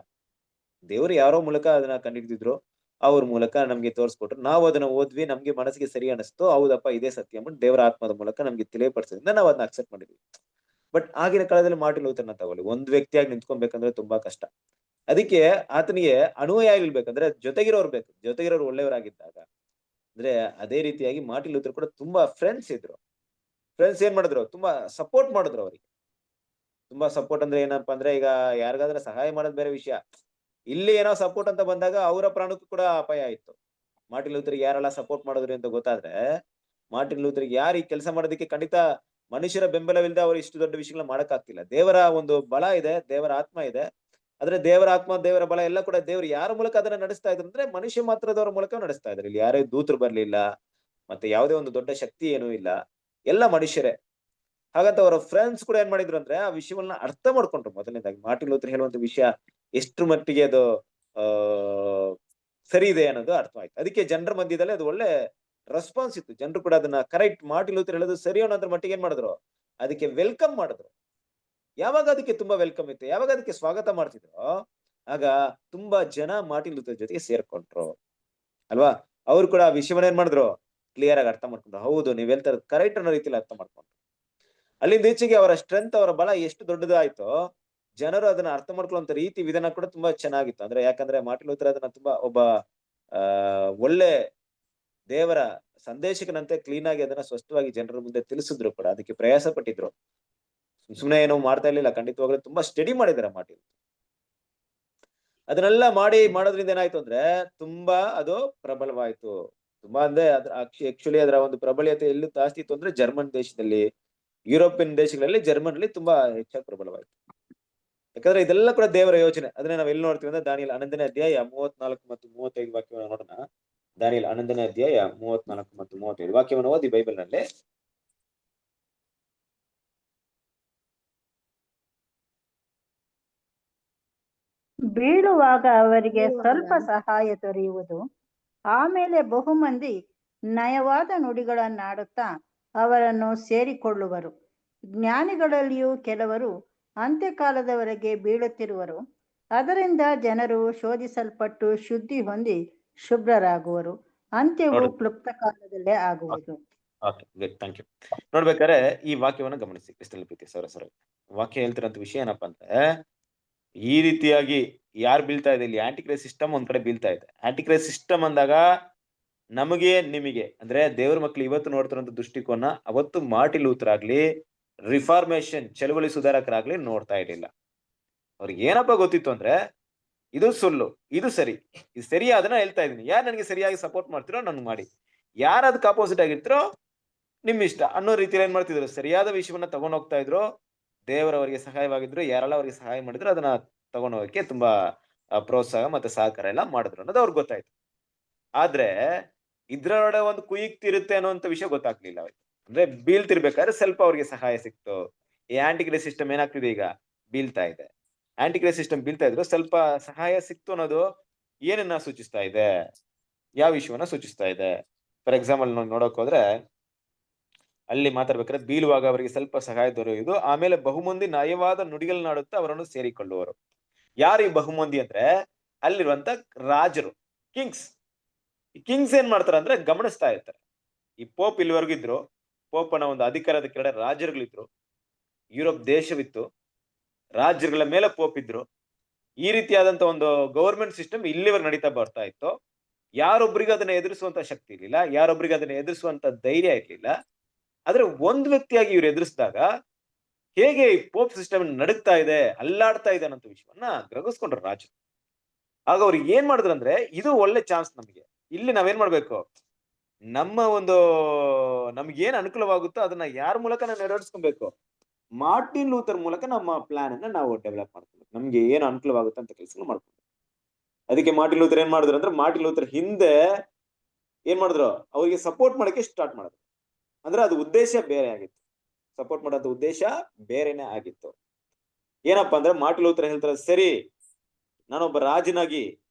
ದೇವರು ಯಾರೋ ಮೂಲಕ ಅದನ್ನ ಕಂಡಿಡಿದ್ರು, ಅವ್ರ ಮೂಲಕ ನಮ್ಗೆ ತೋರಿಸ್ಕೊಟ್ರು, ನಾವು ಅದನ್ನ ಓದ್ವಿ, ನಮ್ಗೆ ಮನಸ್ಸಿಗೆ ಸರಿ ಅನಿಸ್ತು, ಹೌದಪ್ಪ ಇದೇ ಸತ್ಯ ಅಂದ್ಬಿಟ್ಟು ದೇವರ ಆತ್ಮದ ಮೂಲಕ ನಮ್ಗೆ ತಿಳಿಯಪಡಿಸೋದ್ರಿಂದ ನಾವು ಅದನ್ನ ಅಕ್ಸೆಪ್ಟ್ ಮಾಡಿದ್ವಿ. ಬಟ್ ಆಗಿನ ಕಾಲದಲ್ಲಿ ಮಾರ್ಟಿನ್ ಲೂಥರ್ನ ತಗೊಳ್ಳಿ, ಒಂದ್ ವ್ಯಕ್ತಿಯಾಗಿ ನಿಂತ್ಕೊಬೇಕಂದ್ರೆ ತುಂಬಾ ಕಷ್ಟ. ಅದಕ್ಕೆ ಆತನಿಗೆ ಅನುಯಾಯಿಗಳು ಜೊತೆಗಿರೋರು ಒಳ್ಳೆಯವರಾಗಿದ್ದಾಗ, ಅಂದ್ರೆ ಅದೇ ರೀತಿಯಾಗಿ ಮಾರ್ಟಿನ್ ಲೂಥರ್ ಕೂಡ ತುಂಬಾ ಫ್ರೆಂಡ್ಸ್ ಇದ್ರು. ಫ್ರೆಂಡ್ಸ್ ಏನ್ ಮಾಡಿದ್ರು? ತುಂಬಾ ಸಪೋರ್ಟ್ ಮಾಡಿದ್ರು ಅವರಿಗೆ. ತುಂಬಾ ಸಪೋರ್ಟ್ ಅಂದ್ರೆ ಏನಪ್ಪಾ ಅಂದ್ರೆ, ಈಗ ಯಾರಿಗಾದ್ರೆ ಸಹಾಯ ಮಾಡೋದ್ ಬೇರೆ ವಿಷಯ, ಇಲ್ಲಿ ಏನೋ ಸಪೋರ್ಟ್ ಅಂತ ಬಂದಾಗ ಅವರ ಪ್ರಾಣಕ್ಕೂ ಕೂಡ ಅಪಾಯ ಆಯ್ತು. ಮಾರ್ಟಿನ್ ಲೂಥರ್ಗೆ ಯಾರೆಲ್ಲ ಸಪೋರ್ಟ್ ಮಾಡಿದ್ರು ಅಂತ ಗೊತ್ತಾದ್ರೆ, ಮಾರ್ಟಿನ್ ಲೂಥರ್ಗೆ ಯಾರು ಈ ಕೆಲಸ ಮಾಡೋದಕ್ಕೆ ಖಂಡಿತ ಮನುಷ್ಯರ ಬೆಂಬಲವಿಲ್ಲದೆ ಅವರು ಇಷ್ಟು ದೊಡ್ಡ ವಿಷಯಗಳನ್ನ ಮಾಡಕ್ ಆಗ್ತಿಲ್ಲ. ದೇವರ ಒಂದು ಬಲ ಇದೆ, ದೇವರ ಆತ್ಮ ಇದೆ. ಆದ್ರೆ ದೇವರ ಆತ್ಮ, ದೇವರ ಬಲ ಎಲ್ಲ ಕೂಡ ದೇವರು ಯಾರ ಮೂಲಕ ಅದನ್ನ ನಡೆಸ್ತಾ ಇದ್ರು ಅಂದ್ರೆ ಮನುಷ್ಯ ಮಾತ್ರದವರ ಮೂಲಕ ನಡೆಸ್ತಾ ಇದ್ರು. ಇಲ್ಲಿ ಯಾರೇ ದೂತರು ಬರ್ಲಿಲ್ಲ, ಮತ್ತೆ ಯಾವುದೇ ಒಂದು ದೊಡ್ಡ ಶಕ್ತಿ ಏನೂ ಇಲ್ಲ, ಎಲ್ಲ ಮನುಷ್ಯರೇ. ಹಾಗಂತ ಅವರ ಫ್ರೆಂಡ್ಸ್ ಕೂಡ ಏನ್ ಮಾಡಿದ್ರು ಅಂದ್ರೆ ಆ ವಿಷಯವನ್ನ ಅರ್ಥ ಮಾಡ್ಕೊಂಡ್ರು. ಮೊದಲನೇದಾಗಿ ಮಾರ್ಟಿನ್ ಲೂಥರ್ ಹೇಳುವಂತ ವಿಷಯ ಎಷ್ಟು ಮಟ್ಟಿಗೆ ಅದು ಸರಿ ಇದೆ ಅನ್ನೋದು ಅರ್ಥ ಆಯ್ತು. ಅದಕ್ಕೆ ಜನರ ಮಧ್ಯದಲ್ಲಿ ಅದು ಒಳ್ಳೆ ರೆಸ್ಪಾನ್ಸ್ ಇತ್ತು. ಜನರು ಕೂಡ ಅದನ್ನ ಕರೆಕ್ಟ್, ಮಾರ್ಟಿನ್ ಲೂಥರ್ ಹೇಳೋದು ಸರಿ ಅನ್ನೋದ್ರ ಮಟ್ಟಿಗೆ ಏನ್ ಮಾಡಿದ್ರು, ಅದಕ್ಕೆ ವೆಲ್ಕಮ್ ಮಾಡಿದ್ರು. ಯಾವಾಗ ಅದಕ್ಕೆ ತುಂಬಾ ವೆಲ್ಕಮ್ ಇತ್ತು, ಯಾವಾಗ ಅದಕ್ಕೆ ಸ್ವಾಗತ ಮಾಡ್ತಿದ್ರು, ಆಗ ತುಂಬಾ ಜನ ಮಾರ್ಟಿನ್ ಲೂಥರ್ ಜೊತೆಗೆ ಸೇರ್ಕೊಂಡ್ರು ಅಲ್ವಾ. ಅವ್ರು ಕೂಡ ಆ ವಿಷಯವನ್ನ ಏನ್ ಮಾಡಿದ್ರು, ಕ್ಲಿಯರ್ ಆಗಿ ಅರ್ಥ ಮಾಡ್ಕೊಂಡ್ರು. ಹೌದು, ನೀವ್ ಹೇಳ್ತಾ ಇರೋದು ಕರೆಕ್ಟ್ ಅನ್ನೋ ರೀತಿಯಲ್ಲಿ ಅರ್ಥ ಮಾಡ್ಕೊಂಡ್ರು. ಅಲ್ಲಿಂದ ಈಚೆಗೆ ಅವರ ಸ್ಟ್ರೆಂತ್, ಅವರ ಬಲ ಎಷ್ಟು ದೊಡ್ಡದಾಯ್ತೋ, ಜನರು ಅದನ್ನ ಅರ್ಥ ಮಾಡ್ಕೊಳ್ಳುವಂತ ರೀತಿ ವಿಧಾನ ಕೂಡ ತುಂಬಾ ಚೆನ್ನಾಗಿತ್ತು. ಅಂದ್ರೆ ಯಾಕಂದ್ರೆ ಮಾರ್ಟಿನ್ ಲೂಥರ್ ಅದನ್ನ ತುಂಬಾ ಒಬ್ಬ ಒಳ್ಳೆ ದೇವರ ಸಂದೇಶಕನಂತೆ ಕ್ಲೀನ್ ಆಗಿ ಅದನ್ನ ಸ್ಪಷ್ಟವಾಗಿ ಜನರ ಮುಂದೆ ತಿಳಿಸಿದ್ರು ಕೂಡ. ಅದಕ್ಕೆ ಪ್ರಯಾಸ ಪಟ್ಟಿದ್ರು, ಸುಮ್ಮನೆ ಏನೋ ಮಾಡ್ತಾ ಇರ್ಲಿಲ್ಲ. ಖಂಡಿತವಾಗ್ಲೂ ತುಂಬಾ ಸ್ಟಡಿ ಮಾಡಿದ್ದಾರೆ ಮಾರ್ಟಿನ್. ಅದನ್ನೆಲ್ಲ ಮಾಡೋದ್ರಿಂದ ಏನಾಯ್ತು ಅಂದ್ರೆ ತುಂಬಾ ಅದು ಪ್ರಬಲವಾಯ್ತು. ತುಂಬಾ ಅಂದ್ರೆ ಆಕ್ಚುಲಿ ಅದರ ಒಂದು ಪ್ರಬಲತೆ ಎಲ್ಲಿ ಜಾಸ್ತಿ ಇತ್ತು ಅಂದ್ರೆ ಜರ್ಮನ್ ದೇಶದಲ್ಲಿ, ಯುರೋಪಿಯನ್ ದೇಶಗಳಲ್ಲಿ, ಜರ್ಮನ್ ತುಂಬಾ ಹೆಚ್ಚಾಗಿ ಪ್ರಬಲವಾಯ್ತು. ಯಾಕಂದ್ರೆ ಇದೆಲ್ಲ ಕೂಡ ದೇವರ ಯೋಚನೆ. ಅದನ್ನ ನಾವ್ ಎಲ್ಲಿ ನೋಡ್ತೀವಿ ಅಂದ್ರೆ ದಾನಿಯೇಲ 11ನೇ ಅಧ್ಯಾಯ 34 ಮತ್ತು 35 ವಾಕ್ಯವನ್ನು ನೋಡೋಣ. ದಾನಿಯೇಲ 11ನೇ ಅಧ್ಯಾಯ 34 ಮತ್ತು 35 ವಾಕ್ಯವನ್ನು ಓದಿ ಬೈಬಲ್ ನಲ್ಲಿ. ಬೀಳುವಾಗ ಅವರಿಗೆ ಸ್ವಲ್ಪ ಸಹಾಯ ದೊರೆಯುವುದು. ಆಮೇಲೆ ಬಹುಮಂದಿ ನಯವಾದ ನುಡಿಗಳನ್ನಾಡುತ್ತಾ ಅವರನ್ನು ಸೇರಿಕೊಳ್ಳುವರು. ಜ್ಞಾನಿಗಳಲ್ಲಿಯೂ ಕೆಲವರು ಅಂತ್ಯಕಾಲದವರೆಗೆ ಬೀಳುತ್ತಿರುವರು. ಅದರಿಂದ ಜನರು ಶೋಧಿಸಲ್ಪಟ್ಟು ಶುದ್ಧಿ ಹೊಂದಿ ಶುಭ್ರರಾಗುವರು. ಅಂತ್ಯವು ಕ್ಲುಪ್ತ ಕಾಲದಲ್ಲೇ ಆಗುವುದು. Thank you. ನೋಡ್ಬೇಕಾದ್ರೆ ಈ ವಾಕ್ಯವನ್ನು ಗಮನಿಸಿ ಕ್ರಿಸ್ತನ ಪ್ರೀತಿ ಸರ. ವಾಕ್ಯ ಹೇಳ್ತಿರೋಂಥ ವಿಷಯ ಏನಪ್ಪಾ ಅಂದ್ರೆ, ಈ ರೀತಿಯಾಗಿ ಯಾರು ಬೀಳ್ತಾ ಇದೆ ಇಲ್ಲಿ, ಆಂಟಿಕ್ರೈಸ್ಟ್ ಸಿಸ್ಟಮ್ ಒಂದ್ ಕಡೆ ಬೀಳ್ತಾ ಇದೆ. ಆಂಟಿಕ್ರೈಸ್ಟ್ ಸಿಸ್ಟಮ್ ಅಂದಾಗ ನಮಗೆ ನಿಮಗೆ ಅಂದ್ರೆ ದೇವ್ರ ಮಕ್ಳು ಇವತ್ತು ನೋಡ್ತಿರೋಂಥ ದೃಷ್ಟಿಕೋನ ಅವತ್ತು ಮಾರ್ಟಿನ್ ಲೂಥರ್ ಆಗ್ಲಿ, ರಿಫಾರ್ಮೇಶನ್ ಚಳವಳಿ ಸುಧಾರಕರಾಗ್ಲಿ ನೋಡ್ತಾ ಇರ್ಲಿಲ್ಲ. ಅವ್ರಿಗೆ ಏನಪ್ಪಾ ಗೊತ್ತಿತ್ತು ಅಂದ್ರೆ, ಇದು ಸುಳ್ಳು, ಇದು ಸರಿ, ಇದು ಸರಿಯಾದನ್ನ ಹೇಳ್ತಾ ಇದೀನಿ, ಯಾರು ನನಗೆ ಸರಿಯಾಗಿ ಸಪೋರ್ಟ್ ಮಾಡ್ತಿರೋ ನನ್ಗೆ ಮಾಡಿ, ಯಾರು ಅದಕ್ಕೆ ಆಪೋಸಿಟ್ ಆಗಿರ್ತಿರೋ ನಿಮ್ ಇಷ್ಟ ಅನ್ನೋ ರೀತಿಯಲ್ಲಿ ಏನ್ ಮಾಡ್ತಿದ್ರು, ಸರಿಯಾದ ವಿಷಯವನ್ನ ತಗೊಂಡ್ ಹೋಗ್ತಾ ಇದ್ರು. ದೇವರವರಿಗೆ ಸಹಾಯವಾಗಿದ್ರು, ಯಾರೆಲ್ಲ ಅವ್ರಿಗೆ ಸಹಾಯ ಮಾಡಿದ್ರು ಅದನ್ನ ತಗೊಂಡ್ ಹೋಗಕ್ಕೆ ತುಂಬಾ ಪ್ರೋತ್ಸಾಹ ಮತ್ತೆ ಸಹಕಾರ ಎಲ್ಲ ಮಾಡಿದ್ರು ಅನ್ನೋದು ಅವ್ರಿಗೆ ಗೊತ್ತಾಯ್ತು. ಆದ್ರೆ ಇದ್ರೊಳಗಡೆ ಒಂದು ಕುಯುಕ್ತಿ ಇರುತ್ತೆ ಅನ್ನೋಂಥ ವಿಷಯ ಗೊತ್ತಾಗ್ಲಿಲ್ಲ ಅವ್ರಿಗೆ. ಅಂದ್ರೆ ಬೀಳ್ತಿರ್ಬೇಕಾದ್ರೆ ಸ್ವಲ್ಪ ಅವ್ರಿಗೆ ಸಹಾಯ ಸಿಕ್ತು. ಈ ಆಂಟಿಕ್ರೈಸ್ಟ್ ಸಿಸ್ಟಮ್ ಏನಾಗ್ತಿದೆ ಈಗ, ಬೀಳ್ತಾ ಇದೆ. ಆಂಟಿಕ್ರೈಸ್ಟ್ ಸಿಸ್ಟಮ್ ಬೀಳ್ತಾ ಇದ್ರು, ಸ್ವಲ್ಪ ಸಹಾಯ ಸಿಕ್ತು ಅನ್ನೋದು ಏನನ್ನ ಸೂಚಿಸ್ತಾ ಇದೆ, ಯಾವ ವಿಷಯವನ್ನ ಸೂಚಿಸ್ತಾ ಇದೆ? ಫಾರ್ ಎಕ್ಸಾಂಪಲ್ ನೋಡಕ್ ಹೋದ್ರೆ ಅಲ್ಲಿ ಮಾತಾಡ್ಬೇಕಾದ್ರೆ ಬೀಳುವಾಗ ಅವರಿಗೆ ಸ್ವಲ್ಪ ಸಹಾಯ ದೊರೆಯುವುದು, ಆಮೇಲೆ ಬಹುಮಂದಿ ನಯವಾದ ನುಡಿಗಳನ್ನಾಡುತ್ತಾ ಅವರನ್ನು ಸೇರಿಕೊಳ್ಳುವರು. ಯಾರು ಈ ಬಹುಮಂದಿ ಅಂದ್ರೆ, ಅಲ್ಲಿರುವಂತ ರಾಜರು, ಕಿಂಗ್ಸ್. ಈ ಕಿಂಗ್ಸ್ ಏನ್ ಮಾಡ್ತಾರೆ ಅಂದ್ರೆ ಗಮನಿಸ್ತಾ ಇರ್ತಾರೆ. ಈ ಪೋಪ್ ಇಲ್ಲಿವರೆಗೂ ಇದ್ರು, ಪೋಪನ ಒಂದು ಅಧಿಕಾರದ ಕೆಳಗಡೆ ರಾಜರುಗಳಿದ್ರು, ಯುರೋಪ್ ದೇಶವಿತ್ತು, ರಾಜ್ಯಗಳ ಮೇಲೆ ಪೋಪ್ ಇದ್ರು. ಈ ರೀತಿಯಾದಂತ ಒಂದು ಗವರ್ಮೆಂಟ್ ಸಿಸ್ಟಮ್ ಇಲ್ಲಿವರೆಗೆ ನಡೀತಾ ಬರ್ತಾ ಇತ್ತು. ಯಾರೊಬ್ಬರಿಗೂ ಅದನ್ನ ಎದುರಿಸುವಂತ ಶಕ್ತಿ ಇರ್ಲಿಲ್ಲ, ಯಾರೊಬ್ಬರಿಗೆ ಅದನ್ನ ಎದುರಿಸುವಂತ ಧೈರ್ಯ ಇರ್ಲಿಲ್ಲ. ಆದ್ರೆ ಒಂದ್ ವ್ಯಕ್ತಿಯಾಗಿ ಇವ್ರು ಎದುರಿಸಿದಾಗ ಹೇಗೆ ಈ ಪೋಪ್ ಸಿಸ್ಟಮ್ ನಡುಗ್ತಾ ಇದೆ, ಅಲ್ಲಾಡ್ತಾ ಇದೆ ಅನ್ನೋ ವಿಷಯವನ್ನ ಗ್ರಹಿಸ್ಕೊಂಡ್ರು ರಾಜರು. ಆಗ ಅವ್ರಿಗೆ ಏನ್ ಮಾಡಿದ್ರು ಅಂದ್ರೆ, ಇದು ಒಳ್ಳೆ ಚಾನ್ಸ್ ನಮಗೆ, ಇಲ್ಲಿ ನಾವೇನ್ ಮಾಡ್ಬೇಕು, ನಮ್ಮ ಒಂದು ನಮ್ಗೆ ಏನ್ ಅನುಕೂಲವಾಗುತ್ತೋ ಅದನ್ನ ಯಾರ ಮೂಲಕ ನಾವು ನೆರವೇರಿಸ್ಕೊಬೇಕು, ಮಾರ್ಟಿನ್ ಲೂಥರ್ ಮೂಲಕ ನಮ್ಮ ಪ್ಲಾನ್ ಅನ್ನ ನಾವು ಡೆವಲಪ್ ಮಾಡ್ಕೊಬೇಕು. ನಮ್ಗೆ ಏನು ಅನುಕೂಲವಾಗುತ್ತೆ ಅಂತ ಕೆಲಸ ಮಾಡ್ಕೊಬೇಕು. ಅದಕ್ಕೆ ಮಾರ್ಟಿನ್ ಲೂಥರ್ ಏನ್ ಮಾಡಿದ್ರು ಅಂದ್ರೆ, ಮಾರ್ಟಿನ್ ಲೂಥರ್ ಹಿಂದೆ ಏನ್ ಮಾಡಿದ್ರು, ಅವ್ರಿಗೆ ಸಪೋರ್ಟ್ ಮಾಡಕ್ಕೆ ಸ್ಟಾರ್ಟ್ ಮಾಡಿದ್ರು. ಅಂದ್ರೆ ಅದು ಉದ್ದೇಶ ಬೇರೆ ಆಗಿತ್ತು, ಸಪೋರ್ಟ್ ಮಾಡೋಂಥ ಉದ್ದೇಶ ಬೇರೆನೆ ಆಗಿತ್ತು. ಏನಪ್ಪಾ ಅಂದ್ರೆ, ಮಾರ್ಟಿನ್ ಲೂಥರ್ ಹೇಳ್ತಾರೆ, ಸರಿ ನಾನೊಬ್ಬ ರಾಜನಾಗಿ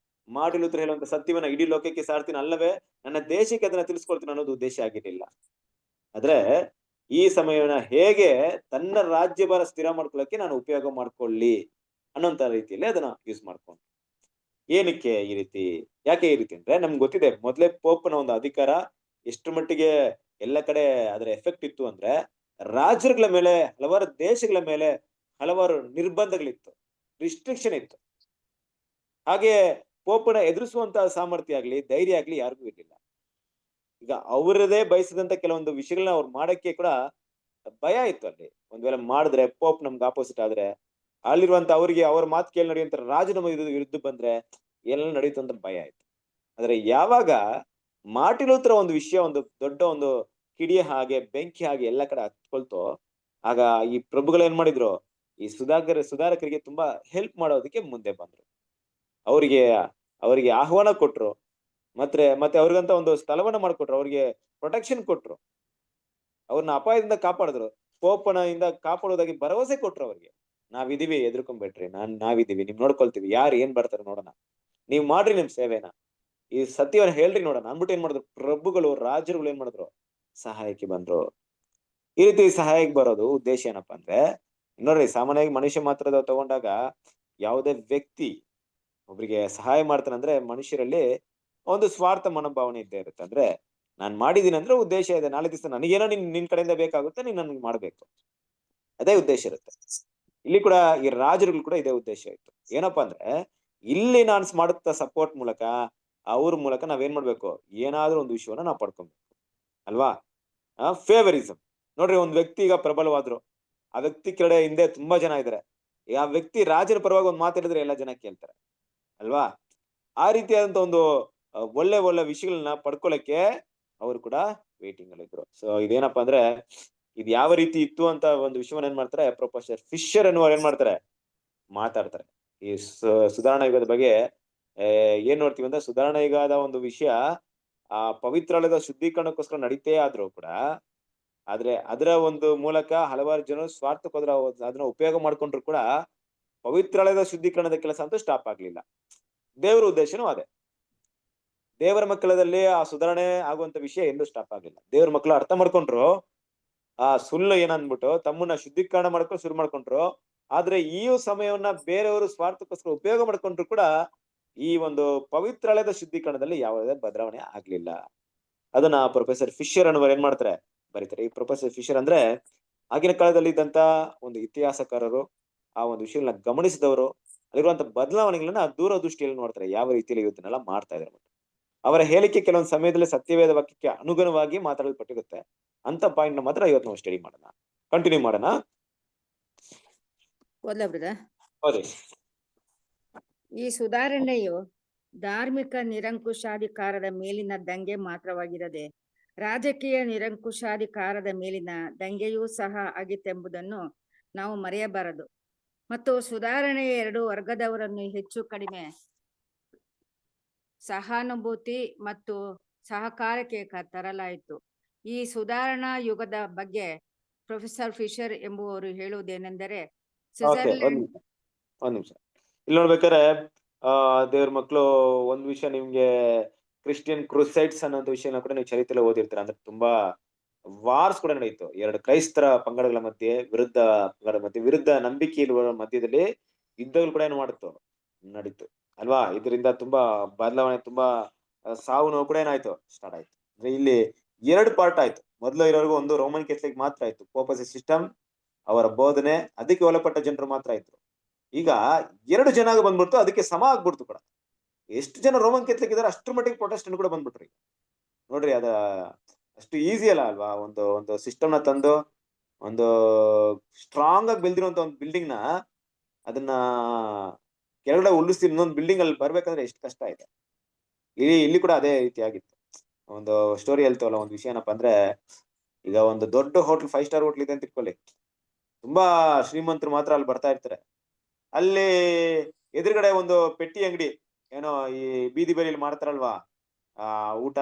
ಮಾರ್ಟಿನ್ ಲೂಥರ್ ಹೇಳುವಂತ ಸತ್ಯವನ್ನ ಇಡೀ ಲೋಕಕ್ಕೆ ಸಾರ್ತೀನಿ ಅಲ್ಲವೇ, ನನ್ನ ದೇಶಕ್ಕೆ ಅದನ್ನ ತಿಳಿಸ್ಕೊಳ್ತೀನಿ ಅನ್ನೋದು ಉದ್ದೇಶ ಆಗಿರ್ಲಿಲ್ಲ. ಆದ್ರೆ ಈ ಸಮಯವನ್ನ ಹೇಗೆ ತನ್ನ ರಾಜ್ಯಭಾರ ಸ್ಥಿರ ಮಾಡ್ಕೊಳ್ಳಕ್ಕೆ ನಾನು ಉಪಯೋಗ ಮಾಡ್ಕೊಳ್ಳಿ ಅನ್ನೋಂತ ರೀತಿಯಲ್ಲಿ ಅದನ್ನ ಯೂಸ್ ಮಾಡ್ಕೊಂಡು. ಏನಕ್ಕೆ ಈ ರೀತಿ, ಯಾಕೆ ಈ ರೀತಿ ಅಂದ್ರೆ, ನಮ್ಗೆ ಗೊತ್ತಿದೆ ಮೊದಲೇ ಪೋಪ್ನ ಒಂದು ಅಧಿಕಾರ ಎಷ್ಟು ಮಟ್ಟಿಗೆ ಎಲ್ಲ ಕಡೆ ಅದರ ಎಫೆಕ್ಟ್ ಇತ್ತು ಅಂದ್ರೆ, ರಾಜ್ಯಗಳ ಮೇಲೆ, ಹಲವಾರು ದೇಶಗಳ ಮೇಲೆ ಹಲವಾರು ನಿರ್ಬಂಧಗಳಿತ್ತು, ರಿಸ್ಟ್ರಿಕ್ಷನ್ ಇತ್ತು. ಹಾಗೆ ಪೋಪನ ಎದುರಿಸುವಂತ ಸಾಮರ್ಥ್ಯ ಆಗ್ಲಿ, ಧೈರ್ಯ ಆಗ್ಲಿ ಯಾರಿಗೂ ಇರ್ಲಿಲ್ಲ. ಈಗ ಅವರದೇ ಬಯಸಿದಂತ ಕೆಲವೊಂದು ವಿಷಯಗಳನ್ನ ಅವ್ರು ಮಾಡಕ್ಕೆ ಕೂಡ ಭಯ ಇತ್ತು. ಅಲ್ಲಿ ಒಂದ್ ವೇಳೆ ಮಾಡಿದ್ರೆ ಪೋಪ್ ನಮ್ಗೆ ಆಪೋಸಿಟ್ ಆದ್ರೆ, ಅಲ್ಲಿರುವಂತ ಅವ್ರಿಗೆ ಅವ್ರ ಮಾತು ಕೇಳಿ ನಡೆಯುವಂತ ರಾಜ ನಮ್ಮ ವಿರುದ್ಧ ಬಂದ್ರೆ ಎಲ್ಲ ನಡೆಯುತ್ತೆ ಅಂತ ಭಯ ಆಯ್ತು. ಆದ್ರೆ ಯಾವಾಗ ಮಾರ್ಟಿನ್ ಲೂಥರ್ ಒಂದು ವಿಷಯ, ಒಂದು ದೊಡ್ಡ ಒಂದು ಕಿಡಿಯ ಹಾಗೆ, ಬೆಂಕಿ ಹಾಗೆ ಎಲ್ಲ ಕಡೆ ಹತ್ಕೊಳ್ತೋ, ಆಗ ಈ ಪ್ರಭುಗಳು ಏನ್ ಮಾಡಿದ್ರು, ಈ ಸುಧಾರಕರಿಗೆ ತುಂಬಾ ಹೆಲ್ಪ್ ಮಾಡೋದಕ್ಕೆ ಮುಂದೆ ಬಂದ್ರು. ಅವರಿಗೆ ಆಹ್ವಾನ ಕೊಟ್ರು, ಮತ್ತೆ ಅವ್ರಿಗಂತ ಒಂದು ಸ್ಥಳವನ್ನ ಮಾಡ್ಕೊಟ್ರು, ಅವ್ರಿಗೆ ಪ್ರೊಟೆಕ್ಷನ್ ಕೊಟ್ರು, ಅವ್ರನ್ನ ಅಪಾಯದಿಂದ ಕಾಪಾಡಿದ್ರು, ಪೋಪನ ಇಂದ ಕಾಪಾಡೋದಾಗಿ ಭರವಸೆ ಕೊಟ್ರು. ಅವ್ರಿಗೆ ನಾವಿದೀವಿ, ಎದುರ್ಕೊಂಡ್ಬಿಟ್ರಿ, ನಾವಿದೀವಿ, ನಿಮ್ ನೋಡ್ಕೊಳ್ತೀವಿ, ಯಾರು ಏನ್ ಬರ್ತಾರೆ ನೋಡೋಣ, ನೀವ್ ಮಾಡ್ರಿ ನಿಮ್ ಸೇವೆನ, ಈ ಸತ್ಯವನ್ನ ಹೇಳ್ರಿ ನೋಡೋಣ ಅಂದ್ಬಿಟ್ಟು ಏನ್ ಮಾಡಿದ್ರು, ಪ್ರಭುಗಳು ರಾಜರುಗಳು ಏನ್ ಮಾಡಿದ್ರು, ಸಹಾಯಕ್ಕೆ ಬಂದ್ರು. ಈ ರೀತಿ ಸಹಾಯಕ್ಕೆ ಬರೋದು ಉದ್ದೇಶ ಏನಪ್ಪಾ ಅಂದ್ರೆ, ನೋಡ್ರಿ ಸಾಮಾನ್ಯವಾಗಿ ಮನುಷ್ಯ ಮಾತ್ರದ ತಗೊಂಡಾಗ ಯಾವುದೇ ವ್ಯಕ್ತಿ ಒಬ್ರಿಗೆ ಸಹಾಯ ಮಾಡ್ತಾನೆ ಅಂದ್ರೆ ಮನುಷ್ಯರಲ್ಲಿ ಒಂದು ಸ್ವಾರ್ಥ ಮನೋಭಾವನೆ ಇದ್ದೇ ಇರುತ್ತೆ. ಅಂದ್ರೆ ನಾನ್ ಮಾಡಿದೀನಿ ಅಂದ್ರೆ ಉದ್ದೇಶ ಇದೆ, ನಾಳೆ ದಿವಸ ನನಗೇನೋ ನಿನ್ ಕಡೆಯಿಂದ ಬೇಕಾಗುತ್ತೆ, ನೀನ್ ನನ್ಗೆ ಮಾಡ್ಬೇಕು, ಅದೇ ಉದ್ದೇಶ ಇರುತ್ತೆ. ಇಲ್ಲಿ ಕೂಡ ಈ ರಾಜರುಗಳು ಕೂಡ ಇದೇ ಉದ್ದೇಶ ಇತ್ತು. ಏನಪ್ಪಾ ಅಂದ್ರೆ ಇಲ್ಲಿ ನಾನು ಮಾಡುತ್ತ ಸಪೋರ್ಟ್ ಮೂಲಕ ಅವ್ರ ಮೂಲಕ ನಾವೇನ್ ಮಾಡ್ಬೇಕು, ಏನಾದ್ರೂ ಒಂದು ವಿಷಯವನ್ನ ನಾವು ಪಡ್ಕೊಬೇಕು ಅಲ್ವಾ. ಫೇವರಿಸಂ ನೋಡ್ರಿ, ಒಂದ್ ವ್ಯಕ್ತಿ ಈಗ ಪ್ರಬಲವಾದ್ರು, ಆ ವ್ಯಕ್ತಿ ಕೆಳಗಡೆ ಹಿಂದೆ ತುಂಬಾ ಜನ ಇದಾರೆ, ಆ ವ್ಯಕ್ತಿ ರಾಜನ ಪರವಾಗಿ ಒಂದ್ ಮಾತಾಡಿದ್ರೆ ಎಲ್ಲ ಜನ ಕೇಳ್ತಾರೆ ಅಲ್ವಾ. ಆ ರೀತಿಯಾದಂತ ಒಂದು ಒಳ್ಳೆ ಒಳ್ಳೆ ವಿಷಯಗಳನ್ನ ಪಡ್ಕೊಳಕ್ಕೆ ಅವರು ಕೂಡ ವೇಟಿಂಗ್ ಅಲ್ಲಿ ಇದ್ರು. ಸೊ ಇದೇನಪ್ಪಾ ಅಂದ್ರೆ ಇದು ಯಾವ ರೀತಿ ಇತ್ತು ಅಂತ ಒಂದು ವಿಷಯವನ್ನ ಏನ್ ಮಾಡ್ತಾರೆ, ಪ್ರೊಫೆಸರ್ ಫಿಶರ್ ಅನ್ನುವರು ಏನ್ ಮಾಡ್ತಾರೆ, ಮಾತಾಡ್ತಾರೆ. ಈ ಸುಧಾರಣಾ ಯುಗದ ಬಗ್ಗೆ ಏನ್ ನೋಡ್ತೀವಿ ಅಂದ್ರೆ, ಸುಧಾರಣಾ ಯುಗದ ಒಂದು ವಿಷಯ ಆ ಪವಿತ್ರಾಲಯದ ಶುದ್ಧೀಕರಣಕ್ಕೋಸ್ಕರ ನಡೀತೇ ಆದ್ರೂ ಕೂಡ, ಆದ್ರೆ ಅದರ ಒಂದು ಮೂಲಕ ಹಲವಾರು ಜನರು ಸ್ವಾರ್ಥಕ್ಕೋದ್ರ ಅದನ್ನ ಉಪಯೋಗ ಮಾಡ್ಕೊಂಡ್ರು ಕೂಡ ಪವಿತ್ರಾಲಯದ ಶುದ್ಧೀಕರಣದ ಕೆಲಸ ಅಂತೂ ಸ್ಟಾಪ್ ಆಗ್ಲಿಲ್ಲ. ದೇವರ ಉದ್ದೇಶನೂ ಅದೇ. ದೇವರ ಮಕ್ಕಳದಲ್ಲಿ ಆ ಸುಧಾರಣೆ ಆಗುವಂತ ವಿಷಯ ಎಲ್ಲೂ ಸ್ಟಾಪ್ ಆಗಿಲ್ಲ. ದೇವ್ರ ಮಕ್ಕಳು ಅರ್ಥ ಮಾಡ್ಕೊಂಡ್ರು, ಆ ಸುಳ್ಳು ಏನಂದ್ಬಿಟ್ಟು ತಮ್ಮನ್ನ ಶುದ್ಧೀಕರಣ ಮಾಡ್ಕೊಂಡು ಶುರು ಮಾಡ್ಕೊಂಡ್ರು. ಆದ್ರೆ ಈ ಸಮಯವನ್ನ ಬೇರೆಯವರು ಸ್ವಾರ್ಥಕ್ಕೋಸ್ಕರ ಉಪಯೋಗ ಮಾಡ್ಕೊಂಡ್ರು ಕೂಡ ಈ ಒಂದು ಪವಿತ್ರಾಲಯದ ಶುದ್ಧೀಕರಣದಲ್ಲಿ ಯಾವುದೇ ಬದಲಾವಣೆ ಆಗ್ಲಿಲ್ಲ. ಅದನ್ನ ಪ್ರೊಫೆಸರ್ ಫಿಶರ್ ಅನ್ನುವರು ಏನ್ ಮಾಡ್ತಾರೆ, ಬರೀತಾರೆ. ಈ ಪ್ರೊಫೆಸರ್ ಫಿಶರ್ ಅಂದ್ರೆ ಆಗಿನ ಕಾಲದಲ್ಲಿ ಇದ್ದಂತ ಒಂದು ಇತಿಹಾಸಕಾರರು, ಆ ಒಂದು ವಿಷಯಗಳನ್ನ ಗಮನಿಸಿದವರು, ಅಲ್ಲಿರುವಂತ ಬದಲಾವಣೆಗಳನ್ನ ದೂರದೃಷ್ಟಿಯಲ್ಲಿ ನೋಡ್ತಾರೆ, ಯಾವ ರೀತಿಯಲ್ಲಿ ಇವತ್ತನ್ನೆಲ್ಲ ಮಾಡ್ತಾ ಇದ್ದಾರೆ. ಅವರ ಹೇಳಿಕೆ ಕೆಲವೊಂದು ಸಮಯದಲ್ಲಿ ಸತ್ಯವೇದ ವಾಕ್ಯಕ್ಕೆ ಅನುಗುಣವಾಗಿ ಮಾತಾಡಲ್ಪಟ್ಟಿರುತ್ತೆ. ಅಂತ ಪಾಯಿಂಟ್ ಮಾತ್ರ ಇವತ್ತು ನಾವು ಸ್ಟಡಿ ಮಾಡೋಣ, ಕಂಟಿನ್ಯೂ ಮಾಡೋಣ. ಓದ್ಲಾ ಬ್ರದರ್? ಹೌದು. ಈ ಸುಧಾರಣೆಯು ಧಾರ್ಮಿಕ ನಿರಂಕುಶಾಧಿಕಾರದ ಮೇಲಿನ ದಂಗೆ ಮಾತ್ರವಾಗಿರದೆ ರಾಜಕೀಯ ನಿರಂಕುಶಾಧಿಕಾರದ ಮೇಲಿನ ದಂಗೆಯೂ ಸಹ ಆಗಿತ್ತೆಂಬುದನ್ನು ನಾವು ಮರೆಯಬಾರದು. ಮತ್ತು ಸುಧಾರಣೆಯ ಎರಡು ವರ್ಗದವರನ್ನು ಹೆಚ್ಚು ಕಡಿಮೆ ಸಹಾನುಭೂತಿ ಮತ್ತು ಸಹಕಾರಕ್ಕೆ ತರಲಾಯಿತು. ಈ ಸುಧಾರಣಾ ಯುಗದ ಬಗ್ಗೆ ಪ್ರೊಫೆಸರ್ ಫಿಶರ್ ಎಂಬುವರು ಹೇಳುವುದೇನೆಂದರೆ, ಸ್ವಿಟ್ಜರ್ಲೆಂಡ್ ಒಂದ್ ನಿಮಿಷ ಇಲ್ಲಿ ನೋಡ್ಬೇಕಾದ್ರೆ ದೇವ್ರ ಮಕ್ಕಳು ಒಂದ್ ವಿಷಯ, ನಿಮ್ಗೆ ಕ್ರಿಶ್ಚಿಯನ್ ಕ್ರೂಸೈಡ್ಸ್ ಅನ್ನೋ ವಿಷಯನ ಕೂಡ ನೀವು ಚರಿತ್ರೆ ಓದಿರ್ತೀರ. ಅಂದ್ರೆ ತುಂಬಾ ವಾರ್ಸ್ ಕೂಡ ನಡೆಯಿತು, ಎರಡು ಕ್ರೈಸ್ತರ ಪಂಗಡಗಳ ಮಧ್ಯೆ, ವಿರುದ್ಧ ನಂಬಿಕೆ ಇರುವ ಮಧ್ಯದಲ್ಲಿ ಯುದ್ಧಗಳು ಕೂಡ ಏನು ಮಾಡುತ್ತು, ನಡೀತು ಅಲ್ವಾ. ಇದರಿಂದ ತುಂಬಾ ಬದಲಾವಣೆ, ತುಂಬಾ ಸಾವು ನೋವು ಕೂಡ ಏನಾಯ್ತು, ಸ್ಟಾರ್ಟ್ ಆಯ್ತು. ಅಂದ್ರೆ ಇಲ್ಲಿ ಎರಡು ಪಾರ್ಟ್ ಆಯ್ತು. ಮೊದಲು ಇರೋರ್ಗು ಒಂದು ರೋಮನ್ ಕ್ಯಾಥಲಿಕ್ ಮಾತ್ರ ಆಯ್ತು, ಪೋಪಸಿ ಸಿಸ್ಟಮ್, ಅವರ ಬೋಧನೆ, ಅದಕ್ಕೆ ಒಳಪಟ್ಟ ಜನರು ಮಾತ್ರ ಆಯ್ತು. ಈಗ ಎರಡು ಜನ ಬಂದ್ಬಿಡ್ತು, ಅದಕ್ಕೆ ಸಮ ಆಗ್ಬಿಡ್ತು ಕೂಡ. ಎಷ್ಟು ಜನ ರೋಮನ್ ಕ್ಯಾಥಲಿಕ್ ಇದಾರೆ ಅಷ್ಟ್ರ ಮಟ್ಟಿಗೆ ಪ್ರೊಟೆಸ್ಟೆಂಟ್ ಕೂಡ ಬಂದ್ಬಿಟ್ರಿ. ನೋಡ್ರಿ, ಅದ ಅಷ್ಟು ಈಸಿ ಅಲ್ಲ ಅಲ್ವಾ. ಒಂದು ಸಿಸ್ಟಮ್ ನ ತಂದು ಒಂದು ಸ್ಟ್ರಾಂಗ್ ಆಗಿ ಬೆಳೆದಿರುವಂತ ಒಂದು ಬಿಲ್ಡಿಂಗ್ ನ ಅದನ್ನ ಕೆಳಗಡೆ ಉಳಿಸಿ ಇನ್ನೊಂದು ಬಿಲ್ಡಿಂಗ್ ಅಲ್ಲಿ ಬರ್ಬೇಕಂದ್ರೆ ಎಷ್ಟು ಕಷ್ಟ ಇದೆ. ಇಲ್ಲಿ ಕೂಡ ಅದೇ ರೀತಿ ಆಗಿತ್ತು. ಒಂದು ಸ್ಟೋರಿ ಹೇಳ್ತವಲ್ಲ, ಒಂದು ವಿಷಯ ಏನಪ್ಪಾ ಅಂದ್ರೆ, ಈಗ ಒಂದು ದೊಡ್ಡ ಹೋಟ್ಲ್, 5 ಸ್ಟಾರ್ ಹೋಟ್ಲ್ ಇದೆ ಅಂತ ಇಟ್ಕೊಳ್ಳಿ. ತುಂಬಾ ಶ್ರೀಮಂತರು ಮಾತ್ರ ಅಲ್ಲಿ ಬರ್ತಾ ಇರ್ತಾರೆ. ಅಲ್ಲಿ ಎದುರುಗಡೆ ಒಂದು ಪೆಟ್ಟಿ ಅಂಗಡಿ, ಏನೋ ಈ ಬೀದಿ ಬರಿಯಲ್ಲಿ ಮಾಡ್ತಾರಲ್ವಾ, ಊಟ,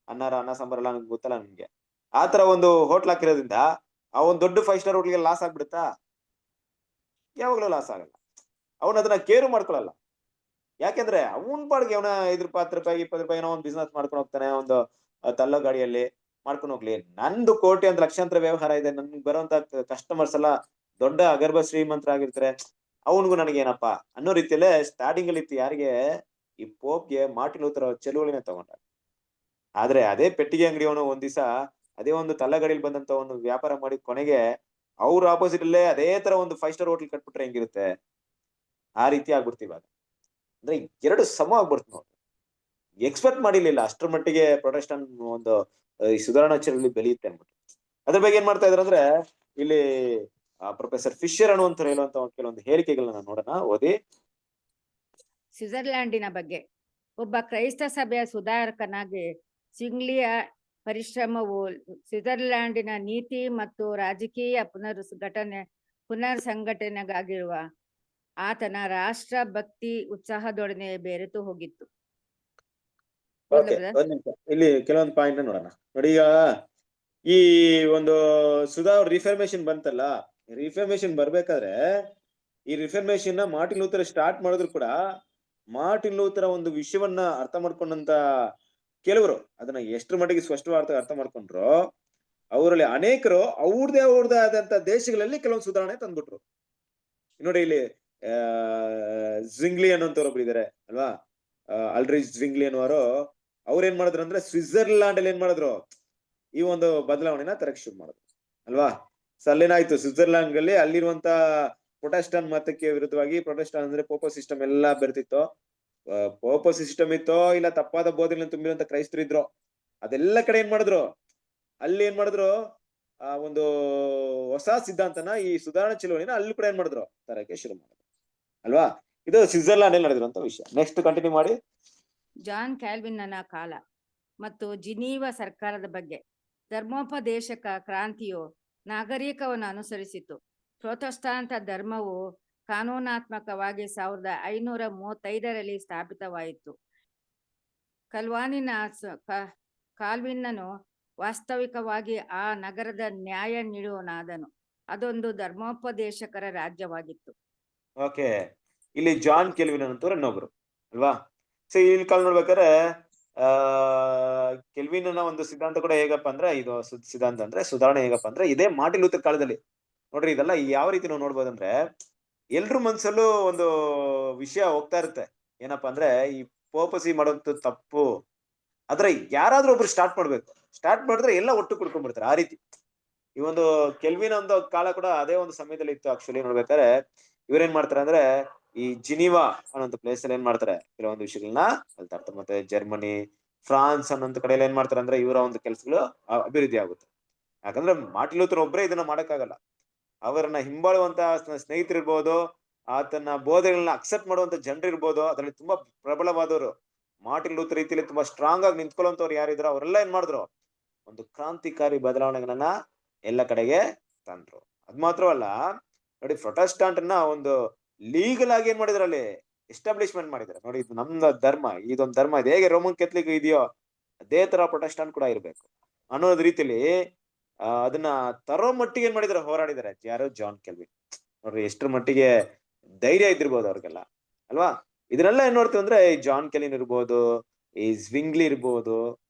ಅನ್ನ ಸಾಂಬಾರ್ ಎಲ್ಲ ನನ್ಗೆ ಗೊತ್ತಲ್ಲ ನನ್ಗೆ. ಆತರ ಒಂದು ಹೋಟ್ಲ್ ಹಾಕಿರೋದ್ರಿಂದ ಆ ಒಂದು ದೊಡ್ಡ 5 ಸ್ಟಾರ್ ಹೋಟ್ಲಿಗೆ ಲಾಸ್ ಆಗ್ಬಿಡುತ್ತಾ? ಯಾವಾಗ್ಲೂ ಲಾಸ್ ಆಗಲ್ಲ. ಅವನ ಅದನ್ನ ಕೇರು ಮಾಡ್ಕೊಳಲ್ಲ. ಯಾಕೆಂದ್ರೆ ಅವನ್ ಪಾಡ್ಗೆ ಅವನ 5 ರೂಪಾಯಿ 10 ರೂಪಾಯಿ 20 ರೂಪಾಯಿ ಏನೋ ಒಂದು ಬಿಸ್ನೆಸ್ ಮಾಡ್ಕೊಂಡು ಹೋಗ್ತಾನೆ, ಒಂದು ತಳ್ಳೋ ಗಾಡಿಯಲ್ಲಿ ಮಾಡ್ಕೊಂಡು ಹೋಗ್ಲಿ. ನಂದು ಕೋಟಿ ಅಂತ ಲಕ್ಷಾಂತರ ವ್ಯವಹಾರ ಇದೆ, ನನ್ಗೆ ಬರುವಂತ ಕಸ್ಟಮರ್ಸ್ ಎಲ್ಲ ದೊಡ್ಡ ಅಗರ್ಭ ಶ್ರೀಮಂತರಾಗಿರ್ತಾರೆ, ಅವನಿಗೂ ನನಗೇನಪ್ಪಾ ಅನ್ನೋ ರೀತಿಯಲ್ಲೇ ಸ್ಟಾರ್ಟಿಂಗ್ ಅಲ್ಲಿ ಇತ್ತು. ಯಾರಿಗೆ? ಈ ಪೋಪ್ಗೆ ಮಾರ್ಟಿನ್ ಲೂಥರ್ ಚಳುವಳಿನ ತಗೊಂಡ. ಆದ್ರೆ ಅದೇ ಪೆಟ್ಟಿಗೆ ಅಂಗಡಿಯವನು ಒಂದ್ ದಿವಸ ಅದೇ ಒಂದು ತಳ್ಳಗಾಡಿಯಲ್ಲಿ ಬಂದಂತ ಒಂದು ವ್ಯಾಪಾರ ಮಾಡಿ ಕೊನೆಗೆ ಅವ್ರ ಆಪೋಸಿಟ್ ಅಲ್ಲೇ ಅದೇ ತರ ಒಂದು 5 ಸ್ಟಾರ್ ಹೋಟ್ಲ್ ಕಟ್ಬಿಟ್ರೆ ಹೆಂಗಿರುತ್ತೆ? ಆ ರೀತಿ ಆಗ್ಬಿಡ್ತೀವಿ. ಅಂದ್ರೆ ಎರಡು ಸಮ ಆಗ್ಬಿಡ್ತು ನೋಡಿ. ಎಕ್ಸ್ಪೆಕ್ಟ್ ಮಾಡಿರ್ಲಿಲ್ಲ ಅಷ್ಟ್ರ ಮಟ್ಟಿಗೆ ಪ್ರೊಟೆಸ್ಟೆಂಟ್ ಒಂದು ಈ ಸುಧಾರಣಾ ಚಳವಳಿ ಬೆಳೆಯುತ್ತೆ ಅನ್ಬಿಟ್ಟು. ಅದ್ರ ಬಗ್ಗೆ ಏನ್ ಮಾಡ್ತಾ ಇದ್ರು ಅಂದ್ರೆ, ಇಲ್ಲಿ ಪ್ರೊಫೆಸರ್ ಫಿಶರ್ ಅನ್ನುವಂತ ಹೇಳುವಂತ ಕೆಲವೊಂದು ಹೇಳಿಕೆಗಳನ್ನ ನೋಡೋಣ, ಓದಿ. ಸ್ವಿಟ್ಜರ್ಲ್ಯಾಂಡಿನ ಬಗ್ಗೆ ಒಬ್ಬ ಕ್ರೈಸ್ತ ಸಭೆಯ ಸುಧಾರಕನಾಗಿ ಸಿಂಗ್ಲಿಯ ಪರಿಶ್ರಮವು ಸ್ವಿಟ್ಜರ್ಲ್ಯಾಂಡಿನ ನೀತಿ ಮತ್ತು ರಾಜಕೀಯ ಪುನರ್ ಸಂಘಟನೆಗಾಗಿರುವ ಆತನ ರಾಷ್ಟ್ರ ಭಕ್ತಿ ಉತ್ಸಾಹದೊಡನೆ ಬೆರೆತು ಹೋಗಿತ್ತು. ಇಲ್ಲಿ ಕೆಲವೊಂದು ಪಾಯಿಂಟ್ ನೋಡೋಣ. ನೋಡಿ, ಈಗ ಈ ಒಂದು ರಿಫರ್ಮೇಶನ್ ಬಂತಲ್ಲ, ರಿಫರ್ಮೇಶನ್ ಬರ್ಬೇಕಾದ್ರೆ ಈ ರಿಫರ್ಮೇಶನ್ ನ ಮಾರ್ಟಿನ್ ಲೂಥರ್ ಸ್ಟಾರ್ಟ್ ಮಾಡಿದ್ರು ಕೂಡ, ಮಾರ್ಟಿನ್ ಲೂಥರ್ ಒಂದು ವಿಷಯವನ್ನ ಅರ್ಥ ಮಾಡ್ಕೊಂಡಂತ ಕೆಲವರು ಅದನ್ನ ಎಷ್ಟರ ಮಟ್ಟಿಗೆ ಸ್ಪಷ್ಟವಾಗಿ ಅರ್ಥ ಮಾಡ್ಕೊಂಡ್ರು, ಅವರಲ್ಲಿ ಅನೇಕರು ಅವ್ರದೇ ಆದಂತ ದೇಶಗಳಲ್ಲಿ ಕೆಲವೊಂದು ಸುಧಾರಣೆ ತಂದ್ಬಿಟ್ರು. ನೋಡಿ, ಇಲ್ಲಿ ಝಿಂಗ್ಲಿ ಅನ್ನೋಂಥವ್ರು ಒಬ್ರು ಇದಾರೆ ಅಲ್ವಾ, ಅಲ್ಡ್ರಿಚ್ ಝಿಂಗ್ಲಿ ಅನ್ನೋರು. ಅವ್ರು ಏನ್ ಮಾಡಿದ್ರು ಅಂದ್ರೆ ಸ್ವಿಟ್ಜರ್ಲ್ಯಾಂಡ್ ಅಲ್ಲಿ ಏನ್ ಮಾಡಿದ್ರು, ಈ ಒಂದು ಬದಲಾವಣೆನ ತರಕ್ ಶುರು ಮಾಡಿದ್ರು ಅಲ್ವಾ. ಸೊ ಅಲ್ಲೇನಾಯ್ತು, ಸ್ವಿಟ್ಜರ್ಲ್ಯಾಂಡ್ ಅಲ್ಲಿ ಅಲ್ಲಿರುವಂತ ಪ್ರೊಟೆಸ್ಟಾಂಟ್ ಮತಕ್ಕೆ ವಿರುದ್ಧವಾಗಿ, ಪ್ರೊಟೆಸ್ಟಾಂಟ್ ಅಂದ್ರೆ ಪೋಪೋ ಸಿಸ್ಟಮ್ ಎಲ್ಲಾ ಬೆರ್ತಿತ್ತು, ಪೋಪೋ ಸಿಸ್ಟಮ್ ಇತ್ತೋ ಇಲ್ಲ ತಪ್ಪಾದ ಬೋಧನೆಗಳನ್ನು ತುಂಬಿರುವಂತ ಕ್ರೈಸ್ತರು ಇದ್ರು, ಅದೆಲ್ಲ ಕಡೆ ಏನ್ ಮಾಡಿದ್ರು, ಅಲ್ಲಿ ಏನ್ ಮಾಡಿದ್ರು, ಆ ಒಂದು ಹೊಸ ಸಿದ್ಧಾಂತನ, ಈ ಸುಧಾರಣಾ ಚಳುವಳಿನ ಅಲ್ಲಿ ಕೂಡ ಏನ್ ಮಾಡಿದ್ರು, ತರಕ್ಕೆ ಶುರು ಮಾಡಿದ್ರು ಅಲ್ವಾ. ಇದು ಸ್ವಿಟ್ಜರ್ಲ್ಯಾಂಡ್ ಅಲ್ಲಿ ನಡೆದಿರುವಂತ ವಿಷಯ. ನೆಕ್ಸ್ಟ್ ಕಂಟಿನ್ಯೂ ಮಾಡಿ. ಜಾನ್ ಕ್ಯಾಲ್ವಿನ್ನನ ಕಾಲ ಮತ್ತು ಜಿನೀವಾ ಸರ್ಕಾರದ ಬಗ್ಗೆ. ಧರ್ಮೋಪದೇಶಕ ಕ್ರಾಂತಿಯು ನಾಗರಿಕವನ್ನು ಅನುಸರಿಸಿತು. ಪ್ರೊಟೆಸ್ಟಾಂಟ್ ಧರ್ಮವು ಕಾನೂನಾತ್ಮಕವಾಗಿ 1535ರಲ್ಲಿ ಸ್ಥಾಪಿತವಾಯಿತು. ಕಾಲ್ವಿನ್ನನು ವಾಸ್ತವಿಕವಾಗಿ ಆ ನಗರದ ನ್ಯಾಯ ನೀಡುವನಾದನು. ಅದೊಂದು ಧರ್ಮೋಪದೇಶಕರ ರಾಜ್ಯವಾಗಿತ್ತು. ಓಕೆ, ಇಲ್ಲಿ ಜಾನ್ ಕೆಲ್ವಿನ್ ಅಂತವ್ರು ಇನ್ನೊಬ್ರು ಅಲ್ವಾ. ಸೊ ಇಲ್ಲಿ ಕಾಲ್ ನೋಡ್ಬೇಕಾದ್ರೆ ಕೆಲ್ವಿನ್ ಒಂದು ಸಿದ್ಧಾಂತ ಕೂಡ ಹೇಗಪ್ಪ ಅಂದ್ರೆ, ಇದು ಸಿದ್ಧಾಂತ ಅಂದ್ರೆ ಸುಧಾರಣೆ ಹೇಗಪ್ಪ ಅಂದ್ರೆ, ಇದೇ ಮಾರ್ಟಿನ್ ಲೂಥರ್ ಕಾಲದಲ್ಲಿ ನೋಡ್ರಿ. ಇದೆಲ್ಲ ಯಾವ ರೀತಿ ನಾವು ನೋಡ್ಬೋದಂದ್ರೆ, ಎಲ್ರ ಮನ್ಸಲ್ಲೂ ಒಂದು ವಿಷಯ ಹೋಗ್ತಾ ಇರುತ್ತೆ, ಏನಪ್ಪಾ ಅಂದ್ರೆ ಈ ಪೋಪಸಿ ಮಾಡೋದು ತಪ್ಪು, ಆದ್ರೆ ಯಾರಾದ್ರೂ ಒಬ್ರು ಸ್ಟಾರ್ಟ್ ಮಾಡ್ಬೇಕು, ಸ್ಟಾರ್ಟ್ ಮಾಡಿದ್ರೆ ಎಲ್ಲ ಒಟ್ಟು ಕುಡ್ಕೊಂಡ್ಬಿಡ್ತಾರೆ ಆ ರೀತಿ. ಈ ಒಂದು ಕೆಲ್ವಿನ್ ಒಂದು ಕಾಲ ಕೂಡ ಅದೇ ಒಂದು ಸಮಯದಲ್ಲಿ ಇತ್ತು. ಆಕ್ಚುಲಿ ನೋಡ್ಬೇಕಾದ್ರೆ ಇವ್ರೇನ್ ಮಾಡ್ತಾರೆ ಅಂದ್ರೆ, ಈ ಜಿನಿವಾ ಅನ್ನೋ ಪ್ಲೇಸ್ ಅಲ್ಲಿ ಏನ್ ಮಾಡ್ತಾರೆ, ಕೆಲವೊಂದು ವಿಷಯಗಳನ್ನ ಕಲ್ತಾ ಇರ್ತಾರೆ. ಮತ್ತೆ ಜರ್ಮನಿ, ಫ್ರಾನ್ಸ್ ಅನ್ನೋಂತ ಕಡೆಯಲ್ಲಿ ಏನ್ ಮಾಡ್ತಾರೆ ಅಂದ್ರೆ, ಇವರ ಒಂದು ಕೆಲಸಗಳು ಅಭಿವೃದ್ಧಿ ಆಗುತ್ತೆ. ಯಾಕಂದ್ರೆ ಮಾರ್ಟಿನ್ ಲೂಥರ್ ಒಬ್ಬರೇ ಇದನ್ನ ಮಾಡಕ್ಕಾಗಲ್ಲ, ಅವರನ್ನ ಹಿಂಬಾಳುವಂತ ಸ್ನೇಹಿತರಿರ್ಬೋದು, ಆತನ ಬೋಧೆಗಳನ್ನ ಅಕ್ಸೆಪ್ಟ್ ಮಾಡುವಂತ ಜನರು ಇರ್ಬೋದು, ಅದರಲ್ಲಿ ತುಂಬಾ ಪ್ರಬಲವಾದವರು. ಮಾರ್ಟಿನ್ ಲೂಥರ್ ರೀತಿಯಲ್ಲಿ ತುಂಬಾ ಸ್ಟ್ರಾಂಗ್ ಆಗಿ ನಿಂತ್ಕೊಳ್ಳುವಂತವ್ರು ಯಾರಿದ್ರು, ಅವರೆಲ್ಲ ಏನ್ ಮಾಡಿದ್ರು, ಒಂದು ಕ್ರಾಂತಿಕಾರಿ ಬದಲಾವಣೆಗಳನ್ನ ಎಲ್ಲ ಕಡೆಗೆ ತಂದ್ರು. ಅದ್ ಮಾತ್ರವಲ್ಲ ನೋಡಿ, ಪ್ರೊಟೆಸ್ಟಾಂಟ್ ನ ಒಂದು ಲೀಗಲ್ ಆಗಿ ಏನ್ ಮಾಡಿದ್ರು, ಅಲ್ಲಿ ಎಸ್ಟಾಬ್ಲಿಷ್ಮೆಂಟ್ ಮಾಡಿದ್ರು. ನೋಡಿ, ಇದು ನಮ್ದು ಧರ್ಮ, ಇದೊಂದು ಧರ್ಮ, ಇದು ಹೇಗೆ ರೋಮನ್ ಕೆಥಲಿಕ್ ಇದೆಯೋ ಅದೇ ತರ ಪ್ರೊಟೆಸ್ಟಾಂಟ್ ಕೂಡ ಇರ್ಬೇಕು ಅನ್ನೋದ್ ರೀತಿಲಿ ಅದನ್ನ ತರೋ ಮಟ್ಟಿಗೆ ಏನ್ ಮಾಡಿದಾರೆ, ಹೋರಾಡಿದ್ದಾರೆ ಯಾರು, ಜಾನ್ ಕೆಲ್ವಿನ್. ನೋಡ್ರಿ ಎಷ್ಟ್ರ ಮಟ್ಟಿಗೆ ಧೈರ್ಯ ಇದ್ದಿರ್ಬೋದು ಅವ್ರಿಗೆಲ್ಲ ಅಲ್ವಾ. ಇದನ್ನೆಲ್ಲ ಏನ್ ನೋಡ್ತೀವಿ ಅಂದ್ರೆ, ಈ ಜಾನ್ ಕೆಲ್ವಿನ್ ಇರ್ಬೋದು, ಈ ಝಿಂಗ್ಲಿ ಇರ್ಬೋದು,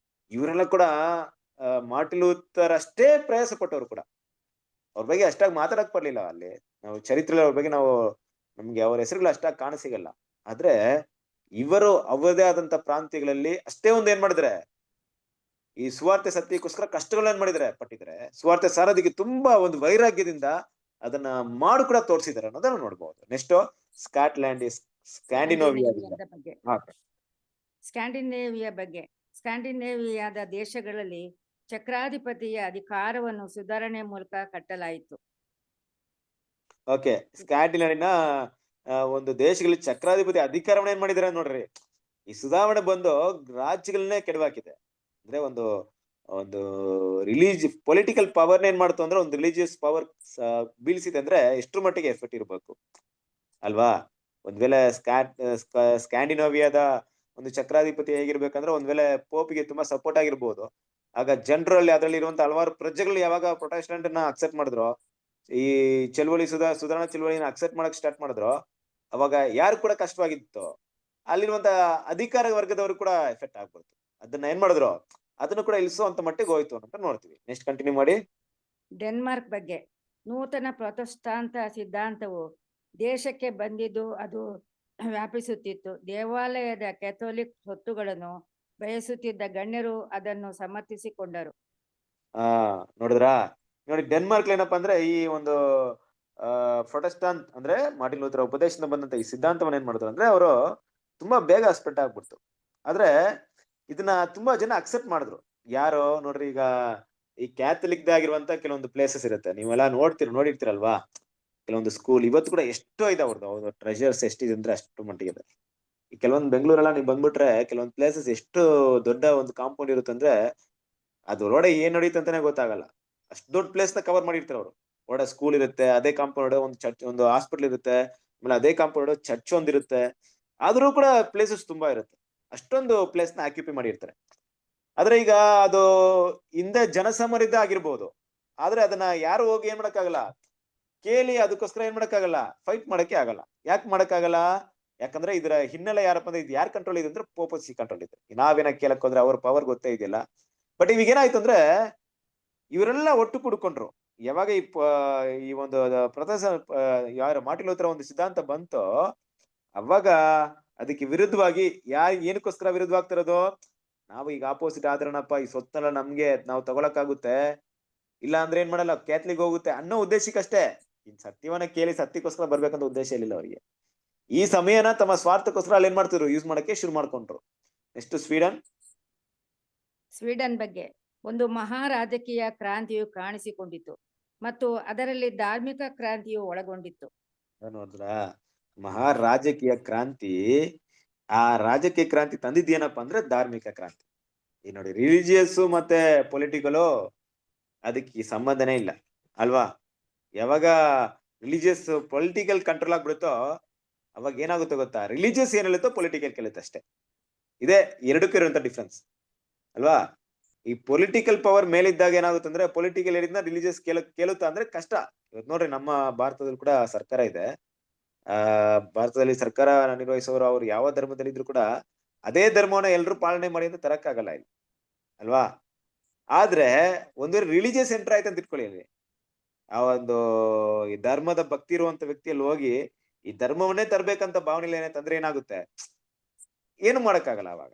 ಇವರೆಲ್ಲ ಕೂಡ ಮಾರ್ಟಿನ್ ಲೂಥರ್ ಅಷ್ಟೇ ಪ್ರಯಾಸ ಪಟ್ಟವ್ರು ಕೂಡ. ಅವ್ರ ಬಗ್ಗೆ ಅಷ್ಟಾಗಿ ಮಾತಾಡಕ್ ಬರ್ಲಿಲ್ಲ ಅಲ್ಲಿ, ನಾವು ಚರಿತ್ರೆ ಅವ್ರ ಬಗ್ಗೆ ನಮ್ಗೆ ಅವ್ರ ಹೆಸರುಗಳು ಅಷ್ಟಾಗಿ ಕಾಣ ಸಿಗಲ್ಲ. ಆದ್ರೆ ಇವರು ಅವರದೇ ಆದಂತ ಪ್ರಾಂತ್ಯಗಳಲ್ಲಿ ಅಷ್ಟೇ ಒಂದ್ ಏನ್ ಮಾಡಿದ್ರೆ, ಈ ಸುವಾರ್ತೆ ಸತ್ಯಕ್ಕೋಸ್ಕರ ಕಷ್ಟಗಳನ್ನ ಏನ್ ಮಾಡಿದ್ರೆ, ಪಟ್ಟಿದ್ರೆ. ಸುವಾರ್ತೆ ಸಾರೋದಕ್ಕೆ ತುಂಬಾ ಒಂದು ವೈರಾಗ್ಯದಿಂದ ಅದನ್ನ ಮಾಡು ಕೂಡ ತೋರಿಸಿದಾರೆ ಅನ್ನೋದನ್ನ ನೋಡ್ಬಹುದು. ನೆಕ್ಸ್ಟ್ ಸ್ಕ್ಯಾಂಡಿನೇವಿಯಾದಿಂದ ಬಗ್ಗೆ. ಸ್ಕ್ಯಾಂಡಿನೇವಿಯಾದ ದೇಶಗಳಲ್ಲಿ ಚಕ್ರಾಧಿಪತಿಯ ಅಧಿಕಾರವನ್ನು ಸುಧಾರಣೆ ಮೂಲಕ ಕಟ್ಟಲಾಯಿತು. ಓಕೆ, ಸ್ಕ್ಯಾಂಡಿನೇವಿಯಾದ ಒಂದು ದೇಶಗಳಲ್ಲಿ ಚಕ್ರಾಧಿಪತಿ ಅಧಿಕಾರವನ್ನ ಏನ್ ಮಾಡಿದಾರೆ ನೋಡ್ರಿ. ಈ ಸುಧಾರಣೆ ಬಂದು ರಾಜ್ಯಗಳನ್ನೇ ಕೆಡವಾಕಿದೆ. ಅಂದ್ರೆ ಒಂದು ಪೊಲಿಟಿಕಲ್ ಪವರ್ ಏನ್ ಮಾಡ್ತು ಅಂದ್ರೆ, ಒಂದು ರಿಲಿಜಿಯಸ್ ಪವರ್ ಬೀಳ್ಸಿದೆ ಅಂದ್ರೆ ಎಷ್ಟ್ರ ಮಟ್ಟಿಗೆ ಎಫೆಕ್ಟ್ ಇರ್ಬೇಕು ಅಲ್ವಾ. ಒಂದ್ ವೇಳೆ ಸ್ಕ್ಯಾಂಡಿನೇವಿಯಾದ ಒಂದು ಚಕ್ರಾಧಿಪತಿ ಹೇಗಿರ್ಬೇಕಂದ್ರೆ, ಒಂದ್ ವೇಳೆ ಪೋಪಿಗೆ ತುಂಬಾ ಸಪೋರ್ಟ್ ಆಗಿರ್ಬೋದು, ಆಗ ಜನರಲ್ಲಿ ಅದರಲ್ಲಿ ಇರುವಂತ ಹಲವಾರು ಪ್ರಜೆಗಳು ಯಾವಾಗ ಪ್ರೊಟೆಸ್ಟೆಂಟ್ ನ ಅಕ್ಸೆಪ್ಟ್ ಮಾಡಿದ್ರು, ಈ ಸುಧಾರಣಾ ಚಳುವಳಿನ ಅಕ್ಸೆಪ್ಟ್ ಮಾಡಕ್ ಸ್ಟಾರ್ಟ್ ಮಾಡಿದ್ರು, ಅವಾಗ ಯಾರು ಕೂಡ ಕಷ್ಟವಾಗಿತ್ತು, ಅಲ್ಲಿರುವಂತ ಅಧಿಕಾರ ವರ್ಗದವರು ಕೂಡ ಎಫೆಕ್ಟ್ ಆಗ್ಬಿಡ್ತು. ಅದನ್ನ ಏನ್ ಮಾಡಿದ್ರು, ಅದನ್ನು ಕೂಡ ಇಳಿಸುವಂತ ಮಟ್ಟಿಗೆ ಹೋಯ್ತು ಅಂತ ನೋಡ್ತೀವಿ. ನೆಕ್ಸ್ಟ್ ಕಂಟಿನ್ಯೂ ಮಾಡಿ. ಡೆನ್ಮಾರ್ಕ್ ಬಗ್ಗೆ. ನೂತನ ಪ್ರೊಟೆಸ್ಟಾಂಟ್ ಸಿದ್ಧಾಂತವು ದೇಶಕ್ಕೆ ಬಂದಿದ್ದು ಅದು ವ್ಯಾಪಿಸುತ್ತಿತ್ತು. ದೇವಾಲಯದ ಕ್ಯಾಥೋಲಿಕ್ ಸ್ವತ್ತುಗಳನ್ನು ಬಯಸುತ್ತಿದ್ದ ಗಣ್ಯರು ಅದನ್ನು ಸಮರ್ಥಿಸಿಕೊಂಡರು. ನೋಡಿದ್ರಾ, ನೋಡಿ ಡೆನ್ಮಾರ್ಕ್ ಏನಪ್ಪಾ ಅಂದ್ರೆ, ಈ ಒಂದು ಪ್ರೊಟೆಸ್ಟಾಂಟ್ ಅಂದ್ರೆ ಮಾರ್ಟಿನ್ ಲೂಥರ್ ಉಪದೇಶದಿಂದ ಬಂದಂತ ಈ ಸಿದ್ಧಾಂತವನ್ನ ಏನ್ ಮಾಡಿದ್ರು ಅಂದ್ರೆ, ಅವರು ತುಂಬಾ ಬೇಗ ಸ್ಪ್ರೆಡ್ ಆಗ್ಬಿಡ್ತು. ಆದ್ರೆ ಇದನ್ನ ತುಂಬಾ ಜನ ಅಕ್ಸೆಪ್ಟ್ ಮಾಡಿದ್ರು. ಯಾರು ನೋಡ್ರಿ, ಈಗ ಈ ಕ್ಯಾಥಲಿಕ್ ಆಗಿರುವಂತ ಕೆಲವೊಂದು ಪ್ಲೇಸಸ್ ಇರುತ್ತೆ, ನೀವೆಲ್ಲ ನೋಡಿರ್ತೀರಲ್ವಾ. ಕೆಲವೊಂದು ಸ್ಕೂಲ್ ಇವತ್ತು ಕೂಡ ಎಷ್ಟೋ ಇದೆ ಅವ್ರದ್ದು ಟ್ರೆಜರ್ಸ್ ಎಷ್ಟಿದೆ ಅಂದ್ರೆ ಅಷ್ಟು ಮಟ್ಟಿಗೆ ಇದೆ. ಈ ಕೆಲವೊಂದು ಬೆಂಗಳೂರೆಲ್ಲ ನೀವು ಬಂದ್ಬಿಟ್ರೆ ಕೆಲವೊಂದು ಪ್ಲೇಸಸ್ ಎಷ್ಟು ದೊಡ್ಡ ಒಂದು ಕಾಂಪೌಂಡ್ ಇರುತ್ತೆ ಅಂದ್ರೆ, ಅದು ಒಳಗಡೆ ಏನ್ ನಡೀತು ಅಂತಾನೆ ಗೊತ್ತಾಗಲ್ಲ, ಅಷ್ಟು ದೊಡ್ಡ ಪ್ಲೇಸ್ ನ ಕವರ್ ಮಾಡಿರ್ತಾರೆ ಅವರು. ಒಳಗಡೆ ಸ್ಕೂಲ್ ಇರುತ್ತೆ, ಅದೇ ಕಾಂಪೌಂಡ್ ಒಂದು ಚರ್ಚ್, ಒಂದು ಹಾಸ್ಪಿಟಲ್ ಇರುತ್ತೆ, ಆಮೇಲೆ ಅದೇ ಕಾಂಪೌಂಡ್ ಚರ್ಚ್ ಒಂದಿರುತ್ತೆ. ಆದ್ರೂ ಕೂಡ ಪ್ಲೇಸಸ್ ತುಂಬಾ ಇರುತ್ತೆ, ಅಷ್ಟೊಂದು ಪ್ಲೇಸ್ ನ ಆಕ್ಯುಪೈ ಮಾಡಿರ್ತಾರೆ. ಆದ್ರೆ ಈಗ ಅದು ಹಿಂದೆ ಜನಸಮೃದ್ಧ ಆಗಿರ್ಬೋದು, ಆದ್ರೆ ಅದನ್ನ ಯಾರು ಹೋಗಿ ಏನ್ ಮಾಡಕ್ಕಾಗಲ್ಲ, ಕೇಳಿ ಅದಕ್ಕೋಸ್ಕರ ಏನ್ ಮಾಡಕ್ಕಾಗಲ್ಲ, ಫೈಟ್ ಮಾಡಕ್ಕೆ ಆಗಲ್ಲ. ಯಾಕೆ ಮಾಡಕ್ಕಾಗಲ್ಲ, ಯಾಕಂದ್ರೆ ಇದರ ಹಿನ್ನೆಲೆ ಯಾರಪ್ಪ ಅಂದ್ರೆ, ಇದು ಯಾರ್ ಕಂಟ್ರೋಲ್ ಇದೆ ಅಂದ್ರೆ ಪೋಪಸಿ ಕಂಟ್ರೋಲ್ ಇದೆ. ನಾವೇನ ಕೇಳಕ್ ಹೋದ್ರೆ ಅವ್ರ ಪವರ್ ಗೊತ್ತೇ ಇದೆಯಲ್ಲ. ಬಟ್ ಇವಾಗ ಏನಾಯ್ತು ಅಂದ್ರೆ, ಇವರೆಲ್ಲ ಒಟ್ಟು ಕೂಡ್ಕೊಂಡ್ರು, ಯಾವಾಗ ಈ ಒಂದು ಯಾರು ಮಾರ್ಟಿನ್ ಲೂಥರ್ ಒಂದು ಸಿದ್ಧಾಂತ ಬಂತೋ ಅವಾಗ ಅದಕ್ಕೆ ವಿರುದ್ಧವಾಗಿ ಏನಕ್ಕೋಸ್ಕರ ವಿರುದ್ಧವಾಗ್ತಿರೋದು, ನಾವು ಈಗ ಆಪೋಸಿಟ್ ಆದ್ರನಪ್ಪ, ಈ ಸೊತ್ತಲ್ಲ ನಮ್ಗೆ ನಾವು ತಗೊಳಕ್ಕಾಗುತ್ತೆ, ಇಲ್ಲ ಅಂದ್ರೆ ಏನ್ ಮಾಡಲ್ಲ ಕ್ಯಾಥಲಿಕ್ ಹೋಗುತ್ತೆ ಅನ್ನೋ ಉದ್ದೇಶಕ್ಕಷ್ಟೇ. ಇನ್ ಸತ್ಯವನ್ನ ಕೇಳಿ ಸತ್ಯಕ್ಕೋಸ್ಕರ ಬರ್ಬೇಕಂತ ಉದ್ದೇಶ ಇರಲಿಲ್ಲ ಅವರಿಗೆ. ಈ ಸಮಯನ ತಮ್ಮ ಸ್ವಾರ್ಥಕ್ಕೋಸ್ಕರ ಅಲ್ಲಿ ಏನ್ ಮಾಡ್ತಿದ್ರು, ಯೂಸ್ ಮಾಡಕ್ಕೆ ಶುರು ಮಾಡ್ಕೊಂಡ್ರು. ನೆಕ್ಸ್ಟ್ ಸ್ವೀಡನ್ ಬಗ್ಗೆ ಒಂದು ಮಹಾ ರಾಜಕೀಯ ಕ್ರಾಂತಿಯು ಕಾಣಿಸಿಕೊಂಡಿತು ಮತ್ತು ಅದರಲ್ಲಿ ಧಾರ್ಮಿಕ ಕ್ರಾಂತಿಯು ಒಳಗೊಂಡಿತ್ತು. ನೋಡಿದ್ರ, ಮಹಾ ರಾಜಕೀಯ ಕ್ರಾಂತಿ, ಆ ರಾಜಕೀಯ ಕ್ರಾಂತಿ ತಂದಿದ್ದೇನಪ್ಪ ಅಂದ್ರೆ ಧಾರ್ಮಿಕ ಕ್ರಾಂತಿ. ಈ ನೋಡಿ, ರಿಲಿಜಿಯಸ್ ಮತ್ತೆ ಪೊಲಿಟಿಕಲು ಅದಕ್ಕೆ ಸಂಬಂಧನೇ ಇಲ್ಲ ಅಲ್ವಾ. ಯಾವಾಗ ರಿಲಿಜಿಯಸ್ ಪೊಲಿಟಿಕಲ್ ಕಂಟ್ರೋಲ್ ಆಗ್ಬಿಡುತ್ತೋ ಅವಾಗ ಏನಾಗುತ್ತೆ ಗೊತ್ತಾ, ರಿಲಿಜಿಯಸ್ ಏನ್ ಹೇಳುತ್ತೋ ಪೊಲಿಟಿಕಲ್ ಕೇಳುತ್ತೆ ಅಷ್ಟೇ. ಇದೇ ಎರಡಕ್ಕೂ ಇರುವಂತ ಡಿಫ್ರೆನ್ಸ್ ಅಲ್ವಾ. ಈ ಪೊಲಿಟಿಕಲ್ ಪವರ್ ಮೇಲಿದ್ದಾಗ ಏನಾಗುತ್ತೆ ಅಂದ್ರೆ, ಪೊಲಿಟಿಕಲ್ ಏರಿಯಿಂದ ರಿಲಿಜಿಯಸ್ ಕೇಳುತ್ತಾ ಅಂದ್ರೆ ಕಷ್ಟ. ಇವತ್ತು ನೋಡ್ರಿ, ನಮ್ಮ ಭಾರತದಲ್ಲಿ ಕೂಡ ಸರ್ಕಾರ ಇದೆ. ಭಾರತದಲ್ಲಿ ಸರ್ಕಾರ ನಿರ್ವಹಿಸೋರು ಅವ್ರು ಯಾವ ಧರ್ಮದಲ್ಲಿದ್ರು ಕೂಡ ಅದೇ ಧರ್ಮವನ್ನ ಎಲ್ರು ಪಾಲನೆ ಮಾಡಿ ಅಂತ ತರಕ್ಕಾಗಲ್ಲ ಇಲ್ಲಿ ಅಲ್ವಾ. ಆದ್ರೆ ಒಂದು ರಿಲಿಜಿಯಸ್ ಎಂಟರ್ ಆಯ್ತು ಅಂತ ಇಟ್ಕೊಳ್ಳಿ, ಅಲ್ಲಿ ಆ ಒಂದು ಈ ಧರ್ಮದ ಭಕ್ತಿ ಇರುವಂತ ವ್ಯಕ್ತಿಯಲ್ಲಿ ಹೋಗಿ ಈ ಧರ್ಮವನ್ನೇ ತರ್ಬೇಕಂತ ಭಾವನೆ ಏನಂತಂದ್ರೆ ಏನಾಗುತ್ತೆ, ಏನು ಮಾಡಕ್ಕಾಗಲ್ಲ ಅವಾಗ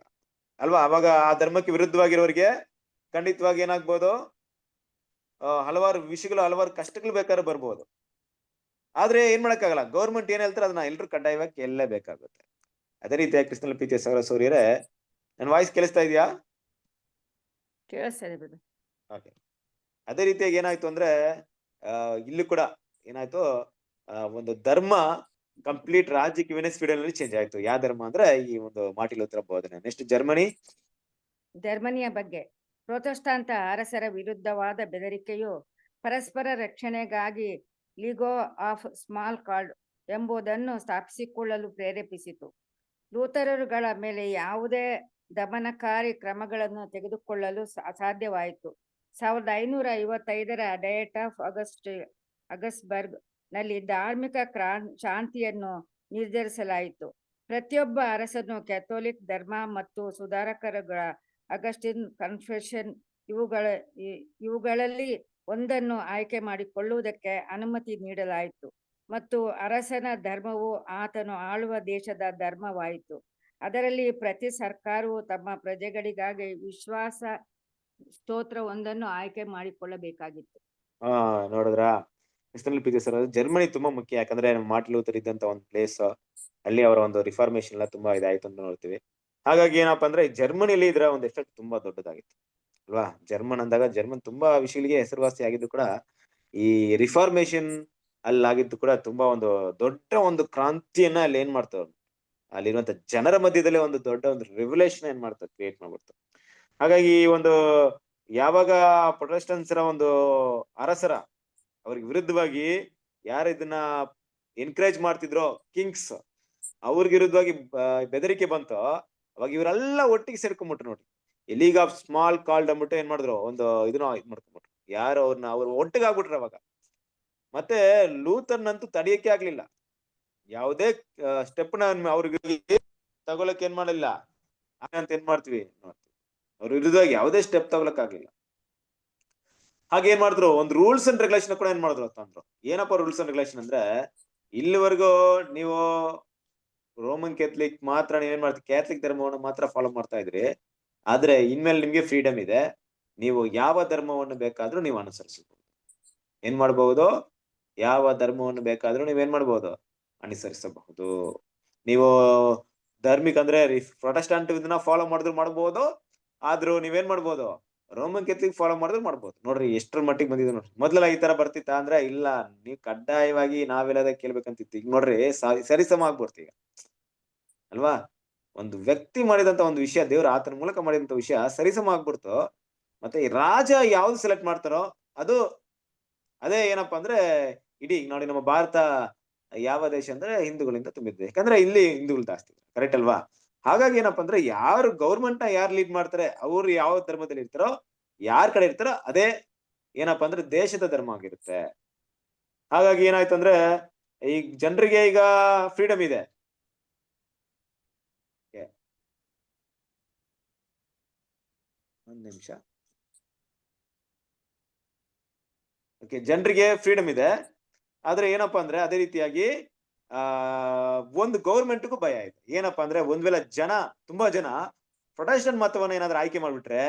ಅಲ್ವಾ. ಅವಾಗ ಆ ಧರ್ಮಕ್ಕೆ ವಿರುದ್ಧವಾಗಿರೋರಿಗೆ ಖಂಡಿತವಾಗಿ ಏನಾಗ್ಬೋದು, ಹಲವಾರು ವಿಷಯಗಳು, ಹಲವಾರು ಕಷ್ಟಗಳು ಬೇಕಾದ್ರೆ ಬರ್ಬೋದು. ಆದ್ರೆ ಏನ್ ಮಾಡಕ್ಕಾಗಲ್ಲ, ಗೌರ್ಮೆಂಟ್ ಏನ್ ಹೇಳ್ತಾರೆ ಅದನ್ನ ಎಲ್ರು ಕಡ್ಡಾಯವಾಗಿ ಕೇಳಲೇಬೇಕಾಗುತ್ತೆ. ಅದೇ ರೀತಿಯಾಗಿ ಕೃಷ್ಣನ ಪ್ರೀತಿಯ ಸೂರ್ಯರೇ, ನನ್ನ ವಾಯ್ಸ್ ಕೇಳಿಸ್ತಾ ಇದೆಯಾ? ಕೇಳಿಸ್ತದೆ ಬಿಡು. ಓಕೆ. ಅದೇ ರೀತಿಯಾಗಿ ಏನಾಯ್ತು ಅಂದ್ರೆ, ಇಲ್ಲಿ ಕೂಡ ಏನಾಯ್ತು, ಒಂದು ಧರ್ಮ ಕಂಪ್ಲೀಟ್ ರಾಜಕೀಯ ಸ್ವೀಡನ್ ಅಲ್ಲಿ ಚೇಂಜ್ ಆಯ್ತು. ಯಾವ ಧರ್ಮ ಅಂದ್ರೆ ಈ ಒಂದು ಮಾರ್ಟಿನ್ ಲೂಥರ್ ಬೋಧನೆ. ನೆಕ್ಸ್ಟ್ ಜರ್ಮನಿಯ ಬಗ್ಗೆ ಪ್ರೊಟೆಸ್ಟಾಂತ ಅರಸರ ವಿರುದ್ಧವಾದ ಬೆದರಿಕೆಯು ಪರಸ್ಪರ ರಕ್ಷಣೆಗಾಗಿ ಲೀಗೋ ಆಫ್ ಸ್ಮಾಲ್ ಕಾರ್ಡ್ ಎಂಬುದನ್ನು ಸ್ಥಾಪಿಸಿಕೊಳ್ಳಲು ಪ್ರೇರೇಪಿಸಿತು. ಲೂಥರರುಗಳ ಮೇಲೆ ಯಾವುದೇ ದಮನಕಾರಿ ಕ್ರಮಗಳನ್ನು ತೆಗೆದುಕೊಳ್ಳಲು ಸಾಧ್ಯವಾಯಿತು. 1555ರ ಡಯಟ್ ಆಫ್ ಅಗಸ್ಬರ್ಗ್ ನಲ್ಲಿ ಧಾರ್ಮಿಕ ಶಾಂತಿಯನ್ನು ನಿರ್ಧರಿಸಲಾಯಿತು. ಪ್ರತಿಯೊಬ್ಬ ಅರಸನು ಕ್ಯಾಥೋಲಿಕ್ ಧರ್ಮ ಮತ್ತು ಸುಧಾರಕರುಗಳ ಅಗಸ್ಟಿನ್ ಕನ್ಫೆಷನ್ ಇವುಗಳಲ್ಲಿ ಒಂದನ್ನು ಆಯ್ಕೆ ಮಾಡಿಕೊಳ್ಳುವುದಕ್ಕೆ ಅನುಮತಿ ನೀಡಲಾಯಿತು ಮತ್ತು ಅರಸನ ಧರ್ಮವು ಆತನು ಆಳುವ ದೇಶದ ಧರ್ಮವಾಯಿತು. ಅದರಲ್ಲಿ ಪ್ರತಿ ಸರ್ಕಾರವು ತಮ್ಮ ಪ್ರಜೆಗಳಿಗಾಗಿ ವಿಶ್ವಾಸ ಸ್ತೋತ್ರ ಒಂದನ್ನು ಆಯ್ಕೆ ಮಾಡಿಕೊಳ್ಳಬೇಕಾಗಿತ್ತು. ನೋಡಿದ್ರ, ಜರ್ಮನಿ ತುಂಬಾ ಮುಖ್ಯ. ಯಾಕಂದ್ರೆ ಮಾರ್ಟಿನ್ ಲೂಥರ್ ಇದ್ದಂತ ಒಂದು ಪ್ಲೇಸ್, ಅಲ್ಲಿ ಅವರ ಒಂದು ರಿಫಾರ್ಮೇಶನ್ ಎಲ್ಲ ತುಂಬಾ ಇದಾಯ್ತು ಅಂತ ನೋಡ್ತೀವಿ. ಹಾಗಾಗಿ ಏನಪ್ಪಾ ಅಂದ್ರೆ ಜರ್ಮನಿಯಲ್ಲಿ ಇದರ ಒಂದು ಎಫೆಕ್ಟ್ ತುಂಬಾ ದೊಡ್ಡದಾಗಿತ್ತು ಅಲ್ವಾ. ಜರ್ಮನ್ ತುಂಬಾ ವಿಷಯಗಳಿಗೆ ಹೆಸರುವಾಸಿ ಆಗಿದ್ದು ಕೂಡ ಈ ರಿಫಾರ್ಮೇಶನ್ ಅಲ್ಲಾಗಿದ್ದು ಕೂಡ ತುಂಬಾ ಒಂದು ದೊಡ್ಡ ಒಂದು ಕ್ರಾಂತಿಯನ್ನ ಅಲ್ಲಿ ಏನ್ ಮಾಡ್ತಾರೆ, ಅಲ್ಲಿರುವಂತ ಜನರ ಮಧ್ಯದಲ್ಲಿ ಒಂದು ದೊಡ್ಡ ಒಂದು ರೆವಲ್ಯೂಷನ್ ಏನ್ ಮಾಡ್ತಾರೆ, ಕ್ರಿಯೇಟ್ ಮಾಡ್ಬಿಡ್ತಾರೆ. ಹಾಗಾಗಿ ಈ ಒಂದು ಯಾವಾಗ ಪ್ರೊಟೆಸ್ಟೆಂಟ್ಸ್ರ ಒಂದು ಅರಸರ ಅವ್ರಿಗೆ ವಿರುದ್ಧವಾಗಿ ಯಾರು ಇದನ್ನ ಎನ್ಕರೇಜ್ ಮಾಡ್ತಿದ್ರೋ, ಕಿಂಗ್ಸ್, ಅವ್ರಿಗೆ ವಿರುದ್ಧವಾಗಿ ಬೆದರಿಕೆ ಬಂತೋ, ಅವಾಗ ಇವರೆಲ್ಲ ಒಟ್ಟಿಗೆ ಸೇರ್ಕೊಂಡ್ಬಿಟ್ರು ನೋಡಿ. ಲೀಗ್ ಆಫ್ ಸ್ಮಾಲ್ ಕಾರ್ಡ್ ಅಂದ್ಬಿಟ್ಟು ಏನ್ ಮಾಡಿದ್ರು, ಒಂದು ಇದನ್ನ ಮಾಡ್ಕೊಂಡ್ಬಿಟ್ರು. ಯಾರು ಅವ್ರು ಒಟ್ಟಿಗೆ ಆಗ್ಬಿಟ್ರು ಅವಾಗ. ಮತ್ತೆ ಲೂಥರ್ನಂತೂ ತಡೆಯಕ್ಕೆ ಆಗ್ಲಿಲ್ಲ. ಯಾವುದೇ ಸ್ಟೆಪ್ ನ ಅವ್ರಿಗೆ ತಗೊಳಕ್ ಏನ್ ಮಾಡಲಿಲ್ಲ ಅಂತ ಏನ್ ಮಾಡ್ತೀವಿ ಅವ್ರ ವಿರುದ್ಧವಾಗಿ ಯಾವುದೇ ಸ್ಟೆಪ್ ತಗೊಳಕ್ ಆಗ್ಲಿಲ್ಲ. ಹಾಗೆ ಏನ್ ಮಾಡಿದ್ರು, ಒಂದು ರೂಲ್ಸ್ ಅಂಡ್ ರೆಗ್ಯುಲೇಷನ್ ಕೂಡ ಏನ್ ಮಾಡಿದ್ರು ಅಂತಂದ್ರು. ಏನಪ್ಪ ರೂಲ್ಸ್ ಅಂಡ್ ರೆಗ್ಯುಲೇಷನ್ ಅಂದ್ರೆ, ಇಲ್ಲಿವರೆಗೂ ನೀವು ರೋಮನ್ ಕ್ಯಾಥಲಿಕ್ ಮಾತ್ರ ನೀವೇನ್ ಮಾಡ್ತೀವಿ, ಕ್ಯಾಥಲಿಕ್ ಧರ್ಮವನ್ನು ಮಾತ್ರ ಫಾಲೋ ಮಾಡ್ತಾ ಇದ್ರಿ. ಆದ್ರೆ ಇನ್ಮೇಲೆ ನಿಮ್ಗೆ ಫ್ರೀಡಮ್ ಇದೆ, ನೀವು ಯಾವ ಧರ್ಮವನ್ನು ಬೇಕಾದ್ರೂ ನೀವು ಅನುಸರಿಸಬಹುದು. ಏನ್ ಮಾಡಬಹುದು, ಯಾವ ಧರ್ಮವನ್ನು ಬೇಕಾದ್ರೂ ನೀವೇನ್ ಮಾಡಬಹುದು, ಅನುಸರಿಸಬಹುದು. ನೀವು ಧಾರ್ಮಿಕ ಅಂದ್ರೆ ಪ್ರೊಟೆಸ್ಟಾಂಟ್ ಇದನ್ನ ಫಾಲೋ ಮಾಡಿದ್ರು ಮಾಡಬಹುದು, ಆದ್ರೂ ನೀವೇನ್ ಮಾಡ್ಬೋದು, ರೋಮನ್ ಕ್ಯಾಥಲಿಕ್ ಫಾಲೋ ಮಾಡಿದ್ರು ಮಾಡ್ಬೋದು. ನೋಡ್ರಿ ಎಷ್ಟರ ಮಟ್ಟಿಗೆ ಬಂದಿದೆ ನೋಡ್ರಿ. ಮೊದ್ಲೆಲ್ಲ ಈ ತರ ಬರ್ತಿತ್ತ ಅಂದ್ರೆ, ಇಲ್ಲ ನೀವು ಕಡ್ಡಾಯವಾಗಿ ನಾವೆಲ್ಲದ ಕೇಳ್ಬೇಕಂತಿತ್ತು. ಈಗ ನೋಡ್ರಿ ಸರಿಸಮ ಆಗ್ಬಿಡ್ತೀಗ ಅಲ್ವಾ. ಒಂದು ವ್ಯಕ್ತಿ ಮಾಡಿದಂತ ಒಂದು ವಿಷಯ, ದೇವ್ರ ಆತನ ಮೂಲಕ ಮಾಡಿದಂತ ವಿಷಯ ಸರಿಸಮ ಆಗ್ಬಿಡ್ತು. ಮತ್ತೆ ಈ ರಾಜ ಯಾವ್ದು ಸೆಲೆಕ್ಟ್ ಮಾಡ್ತಾರೋ ಅದು ಅದೇ ಏನಪ್ಪಾ ಅಂದ್ರೆ ಇಡೀ ನೋಡಿ ನಮ್ಮ ಭಾರತ ಯಾವ ದೇಶ ಅಂದ್ರೆ ಹಿಂದೂಗಳಿಂದ ತುಂಬಿದೆ. ಯಾಕಂದ್ರೆ ಇಲ್ಲಿ ಹಿಂದೂಗಳು ಜಾಸ್ತಿ, ಕರೆಕ್ಟ್ ಅಲ್ವಾ. ಹಾಗಾಗಿ ಏನಪ್ಪಾ ಅಂದ್ರೆ ಯಾರು ಗೌರ್ಮೆಂಟ್ ನ ಯಾರು ಲೀಡ್ ಮಾಡ್ತಾರೆ, ಅವ್ರು ಯಾವ ಧರ್ಮದಲ್ಲಿ ಇರ್ತಾರೋ, ಯಾರ ಕಡೆ ಇರ್ತಾರೋ ಅದೇ ಏನಪ್ಪಾ ಅಂದ್ರೆ ದೇಶದ ಧರ್ಮ ಆಗಿರುತ್ತೆ. ಹಾಗಾಗಿ ಏನಾಯ್ತು ಅಂದ್ರೆ ಈ ಜನರಿಗೆ ಈಗ ಫ್ರೀಡಮ್ ಇದೆ. ಒಂದ್ ನಿಮಿಷ. ಓಕೆ, ಜನರಿಗೆ ಫ್ರೀಡಮ್ ಇದೆ. ಆದ್ರೆ ಏನಪ್ಪಾ ಅಂದ್ರೆ ಅದೇ ರೀತಿಯಾಗಿ ಒಂದು ಗೌರ್ಮೆಂಟ್ಗೂ ಭಯ ಇದೆ. ಏನಪ್ಪಾ ಅಂದ್ರೆ ಒಂದ್ ವೇಳೆ ತುಂಬಾ ಜನ ಪ್ರೊಟೆಸ್ಟೆಂಟ್ ಮತವನ್ನ ಏನಾದ್ರು ಆಯ್ಕೆ ಮಾಡ್ಬಿಟ್ರೆ,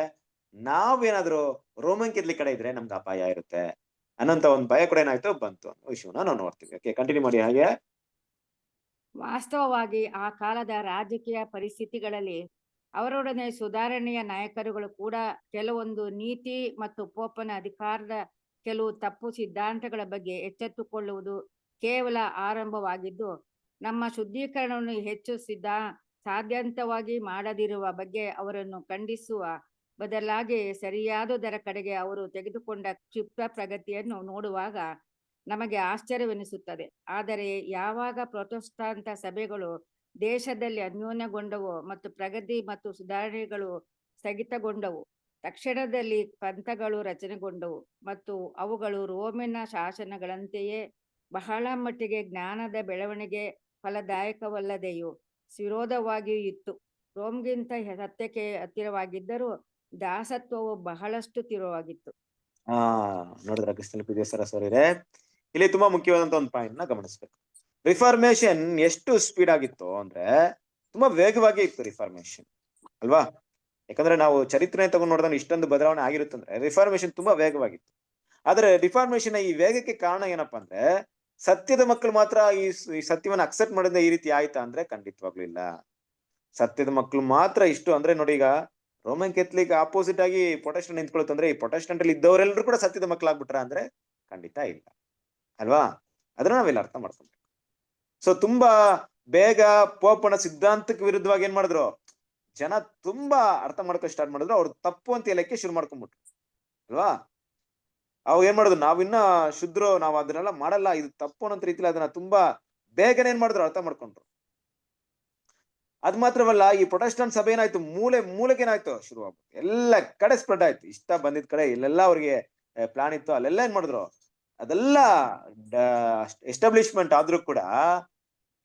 ನಾವೇನಾದ್ರು ರೋಮನ್ ಕೆತ್ಲಿಕ್ ಕಡೆ ಇದ್ರೆ ನಮ್ಗೆ ಅಪಾಯ ಇರುತ್ತೆ ಅನ್ನೋಂತ ಒಂದು ಭಯ ಕೂಡ ಏನಾಯ್ತು ಬಂತು ಅನ್ನೋ ವಿಷಯವನ್ನ ನಾವು ನೋಡ್ತೀವಿ. ಓಕೆ, ಕಂಟಿನ್ಯೂ ಮಾಡಿ. ಹಾಗೆ ವಾಸ್ತವವಾಗಿ ಆ ಕಾಲದ ರಾಜಕೀಯ ಪರಿಸ್ಥಿತಿಗಳಲ್ಲಿ ಅವರೊಡನೆ ಸುಧಾರಣೆಯ ನಾಯಕರುಗಳು ಕೂಡ ಕೆಲವೊಂದು ನೀತಿ ಮತ್ತು ಪೋಪನ ಅಧಿಕಾರದ ಕೆಲವು ತಪ್ಪು ಸಿದ್ಧಾಂತಗಳ ಬಗ್ಗೆ ಎಚ್ಚೆತ್ತುಕೊಳ್ಳುವುದು ಕೇವಲ ಆರಂಭವಾಗಿದ್ದು, ನಮ್ಮ ಶುದ್ಧೀಕರಣವನ್ನು ಹೆಚ್ಚು ಸಾಧ್ಯಂತವಾಗಿ ಮಾಡದಿರುವ ಬಗ್ಗೆ ಅವರನ್ನು ಖಂಡಿಸುವ ಬದಲಾಗಿ ಸರಿಯಾದುದರ ಕಡೆಗೆ ಅವರು ತೆಗೆದುಕೊಂಡ ಕ್ಷಿಪ್ರ ಪ್ರಗತಿಯನ್ನು ನೋಡುವಾಗ ನಮಗೆ ಆಶ್ಚರ್ಯವೆನಿಸುತ್ತದೆ. ಆದರೆ ಯಾವಾಗ ಪ್ರೊಟೆಸ್ಟಾಂತ ಸಭೆಗಳು ದೇಶದಲ್ಲಿ ಅನ್ಯೋನ್ಯಗೊಂಡವು ಮತ್ತು ಪ್ರಗತಿ ಮತ್ತು ಸುಧಾರಣೆಗಳು ಸ್ಥಗಿತಗೊಂಡವು, ತಕ್ಷಣದಲ್ಲಿ ಪಂಥಗಳು ರಚನೆಗೊಂಡವು ಮತ್ತು ಅವುಗಳು ರೋಮಿನ ಶಾಸನಗಳಂತೆಯೇ ಬಹಳ ಮಟ್ಟಿಗೆ ಜ್ಞಾನದ ಬೆಳವಣಿಗೆ ಫಲದಾಯಕವಲ್ಲದೆಯೂ ವಿರೋಧವಾಗಿಯೂ ಇತ್ತು. ರೋಮ್ಗಿಂತ ಸತ್ಯಕ್ಕೆ ಹತ್ತಿರವಾಗಿದ್ದರೂ ದಾಸತ್ವವು ಬಹಳಷ್ಟು ತೀವ್ರವಾಗಿತ್ತು. ನೋಡಿದ್ರ ಕ್ರಿಸ್ತನ ಪ್ರಿಯ ಸರಸ್ವರಿರೇ, ಇಲ್ಲಿ ತುಂಬಾ ಮುಖ್ಯವಾದಂತ ಒಂದು ಪಾಯಿಂಟ್ ನ ಗಮನಿಸ್ಬೇಕು. ರಿಫಾರ್ಮೇಶನ್ ಎಷ್ಟು ಸ್ಪೀಡ್ ಆಗಿತ್ತು ಅಂದ್ರೆ ತುಂಬಾ ವೇಗವಾಗಿ ಇತ್ತು ರಿಫಾರ್ಮೇಶನ್, ಅಲ್ವಾ? ಯಾಕಂದ್ರೆ ನಾವು ಚರಿತ್ರೆ ತಗೊಂಡು ನೋಡಿದ್ರೆ ಇಷ್ಟೊಂದು ಬದಲಾವಣೆ ಆಗಿರುತ್ತೆ ಅಂದ್ರೆ ರಿಫಾರ್ಮೇಶನ್ ತುಂಬಾ ವೇಗವಾಗಿತ್ತು. ಆದ್ರೆ ರಿಫಾರ್ಮೇಶನ್ ಈ ವೇಗಕ್ಕೆ ಕಾರಣ ಏನಪ್ಪಾ ಅಂದ್ರೆ ಸತ್ಯದ ಮಕ್ಕಳು ಮಾತ್ರ ಈ ಸತ್ಯವನ್ನ ಅಕ್ಸೆಪ್ಟ್ ಮಾಡಿದ್ರೆ ಈ ರೀತಿ ಆಯ್ತಾ ಅಂದ್ರೆ ಖಂಡಿತವಾಗ್ಲೂ ಇಲ್ಲ. ಸತ್ಯದ ಮಕ್ಕಳು ಮಾತ್ರ ಇಷ್ಟು ಅಂದ್ರೆ ನೋಡಿ, ಈಗ ರೋಮನ್ ಕೆಥಲಿಕ್ ಆಪೋಸಿಟ್ ಆಗಿ ಪ್ರೊಟೆಸ್ಟೆಂಟ್ ನಿಂತ್ಕೊಳ್ತಂದ್ರೆ ಈ ಪ್ರೊಟೆಸ್ಟೆಂಟ್ ಅಲ್ಲಿ ಇದ್ದವರೆಲ್ಲರೂ ಕೂಡ ಸತ್ಯದ ಮಕ್ಕಳಾಗ್ಬಿಟ್ರ ಅಂದ್ರೆ ಖಂಡಿತ ಇಲ್ಲ, ಅಲ್ವಾ? ಅದನ್ನ ನಾವೆಲ್ಲ ಅರ್ಥ ಮಾಡ್ಕೊಂಡ್ವಿ. ಸೊ ತುಂಬಾ ಬೇಗ ಪೋಪನ ಸಿದ್ಧಾಂತಕ್ಕೆ ವಿರುದ್ಧವಾಗಿ ಏನ್ ಮಾಡಿದ್ರು ಜನ, ತುಂಬಾ ಅರ್ಥ ಮಾಡ್ಕೊ ಸ್ಟಾರ್ಟ್ ಮಾಡಿದ್ರು. ಅವ್ರು ತಪ್ಪು ಅಂತ ಹೇಳಕ್ಕೆ ಶುರು ಮಾಡ್ಕೊಂಡ್ಬಿಟ್ರು, ಅಲ್ವಾ? ಅವ್ ಏನ್ ಮಾಡುದು, ನಾವಿನ್ನ ಶುದ್ಧರು, ನಾವ್ ಅದನ್ನೆಲ್ಲ ಮಾಡಲ್ಲ, ಇದು ತಪ್ಪು ಅನ್ನೋ ರೀತಿಲಿ ಅದನ್ನ ತುಂಬಾ ಬೇಗನೆ ಏನ್ ಮಾಡಿದ್ರು ಅರ್ಥ ಮಾಡ್ಕೊಂಡ್ರು. ಅದ್ ಮಾತ್ರವಲ್ಲ, ಈ ಪ್ರೊಟೆಸ್ಟೆಂಟ್ ಸಭೆ ಏನಾಯ್ತು, ಮೂಲೆಗೆ ಏನಾಯ್ತು ಶುರುವಾಗ್ಬಿಟ್ಟು ಎಲ್ಲ ಕಡೆ ಸ್ಪ್ರೆಡ್ ಆಯ್ತು. ಇಷ್ಟ ಬಂದಿದ್ ಕಡೆ ಇಲ್ಲೆಲ್ಲ ಅವ್ರಿಗೆ ಪ್ಲಾನ್ ಇತ್ತು, ಅಲ್ಲೆಲ್ಲ ಏನ್ ಮಾಡಿದ್ರು ಅದೆಲ್ಲ ಎಸ್ಟಾಬ್ಲಿಷ್ಮೆಂಟ್ ಆದ್ರೂ ಕೂಡ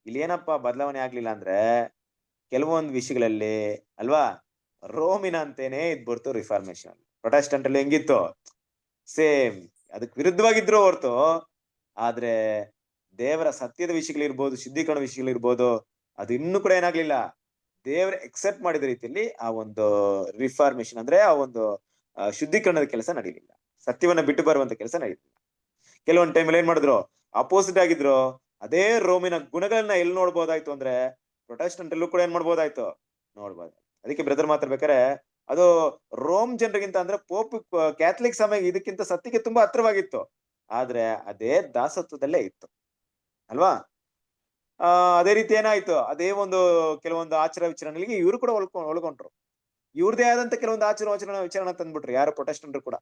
ಇಲ್ಲಿ ಏನಪ್ಪಾ ಬದಲಾವಣೆ ಆಗ್ಲಿಲ್ಲ ಅಂದ್ರೆ ಕೆಲವೊಂದು ವಿಷಯಗಳಲ್ಲಿ, ಅಲ್ವಾ, ರೋಮಿನ ಅಂತೇನೆ ಇದ್ಬಿಡ್ತು ರಿಫಾರ್ಮೇಶನ್. ಪ್ರೊಟೆಸ್ಟೆಂಟ್ ಅಲ್ಲಿ ಹೆಂಗಿತ್ತು ಸೇಮ್ ಅದಕ್ಕೆ ವಿರುದ್ಧವಾಗಿದ್ರು ಹೊರ್ತು, ಆದ್ರೆ ದೇವರ ಸತ್ಯದ ವಿಷಯಗಳಿರ್ಬೋದು, ಶುದ್ಧೀಕರಣ ವಿಷಯಗಳಿರ್ಬೋದು, ಅದು ಇನ್ನೂ ಕೂಡ ಏನಾಗ್ಲಿಲ್ಲ, ದೇವರ ಎಕ್ಸೆಪ್ಟ್ ಮಾಡಿದ ರೀತಿಯಲ್ಲಿ ಆ ಒಂದು ರಿಫಾರ್ಮೇಶನ್ ಅಂದ್ರೆ ಆ ಒಂದು ಶುದ್ಧೀಕರಣದ ಕೆಲಸ ನಡೀಲಿಲ್ಲ, ಸತ್ಯವನ್ನ ಬಿಟ್ಟು ಬರುವಂತ ಕೆಲಸ ನಡೀಲಿಲ್ಲ. ಕೆಲವೊಂದು ಟೈಮಲ್ಲಿ ಏನ್ ಮಾಡಿದ್ರು, ಅಪೋಸಿಟ್ ಆಗಿದ್ರು. ಅದೇ ರೋಮಿನ ಗುಣಗಳನ್ನ ಎಲ್ಲಿ ನೋಡ್ಬೋದಾಯ್ತು ಅಂದ್ರೆ ಪ್ರೊಟೆಸ್ಟೆಂಟ್ ಅಲ್ಲೂ ಕೂಡ ಏನ್ ಮಾಡ್ಬೋದಾಯ್ತು, ನೋಡ್ಬೋದು. ಅದಕ್ಕೆ ಬ್ರದರ್ ಮಾತಾಡ್ಬೇಕಾರೆ ಅದು ರೋಮ್ ಜನರಿಗಿಂತ ಅಂದ್ರೆ ಪೋಪ್ ಕ್ಯಾಥಲಿಕ್ ಸಮಯ ಇದಕ್ಕಿಂತ ಸತ್ಯಕ್ಕೆ ತುಂಬಾ ಹತ್ರವಾಗಿತ್ತು, ಆದ್ರೆ ಅದೇ ದಾಸತ್ವದಲ್ಲೇ ಇತ್ತು, ಅಲ್ವಾ? ಅದೇ ರೀತಿ ಏನಾಯ್ತು, ಅದೇ ಒಂದು ಕೆಲವೊಂದು ಆಚಾರ ವಿಚಾರಗಳಿಗೆ ಇವರು ಕೂಡ ಒಳ್ಕೊಂಡ್ರು. ಇವ್ರದೇ ಆದಂತ ಕೆಲವೊಂದು ವಿಚಾರಣ ತಂದ್ಬಿಟ್ರು ಯಾರು ಪ್ರೊಟೆಸ್ಟೆಂಟ್ರು ಕೂಡ,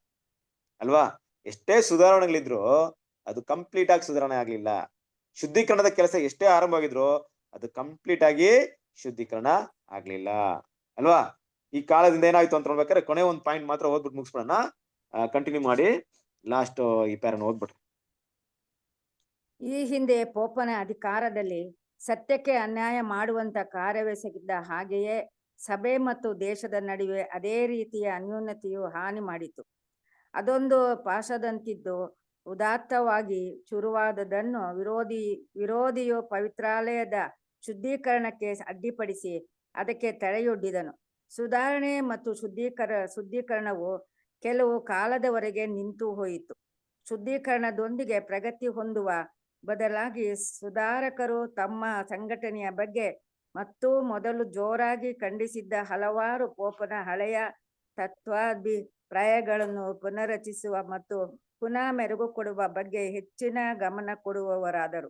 ಅಲ್ವಾ? ಎಷ್ಟೇ ಸುಧಾರಣೆಗಳಿದ್ರು ಅದು ಕಂಪ್ಲೀಟ್ ಆಗಿ ಸುಧಾರಣೆ ಆಗ್ಲಿಲ್ಲ. ಶುದ್ಧೀಕರಣದ ಕೆಲಸ ಎಷ್ಟೇ ಆರಂಭವಾಗಿದ್ರು ಅದು ಕಂಪ್ಲೀಟ್ ಆಗಿ ಶುದ್ಧೀಕರಣ ಆಗ್ಲಿಲ್ಲ, ಅಲ್ವಾ? ಈ ಕಾಲದಿಂದ ಏನಾಯ್ತು ಅಂತ ನೋಡ್ಬೇಕಾದ್ರೆ ಕೊನೆ ಒಂದು ಪಾಯಿಂಟ್ ಮಾತ್ರ ಓದ್ಬಿಟ್ಟು ಮುಗಿಸ್ಬಿಡೋಣ. ಕಂಟಿನ್ಯೂ ಮಾಡಿ, ಲಾಸ್ಟ್ ಈ ಪ್ಯಾರನ್ ಓದ್ಬಿಟ್ರು. ಈ ಹಿಂದೆ ಪೋಪನ ಅಧಿಕಾರದಲ್ಲಿ ಸತ್ಯಕ್ಕೆ ಅನ್ಯಾಯ ಮಾಡುವಂತ ಕಾರ್ಯವೆಸಗಿದ್ದ ಹಾಗೆಯೇ ಸಭೆ ಮತ್ತು ದೇಶದ ನಡುವೆ ಅದೇ ರೀತಿಯ ಅನ್ಯೋನ್ಯತೆಯು ಹಾನಿ ಮಾಡಿತು. ಅದೊಂದು ಪಾಶದಂತಿದ್ದು ಉದಾತ್ತವಾಗಿ ಶುರುವಾದದನ್ನು ವಿರೋಧಿಯು ಪವಿತ್ರಾಲಯದ ಶುದ್ಧೀಕರಣಕ್ಕೆ ಅಡ್ಡಿಪಡಿಸಿ ಅದಕ್ಕೆ ತಡೆಯೊಡ್ಡಿದನು. ಸುಧಾರಣೆ ಮತ್ತು ಶುದ್ಧೀಕರಣವು ಕೆಲವು ಕಾಲದವರೆಗೆ ನಿಂತು ಹೋಯಿತು. ಶುದ್ಧೀಕರಣದೊಂದಿಗೆ ಪ್ರಗತಿ ಹೊಂದುವ ಬದಲಾಗಿ ಸುಧಾರಕರು ತಮ್ಮ ಸಂಘಟನೆಯ ಬಗ್ಗೆ ಮತ್ತು ಮೊದಲು ಜೋರಾಗಿ ಖಂಡಿಸಿದ್ದ ಹಲವಾರು ಪೋಪನ ಹಳೆಯ ತತ್ವಾಭಿಪ್ರಾಯಗಳನ್ನು ಪುನರಚಿಸುವ ಮತ್ತು ಪುನಃ ಮೆರುಗು ಕೊಡುವ ಬಗ್ಗೆ ಹೆಚ್ಚಿನ ಗಮನ ಕೊಡುವವರಾದರು.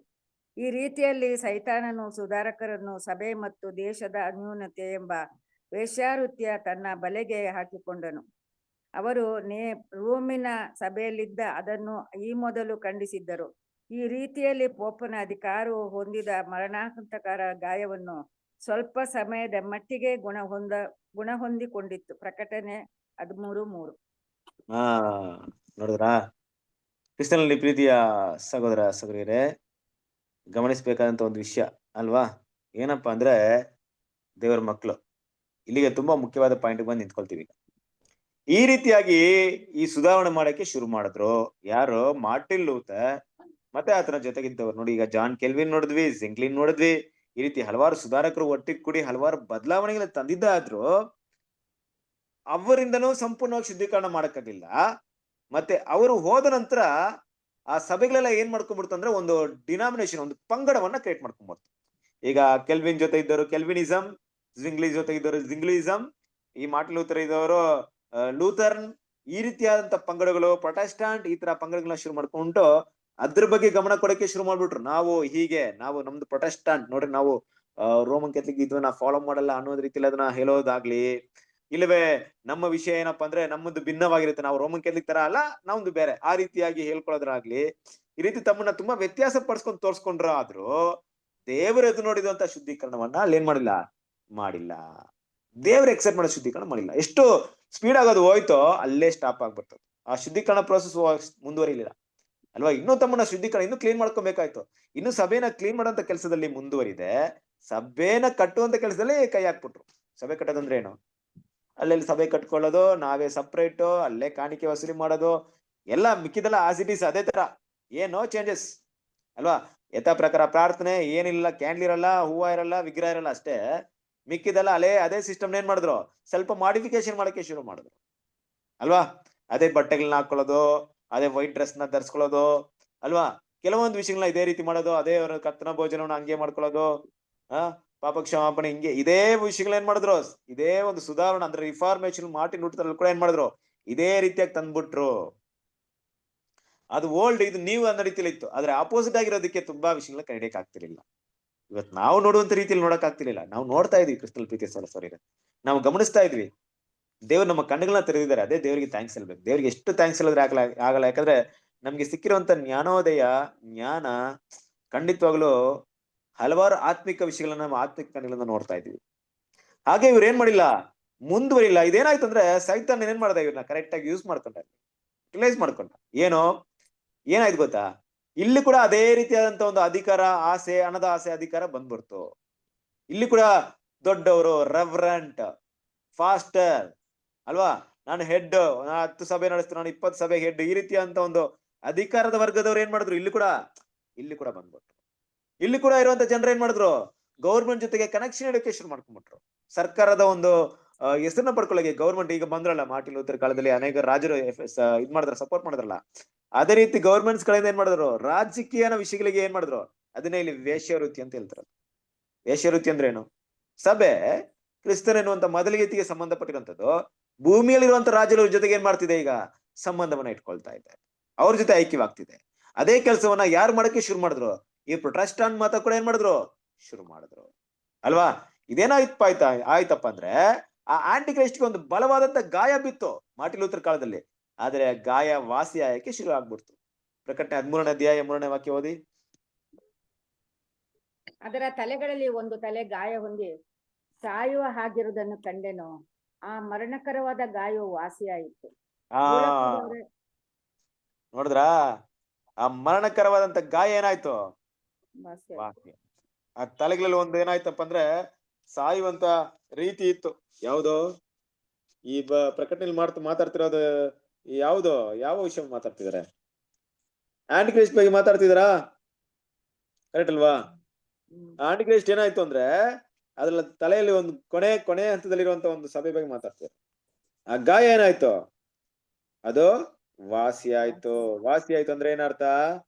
ಈ ರೀತಿಯಲ್ಲಿ ಸೈತಾನನು ಸುಧಾರಕರನ್ನು ಸಭೆ ಮತ್ತು ದೇಶದ ಅನ್ಯೂನತೆ ಎಂಬ ವೇಶ್ಯಾವೃತ್ತಿಯ ತನ್ನ ಬಲೆಗೆ ಹಾಕಿಕೊಂಡನು. ಅವರು ರೋಮಿನ ಸಭೆಯಲ್ಲಿದ್ದ ಅದನ್ನು ಈ ಮೊದಲು ಖಂಡಿಸಿದ್ದರು. ಈ ರೀತಿಯಲ್ಲಿ ಪೋಪನ ಅಧಿಕಾರವು ಹೊಂದಿದ ಮರಣಾಂತಕರ ಗಾಯವನ್ನು ಸ್ವಲ್ಪ ಸಮಯದ ಮಟ್ಟಿಗೆ ಗುಣ ಹೊಂದಿಕೊಂಡಿತ್ತು. ಪ್ರಕಟಣೆ 13:3. ನೋಡಿದ್ರಾ ಕ್ರಿಸ್ತನಲ್ಲಿ ಪ್ರೀತಿಯ ಸಹೋದರ ಸಹೋದರಿಯರೇ, ಗಮನಿಸಬೇಕಾದಂತ ಒಂದು ವಿಷಯ ಅಲ್ವಾ, ಏನಪ್ಪಾ ಅಂದ್ರೆ ದೇವರ ಮಕ್ಕಳು ಇಲ್ಲಿಗೆ ತುಂಬಾ ಮುಖ್ಯವಾದ ಪಾಯಿಂಟ್ ಬಂದು ನಿಂತ್ಕೊಳ್ತೀವಿ. ಈ ರೀತಿಯಾಗಿ ಈ ಸುಧಾರಣೆ ಮಾಡಕ್ಕೆ ಶುರು ಮಾಡಿದ್ರು. ಯಾರು? ಮಾರ್ಟಿನ್ ಲೂಥರ್ ಮತ್ತೆ ಆತನ ಜೊತೆಗಿದ್ದವರು. ನೋಡಿ, ಈಗ ಜಾನ್ ಕೆಲ್ವಿನ್ ನೋಡಿದ್ವಿ, ಜಿಂಕ್ಲಿನ್ ನೋಡಿದ್ವಿ. ಈ ರೀತಿ ಹಲವಾರು ಸುಧಾರಕರು ಒಟ್ಟಿಗೆ ಕೂಡಿ ಹಲವಾರು ಬದಲಾವಣೆಗಳನ್ನ ತಂದಿದ್ದಾದ್ರು ಅವರಿಂದನೂ ಸಂಪೂರ್ಣವಾಗಿ ಶುದ್ಧೀಕರಣ ಮಾಡಕ್ಕಾಗಿಲ್ಲ. ಮತ್ತೆ ಅವರು ಹೋದ ನಂತರ ಆ ಸಭೆಗಳೆಲ್ಲ ಏನ್ ಮಾಡ್ಕೊಂಡ್ಬಿಡ್ತು ಅಂದ್ರೆ ಒಂದು ಡಿನಾಮಿನೇಷನ್, ಒಂದು ಪಂಗಡವನ್ನ ಕ್ರಿಯೇಟ್ ಮಾಡ್ಕೊಂಡ್ಬರ್ತು. ಈಗ ಕೆಲ್ವಿನ್ ಜೊತೆ ಇದ್ದವರು ಕೆಲ್ವಿನಿಸಂ, ಜಿಂಗ್ಲಿ ಜೊತೆ ಇದ್ದವರು ಜಿಂಗ್ಲಿಸಂ, ಈ ಮಾರ್ಟಿನ್ ಲೂಥರ್ ಇದ್ದವರು ಲೂಥರ್ನ್, ಈ ರೀತಿಯಾದಂತ ಪಂಗಡಗಳು, ಪ್ರೊಟೆಸ್ಟಾಂಟ್, ಈ ತರ ಪಂಗಡಗಳನ್ನ ಶುರು ಮಾಡ್ಕೊಂಡು ಅದ್ರ ಬಗ್ಗೆ ಗಮನ ಕೊಡಕ್ಕೆ ಶುರು ಮಾಡ್ಬಿಟ್ರು. ನಾವು ನಮ್ದು ಪ್ರೊಟೆಸ್ಟಾಂಟ್ ನೋಡ್ರಿ, ನಾವು ರೋಮನ್ ಕ್ಯಾಥಲಿಕ್ ಇದನ್ನ ಫಾಲೋ ಮಾಡಲ್ಲ ಅನ್ನೋದ್ ರೀತಿಯಲ್ಲಿ ಅದನ್ನ ಹೇಳೋದಾಗ್ಲಿ, ಇಲ್ಲವೇ ನಮ್ಮ ವಿಷಯ ಏನಪ್ಪಾ ಅಂದ್ರೆ ನಮ್ಮದು ಭಿನ್ನವಾಗಿರುತ್ತೆ, ನಾವು ರೋಮನ್ ಕ್ಯಾಥಲಿಕ್ ತರ ಅಲ್ಲ, ನಮ್ದು ಬೇರೆ, ಆ ರೀತಿಯಾಗಿ ಹೇಳ್ಕೊಳ್ಳೋದ್ರಾಗ್ಲಿ, ಈ ರೀತಿ ತಮ್ಮನ್ನ ತುಂಬಾ ವ್ಯತ್ಯಾಸ ಪಡಿಸ್ಕೊಂಡು ತೋರ್ಸ್ಕೊಂಡ್ರ ಆದ್ರೂ ದೇವರ ಎದು ನೋಡಿದಂತ ಶುದ್ಧೀಕರಣವನ್ನ ಅಲ್ಲಿ ಏನ್ ಮಾಡಿಲ್ಲ. ದೇವ್ರ ಎಕ್ಸೆಪ್ಟ್ ಮಾಡೋ ಶುದ್ಧೀಕರಣ ಮಾಡಿಲ್ಲ. ಎಷ್ಟು ಸ್ಪೀಡ್ ಆಗೋದು ಹೋಯ್ತೋ ಅಲ್ಲೇ ಸ್ಟಾಪ್ ಆಗ್ಬರ್ತದೆ. ಆ ಶುದ್ಧೀಕರಣ ಪ್ರೋಸೆಸ್ ಮುಂದುವರಿಲಿಲ್ಲ ಅಲ್ವಾ? ಇನ್ನೂ ತಮ್ಮನ್ನ ಶುದ್ಧೀಕರಣ ಇನ್ನೂ ಕ್ಲೀನ್ ಮಾಡ್ಕೊಬೇಕಾಯ್ತು. ಇನ್ನು ಸಭೆನ ಕ್ಲೀನ್ ಮಾಡುವಂತ ಕೆಲಸದಲ್ಲಿ ಮುಂದುವರಿದೆ, ಸಭೆನ ಕಟ್ಟುವಂತ ಕೆಲಸದಲ್ಲಿ ಕೈ ಹಾಕ್ಬಿಟ್ರು. ಸಭೆ ಕಟ್ಟೋದಂದ್ರೆ ಏನು? ಅಲ್ಲೆಲ್ಲಿ ಸಭೆ ಕಟ್ಕೊಳ್ಳೋದು, ನಾವೇ ಸಪ್ರೇಟ್, ಅಲ್ಲೇ ಕಾಣಿಕೆ ವಸೂಲಿ ಮಾಡೋದು, ಎಲ್ಲ ಮಿಕ್ಕಿದೆಲ್ಲ ಆಸ್ ಇಟ್ ಈಸ್ ಅದೇ ತರ, ಏನೋ ಚೇಂಜಸ್ ಅಲ್ವಾ? ಯಥಾ ಪ್ರಕಾರ ಪ್ರಾರ್ಥನೆ ಏನಿಲ್ಲ, ಕ್ಯಾಂಡ್ಲ್ ಇರಲ್ಲ, ಹೂವ ಇರಲ್ಲ, ವಿಗ್ರಹ ಇರಲ್ಲ, ಅಷ್ಟೇ. ಮಿಕ್ಕಿದೆಲ್ಲ ಅದೇ ಸಿಸ್ಟಮ್ ಏನ್ ಮಾಡಿದ್ರು, ಸ್ವಲ್ಪ ಮಾಡಿಫಿಕೇಶನ್ ಮಾಡಕ್ಕೆ ಶುರು ಮಾಡಿದ್ರು ಅಲ್ವಾ? ಅದೇ ಬಟ್ಟೆಗಳನ್ನ ಹಾಕೊಳ್ಳೋದು, ಅದೇ ವೈಟ್ ಡ್ರೆಸ್ ನ ಧರಿಸ್ಕೊಳ್ಳೋದು ಅಲ್ವಾ? ಕೆಲವೊಂದು ವಿಷಯಗಳನ್ನ ಇದೇ ರೀತಿ ಮಾಡೋದು, ಅದೇ ಅವರ ಕರ್ತನ ಭೋಜನವನ್ನ ಹಂಗೆ ಮಾಡ್ಕೊಳ್ಳೋದು, ಪಾಪ ಕ್ಷಮಾಪಣೆ, ಹಿಂಗೆ ಇದೇ ವಿಷಯಗಳೇನ್ ಮಾಡಿದ್ರು, ಇದೇ ಒಂದು ಸುಧಾರಣೆ ಅಂದ್ರೆ ರಿಫಾರ್ಮೇಶನ್ ಮಾರ್ಟಿನ್ ಲೂಥರ್ ಕೂಡ ಏನ್ ಮಾಡಿದ್ರು, ಇದೇ ರೀತಿಯಾಗಿ ತಂದ್ಬಿಟ್ರು. ಅದು ಓಲ್ಡ್, ಇದು ನೀವು ಅನ್ನೋ ರೀತಿಯಲ್ಲಿ ಇತ್ತು. ಆದ್ರೆ ಆಪೋಸಿಟ್ ಆಗಿರೋದಕ್ಕೆ ತುಂಬಾ ವಿಷಯಗಳನ್ನ ಕಡಿಯಕ್ ಆಗ್ತಿರ್ಲಿಲ್ಲ. ಇವತ್ತು ನಾವು ನೋಡುವಂತ ರೀತಿಯಲ್ಲಿ ನೋಡಕ್ ಆಗ್ತಿರ್ಲಿಲ್ಲ. ನಾವು ನೋಡ್ತಾ ಇದೀವಿ ಕ್ರಿಸ್ತಲ್ ಪ್ರೀತಿ ಸರಿ, ನಾವು ಗಮನಿಸ್ತಾ ಇದ್ವಿ. ದೇವ್ರು ನಮ್ಮ ಕಣ್ಣುಗಳನ್ನ ತೆರೆದಿದ್ದಾರೆ, ಅದೇ ದೇವರಿಗೆ ಥ್ಯಾಂಕ್ಸ್ ಹೇಳ್ಬೇಕು. ದೇವ್ರಿಗೆ ಎಷ್ಟು ಥ್ಯಾಂಕ್ಸ್ ಹೇಳಿದ್ರೆ ಆಗಲ್ಲ. ಯಾಕಂದ್ರೆ ನಮ್ಗೆ ಸಿಕ್ಕಿರುವಂತ ಜ್ಞಾನ ಖಂಡಿತವಾಗ್ಲು ಹಲವಾರು ಆತ್ಮಿಕ ವಿಷಯಗಳನ್ನ ನಾವು ಆತ್ಮಿಕ ಕಣ್ಣುಗಳನ್ನ ನೋಡ್ತಾ ಇದೀವಿ. ಹಾಗೆ ಇವ್ರು ಏನ್ ಮಾಡಿಲ್ಲ, ಮುಂದುವರಿಲ್ಲ. ಇದೇನಾಯ್ತು ಅಂದ್ರೆ ಸೈತಾನ್ ಏನ್ ಮಾಡ್ದ, ಇವ್ರನ್ನ ಕರೆಕ್ಟ್ ಆಗಿ ಯೂಸ್ ಯುಟಿಲೈಸ್ ಮಾಡ್ಕೊಂಡ. ಏನಾಯ್ತು ಗೊತ್ತಾ? ಇಲ್ಲಿ ಕೂಡ ಅದೇ ರೀತಿಯಾದಂತ ಒಂದು ಅಧಿಕಾರ, ಹಣದ ಆಸೆ, ಅಧಿಕಾರ ಬಂದ್ಬಿಡ್ತು. ಇಲ್ಲಿ ಕೂಡ ದೊಡ್ಡವರು, ರೆವರೆಂಟ್, ಫಾಸ್ಟರ್ ಅಲ್ವಾ, ನಾನು ಹೆಡ್, 10 ಸಭೆ ನಡೆಸ್ತೀನಿ, ನಾನು 20 ಸಭೆ ಹೆಡ್, ಈ ರೀತಿಯಾದಂತ ಒಂದು ಅಧಿಕಾರದ ವರ್ಗದವ್ರು ಏನ್ ಮಾಡಿದ್ರು, ಇಲ್ಲಿ ಕೂಡ ಬಂದ್ಬಿಟ್ರು. ಇಲ್ಲಿ ಕೂಡ ಇರುವಂತ ಜನರು ಏನ್ ಮಾಡಿದ್ರು, ಗೌರ್ಮೆಂಟ್ ಜೊತೆಗೆ ಕನೆಕ್ಷನ್ ಇಡಕ್ಕೆ ಶುರು ಮಾಡ್ಕೊಂಡ್ಬಿಟ್ರು. ಸರ್ಕಾರದ ಒಂದು ಹೆಸರನ್ನ ಪಡ್ಕೊಳ್ಳಿ. ಗೌರ್ಮೆಂಟ್ ಈಗ ಬಂದ್ರಲ್ಲ, ಮಾರ್ಟಿನ್ ಲೂಥರ್ ಕಾಲದಲ್ಲಿ ಅನೇಕ ರಾಜರು ಇದ್ ಮಾಡಿದ್ರ, ಸಪೋರ್ಟ್ ಮಾಡಿದ್ರಲ್ಲ, ಅದೇ ರೀತಿ ಗೌರ್ಮೆಂಟ್ಸ್ ಗಳಿಂದ ಏನ್ ಮಾಡಿದ್ರು, ರಾಜಕೀಯನ ವಿಷಯಗಳಿಗೆ ಏನ್ ಮಾಡಿದ್ರು, ಅದನ್ನೇ ಇಲ್ಲಿ ವೇಶ್ಯವೃತ್ತಿ ಅಂತ ಹೇಳ್ತಾರೆ. ವೇಶ್ಯವೃತ್ತಿ ಅಂದ್ರೆ ಏನು? ಸಭೆ ಕ್ರಿಸ್ತನ್ ಎನ್ನುವಂತ ಮೊದಲಿಗೆತಿಗೆ ಸಂಬಂಧಪಟ್ಟಿರುವಂತದ್ದು ಭೂಮಿಯಲ್ಲಿರುವಂತ ರಾಜರ ಜೊತೆಗೆ ಏನ್ ಮಾಡ್ತಿದೆ, ಈಗ ಸಂಬಂಧವನ್ನ ಇಟ್ಕೊಳ್ತಾ ಇದೆ, ಅವ್ರ ಜೊತೆ ಐಕ್ಯವಾಗ್ತಿದೆ. ಅದೇ ಕೆಲಸವನ್ನ ಯಾರು ಮಾಡಕ್ಕೆ ಶುರು ಮಾಡಿದ್ರು, ಈ ಪ್ರೊಟೆಸ್ಟಾಂಟ್ ಮತ ಕೂಡ ಏನ್ ಮಾಡಿದ್ರು, ಶುರು ಮಾಡಿದ್ರು ಅಲ್ವಾ? ಆಯ್ತಪ್ಪ ಅಂದ್ರೆ ಆ ಆಂಟಿ ಕ್ರೈಸ್ಟ್ಗೆ ಒಂದು ಬಲವಾದಂತ ಗಾಯ ಬಿತ್ತು ಮಾರ್ಟಿನ್ ಲೂಥರ್ ಕಾಲದಲ್ಲಿ. ಆದ್ರೆ ಗಾಯ ವಾಸಿ ಆಯಕ್ಕೆ ಶುರು ಆಗ್ಬಿಡ್ತು. ಪ್ರಕಟಣೆ 13ನೇ ಅಧ್ಯಾಯ 3ನೇ ವಾಕ್ಯ ಓದಿ. ಅದರ ತಲೆಗಳಲ್ಲಿ ಒಂದು ತಲೆ ಗಾಯ ಹೊಂದಿ ಸಾಯುವ ಹಾಗಿರುವುದನ್ನು ಕಂಡೆನು. ಆ ಮರಣಕರವಾದ ಗಾಯವು ವಾಸಿಯಾಯಿತು. ನೋಡಿದ್ರಾ? ಆ ಮರಣಕರವಾದಂತ ಗಾಯ ಏನಾಯ್ತು, ವಾಸಿ. ಆ ತಲೆಗಳಲ್ಲಿ ಒಂದು ಏನಾಯ್ತಪ್ಪ ಅಂದ್ರೆ ಸಾಯುವಂತ ರೀತಿ ಇತ್ತು. ಯಾವ್ದು ಈ ಪ್ರಕಟಣೆಯಲ್ಲಿ ಮಾತಾಡ್ತಿರೋದು? ಯಾವ ವಿಷಯ ಮಾತಾಡ್ತಿದಾರೆ? ಆಂಟಿ ಕ್ರೈಸ್ಟ್ ಬಗ್ಗೆ ಮಾತಾಡ್ತಿದಾರಾ? ಕರೆಕ್ಟ್ ಅಲ್ವಾ? ಆಂಟಿ ಕ್ರೈಸ್ಟ್ ಏನಾಯ್ತು ಅಂದ್ರೆ ಅದ್ರಲ್ಲಿ ತಲೆಯಲ್ಲಿ ಒಂದು ಕೊನೆ ಹಂತದಲ್ಲಿರುವಂತ ಒಂದು ಸಭೆ ಬಗ್ಗೆ ಮಾತಾಡ್ತಾರೆ. ಆ ಗಾಯ ಏನಾಯ್ತು, ಅದು ವಾಸಿ ಆಯ್ತು ಅಂದ್ರೆ ಏನರ್ಥ?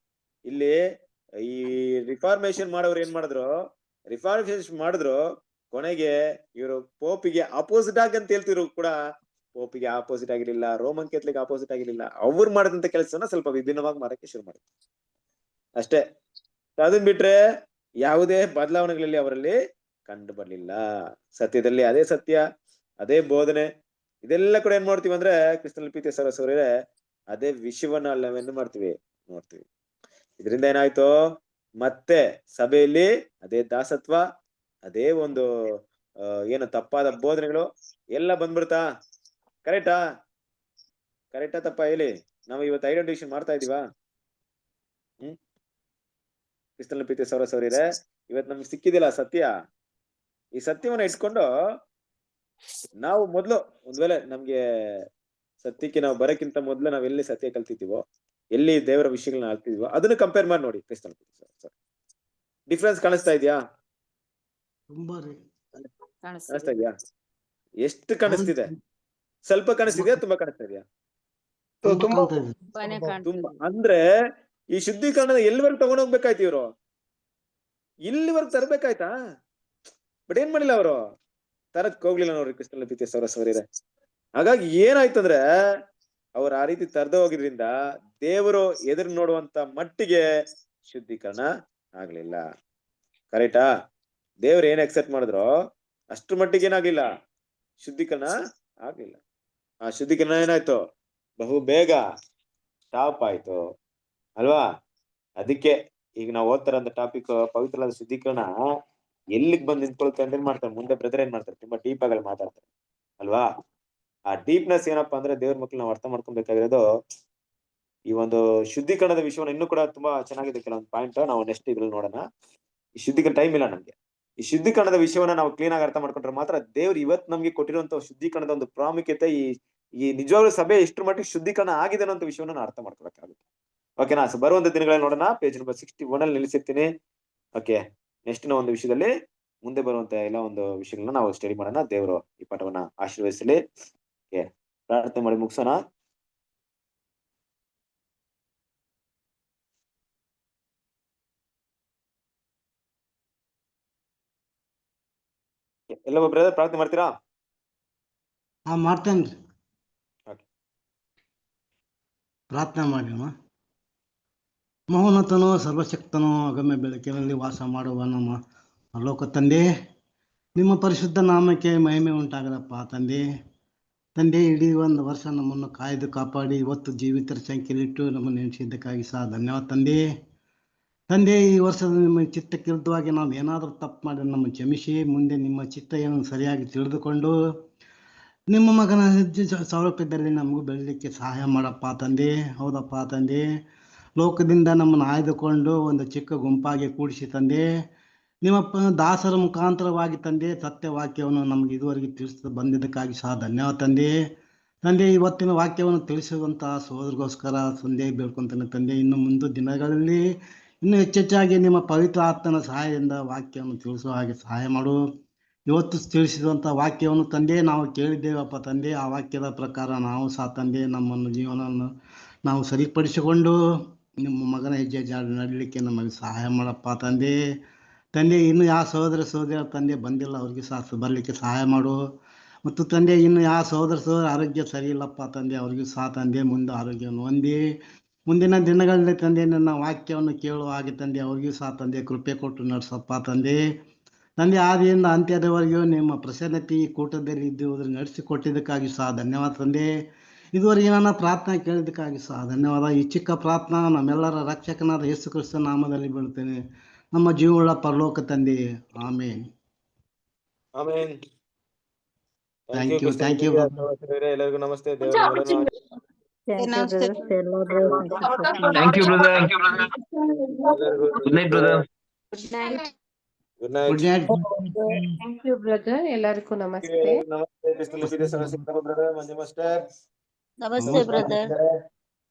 ಇಲ್ಲಿ ಈ ರಿಫಾರ್ಮೇಶನ್ ಮಾಡೋರು ಏನ್ ಮಾಡಿದ್ರು, ಕೊನೆಗೆ ಇವರು ಪೋಪಿಗೆ ಅಪೋಸಿಟ್ ಆಗಿ ಅಂತ ಹೇಳ್ತಿದ್ರು ಕೂಡ ಪೋಪಿಗೆ ಆಪೋಸಿಟ್ ಆಗಿರ್ಲಿಲ್ಲ, ರೋಮನ್ ಕ್ಯಾಥಲಿಕ್ ಆಪೋಸಿಟ್ ಆಗಿರ್ಲಿಲ್ಲ. ಅವ್ರು ಮಾಡಿದಂತ ಕೆಲಸನ ಸ್ವಲ್ಪ ವಿಭಿನ್ನವಾಗಿ ಮಾಡಕ್ಕೆ ಶುರು ಮಾಡಿದ್ರು ಅಷ್ಟೇ. ಅದನ್ ಬಿಟ್ರೆ ಯಾವುದೇ ಬದಲಾವಣೆಗಳಲ್ಲಿ ಅವರಲ್ಲಿ ಕಂಡು ಬರ್ಲಿಲ್ಲ. ಸತ್ಯದಲ್ಲಿ ಅದೇ ಸತ್ಯ, ಅದೇ ಬೋಧನೆ, ಇದೆಲ್ಲ ಕೂಡ ಏನ್ ಮಾಡ್ತೀವಿ ಅಂದ್ರೆ ಕ್ರಿಸ್ತನ ಪ್ರೀತಿ ಸಹೋದರರೇ, ಅದೇ ವಿಷಯವನ್ನ ನಾವೇನು ಮಾಡ್ತೀವಿ, ನೋಡ್ತೀವಿ. ಇದರಿಂದ ಏನಾಯ್ತು, ಮತ್ತೆ ಸಭೆಯಲ್ಲಿ ಅದೇ ದಾಸತ್ವ, ಅದೇ ಒಂದು ಏನು ತಪ್ಪಾದ ಬೋಧನೆಗಳು ಎಲ್ಲ ಬಂದ್ಬಿಡ್ತಾ? ಕರೆಕ್ಟಾ ತಪ್ಪ ಹೇಳಿ? ನಾವು ಇವತ್ತು ಐಡೆಂಟಿಫಿಕೇಶನ್ ಮಾಡ್ತಾ ಇದೀವಾ? ಕ್ರಿಸ್ತನ ಪ್ರೀತಿ ಸಹೋದರರೇ, ಇವತ್ತು ನಮ್ಗೆ ಸಿಕ್ಕಿದಿಲ್ಲ ಸತ್ಯ. ಈ ಸತ್ಯವನ್ನ ಇಟ್ಕೊಂಡು ನಾವು ಮೊದ್ಲು ಒಂದ್ ವೇಳೆ ನಮ್ಗೆ ಸತ್ಯಕ್ಕೆ ನಾವು ಬರಕ್ಕಿಂತ ಮೊದ್ಲು ನಾವ್ ಎಲ್ಲಿ ಸತ್ಯ ಕಲ್ತಿದ್ದೀವೋ, ಎಲ್ಲಿ ದೇವರ ವಿಷಯಗಳನ್ನ ಆಳ್ತಿದೀವೋ ಅದನ್ನ ಕಂಪೇರ್ ಮಾಡಿ ನೋಡಿ. ಕ್ರಿಸ್ತನ ಡಿಫ್ರೆನ್ಸ್ ಕಾಣಿಸ್ತಾ ಇದೆಯಾ? ತುಂಬಾ ರೀ ಕಾಣಿಸ್ತಾ ಇದೆಯಾ? ಎಷ್ಟು ಕಾಣಿಸ್ತಿದೆ? ಸ್ವಲ್ಪ ಕಾಣಿಸ್ತಿದ್ಯಾ, ತುಂಬಾ ಕಾಣಿಸ್ತಾ ಇದೆಯಾ? ತುಂಬಾ ತುಂಬಾ. ಅಂದ್ರೆ ಈ ಶುದ್ಧೀಕರಣ ಎಲ್ಲಿವರೆಗೂ ತಗೊಂಡೋಗ್ಬೇಕಾಯ್ತು ಇವ್ರು? ಇಲ್ಲಿವರೆಗೂ ತರ್ಬೇಕಾಯ್ತಾ? ಬಟ್ ಏನ್ ಮಾಡಿಲ್ಲ ಅವರು, ತರಕ್ ಹೋಗ್ಲಿಲ್ಲ ನೋಡ್ರಿ ಕ್ರಿಸ್ತನ ಪ್ರೀತಿಯ ಸೌರ ಸೌರ್ಯರೇ. ಹಾಗಾಗಿ ಏನಾಯ್ತಂದ್ರೆ ಅವ್ರು ಆ ರೀತಿ ತರ್ದ ಹೋಗಿದ್ರಿಂದ ದೇವರು ಎದುರು ನೋಡುವಂತ ಮಟ್ಟಿಗೆ ಶುದ್ಧೀಕರಣ ಆಗ್ಲಿಲ್ಲ. ಕರೆಕ್ಟಾ? ದೇವ್ರು ಏನ್ ಎಕ್ಸೆಪ್ಟ್ ಮಾಡಿದ್ರು ಅಷ್ಟ್ರ ಮಟ್ಟಿಗೆ ಏನಾಗ್ಲಿಲ್ಲ, ಶುದ್ಧೀಕರಣ ಆಗ್ಲಿಲ್ಲ. ಆ ಶುದ್ಧೀಕರಣ ಏನಾಯ್ತು, ಬಹು ಬೇಗ ಸ್ಟಾಪ್ ಆಯ್ತು ಅಲ್ವಾ? ಅದಕ್ಕೆ ಈಗ ನಾವು ಓದ್ತಾರಂತ ಟಾಪಿಕ್ ಪವಿತ್ರವಾದ ಶುದ್ಧೀಕರಣ ಎಲ್ಲಿಗ್ ಬಂದ್ ನಿಂತ್ಕೊಳ್ತಾರೆ ಅಂತ ಏನ್ ಮಾಡ್ತಾರೆ, ಮುಂದೆ ಬ್ರದರ್ ಏನ್ ಮಾಡ್ತಾರೆ, ತುಂಬಾ ಡೀಪ್ ಆಗಿ ಮಾತಾಡ್ತಾರೆ ಅಲ್ವಾ? ಆ ಡೀಪ್ನೆಸ್ ಏನಪ್ಪಾ ಅಂದ್ರೆ ದೇವ್ರ ಮಕ್ಳು ನಾವು ಅರ್ಥ ಮಾಡ್ಕೊಬೇಕಾಗಿರೋದು ಈ ಒಂದು ಶುದ್ಧೀಕರಣದ ವಿಷಯವನ್ನ ಇನ್ನೂ ಕೂಡ ತುಂಬಾ ಚೆನ್ನಾಗಿದೆ. ಕೆಲವೊಂದು ಪಾಯಿಂಟ್ ನಾವು ನೆಕ್ಸ್ಟ್ ಇದ್ರಲ್ಲಿ ನೋಡೋಣ. ಈ ಶುದ್ಧೀಕರಣ ಟೈಮ್ ಇಲ್ಲ ನಮ್ಗೆ. ಈ ಶುದ್ಧೀಕರಣದ ವಿಷಯವನ್ನ ನಾವು ಕ್ಲೀನ್ ಆಗಿ ಅರ್ಥ ಮಾಡ್ಕೊಂಡ್ರೆ ಮಾತ್ರ ದೇವ್ರು ಇವತ್ತು ನಮ್ಗೆ ಕೊಟ್ಟಿರುವಂತ ಶುದ್ಧೀಕರಣದ ಒಂದು ಪ್ರಾಮುಖ್ಯತೆ, ಈ ನಿಜವಾಗ್ಲೂ ಸಭೆ ಎಷ್ಟು ಮಟ್ಟಿಗೆ ಶುದ್ಧೀಕರಣ ಆಗಿದೆ ಅನ್ನೋ ವಿಷಯವನ್ನ ನಾವು ಅರ್ಥ ಮಾಡ್ಕೊಬೇಕಾಗುತ್ತೆ. ಓಕೆನಾ? ಸೊ ಬರುವಂತ ದಿನಗಳಲ್ಲಿ ನೋಡೋಣ. ಪೇಜ್ ನಂಬರ್ 61 ಅಲ್ಲಿ ನಿಲ್ಲಿಸಿರ್ತೀನಿ. ಓಕೆ, ನೆಕ್ಸ್ಟ್ ಒಂದು ವಿಷಯದಲ್ಲಿ ಮುಂದೆ ಬರುವಂತ ಎಲ್ಲ ಒಂದು ವಿಷಯಗಳನ್ನ ನಾವು ಸ್ಟಡಿ ಮಾಡೋಣ. ದೇವರು ಈ ಪಾಠವನ್ನ ಆಶೀರ್ವದಿಸಲಿ. ಪ್ರಾರ್ಥನೆ ಮಾಡಿ ಮುಗಿಸೋಣ. ಎಲ್ಲ ಬ್ರದರ್ ಪ್ರಾರ್ಥನೆ ಮಾಡ್ತೀರಾ? ಮಾಡ್ತೇನ್ರಿ. ಓಕೆ, ಪ್ರಾರ್ಥನೆ ಮಾಡೋಣ. ಮಹೋನ್ನತನೋ ಸರ್ವಶಕ್ತನೋ ಅಗಮ್ಯ ಬೆಳಕಿನಲ್ಲಿ ವಾಸ ಮಾಡುವ ನಮ್ಮ ಲೋಕ ತಂದೆ, ನಿಮ್ಮ ಪರಿಶುದ್ಧ ನಾಮಕ್ಕೆ ಮಹಿಮೆ ಉಂಟಾಗದಪ್ಪ ತಂದೆ. ತಂದೆ, ಇಡೀ ಒಂದು ವರ್ಷ ನಮ್ಮನ್ನು ಕಾಯ್ದು ಕಾಪಾಡಿ ಇವತ್ತು ಜೀವಿತರ ಸಂಖ್ಯೆಯಲ್ಲಿಟ್ಟು ನಮ್ಮನ್ನು ನೆನೆಸಿದ್ದಕ್ಕಾಗಿ ಸಹ ಧನ್ಯವಾದ ತಂದೆ. ತಂದೆ, ಈ ವರ್ಷದ ನಿಮ್ಮ ಚಿತ್ತಕ್ಕೆ ವಿರುದ್ಧವಾಗಿ ನಾವು ಏನಾದರೂ ತಪ್ಪು ಮಾಡಿ ನಮ್ಮ ಕ್ಷಮಿಸಿ, ಮುಂದೆ ನಿಮ್ಮ ಚಿತ್ತ ಏನು ಸರಿಯಾಗಿ ತಿಳಿದುಕೊಂಡು ನಿಮ್ಮ ಮಗನ ಸೌಲಭ್ಯದಲ್ಲಿ ನಮಗೂ ಬೆಳಲಿಕ್ಕೆ ಸಹಾಯ ಮಾಡಪ್ಪ ತಂದೆ. ಹೌದಪ್ಪ ತಂದೆ, ಲೋಕದಿಂದ ನಮ್ಮನ್ನು ಆಯ್ದುಕೊಂಡು ಒಂದು ಚಿಕ್ಕ ಗುಂಪಾಗಿ ಕೂಡಿಸಿ ತಂದೆ, ನಿಮ್ಮ ದಾಸರ ಮುಖಾಂತರವಾಗಿ ತಂದೆ ಸತ್ಯವಾಕ್ಯವನ್ನು ನಮಗೆ ಇದುವರೆಗೆ ತಿಳಿಸ್ತಾ ಬಂದಿದ್ದಕ್ಕಾಗಿ ಸಹ ಧನ್ಯವಾದ ತಂದೆ. ತಂದೆ, ಇವತ್ತಿನ ವಾಕ್ಯವನ್ನು ತಿಳಿಸುವಂತಹ ಸಹೋದರಿಗೋಸ್ಕರ ತಂದೆ ಬೇಡ್ಕೊಂತಾನೆ ತಂದೆ. ಇನ್ನು ಮುಂದೆ ದಿನಗಳಲ್ಲಿ ಇನ್ನೂ ಹೆಚ್ಚೆಚ್ಚಾಗಿ ನಿಮ್ಮ ಪವಿತ್ರ ಆತ್ಮನ ಸಹಾಯದಿಂದ ವಾಕ್ಯವನ್ನು ತಿಳಿಸುವ ಹಾಗೆ ಸಹಾಯ ಮಾಡು. ಇವತ್ತು ತಿಳಿಸಿದಂಥ ವಾಕ್ಯವನ್ನು ತಂದೆ ನಾವು ಕೇಳಿದ್ದೇವಪ್ಪ ತಂದೆ. ಆ ವಾಕ್ಯದ ಪ್ರಕಾರ ನಾವು ಸಹ ತಂದೆ ನಮ್ಮನ್ನು ಜೀವನವನ್ನು ನಾವು ಸರಿಪಡಿಸಿಕೊಂಡು ನಿಮ್ಮ ಮಗನ ಹೆಜ್ಜೆ ಜಾಡಿ ನಡಲಿಕ್ಕೆ ನಮಗೆ ಸಹಾಯ ಮಾಡಪ್ಪ ತಂದೆ. ತಂದೆ, ಇನ್ನು ಯಾವ ಸಹೋದರ ತಂದೆ ಬಂದಿಲ್ಲ, ಅವ್ರಿಗೆ ಸಹ ಬರಲಿಕ್ಕೆ ಸಹಾಯ ಮಾಡು. ಮತ್ತು ತಂದೆ, ಇನ್ನು ಯಾವ ಸಹೋದರ ಆರೋಗ್ಯ ಸರಿ ಇಲ್ಲಪ್ಪ ತಂದೆ, ಅವ್ರಿಗೂ ಸಹ ತಂದೆ ಮುಂದೆ ಆರೋಗ್ಯವನ್ನು ಹೊಂದಿ ಮುಂದಿನ ದಿನಗಳಲ್ಲಿ ತಂದೆ ನನ್ನ ವಾಕ್ಯವನ್ನು ಕೇಳುವ ಹಾಗೆ ತಂದೆ ಅವ್ರಿಗೂ ಸಹ ತಂದೆ ಕೃಪೆ ಕೊಟ್ಟು ನಡೆಸಪ್ಪ ತಂದೆ. ತಂದೆ, ಆದಿಯಿಂದ ಅಂತ್ಯದವರೆಗೂ ನಿಮ್ಮ ಪ್ರಸನ್ನತೆ ಈ ಕೂಟದಲ್ಲಿ ಇದ್ದುವುದರ ನಡೆಸಿಕೊಟ್ಟಿದ್ದಕ್ಕಾಗಿ ಸಹ ಧನ್ಯವಾದ ತಂದೆ. ಇದುವರೆಗೆ ನನ್ನ ಪ್ರಾರ್ಥನೆ ಕೇಳಿದ್ದಕ್ಕಾಗಿ ಸಹ ಧನ್ಯವಾದ. ಈ ಚಿಕ್ಕ ಪ್ರಾರ್ಥನಾ ನಮ್ಮೆಲ್ಲರ ರಕ್ಷಕನಾದ ಯೇಸು ಕ್ರಿಸ್ತನ ನಾಮದಲ್ಲಿ ಬೀಳ್ತೇನೆ, ನಮ್ಮ ಜೀವವುಳ್ಳ ಪರಲೋಕ ತಂದೆ. ಆಮೇನ್. ಆಮೆನ್. Thank you. ಎಲ್ಲರಿಗೂ ನಮಸ್ತೆ. ದೇವರು Thank you, brother. Good night, brother. Good night. Good night. Thank you brother. ಎಲ್ಲರಿಗೂ namaste. Namaste brother Manju master. Namaste brother.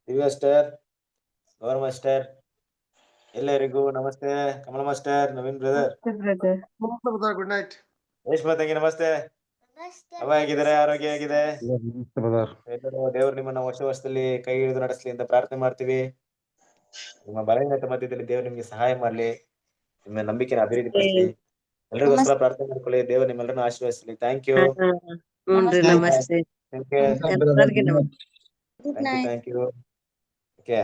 Divya master, Gaur master, ಎಲ್ಲರಿಗೂ namaste. Kamala master, Naveen brother, brother good night. Reshma ತಂಗಿ ನಮಸ್ತೆ. ಅವ ಹೇಗಿದ್ದಾರೆ? ಆರೋಗ್ಯ ಹೇಗಿದೆ? ದೇವ್ರು ನಿಮ್ಮನ್ನ ಹೊಸ ವರ್ಷದಲ್ಲಿ ಕೈ ಹಿಡಿದು ನಡೆಸಲಿ ಅಂತ ಪ್ರಾರ್ಥನೆ ಮಾಡ್ತೀವಿ. ನಿಮ್ಮ ಬಲಹೀನತೆ ಮಧ್ಯದಲ್ಲಿ ದೇವ್ರು ನಿಮ್ಗೆ ಸಹಾಯ ಮಾಡ್ಲಿ, ನಿಮ್ಮ ನಂಬಿಕೆನ ಅಭಿವೃದ್ಧಿ ಪಡಿಸ್ಲಿ. ಎಲ್ರಿಗೋಸ್ಕರ ಪ್ರಾರ್ಥನೆ ಮಾಡ್ಕೊಳ್ಳಿ. ದೇವ್ರು ನಿಮ್ಮೆಲ್ಲರನ್ನ ಆಶೀರ್ವದಿಸಲಿ. Thank you. Namaste. Thank you. Good night. Okay.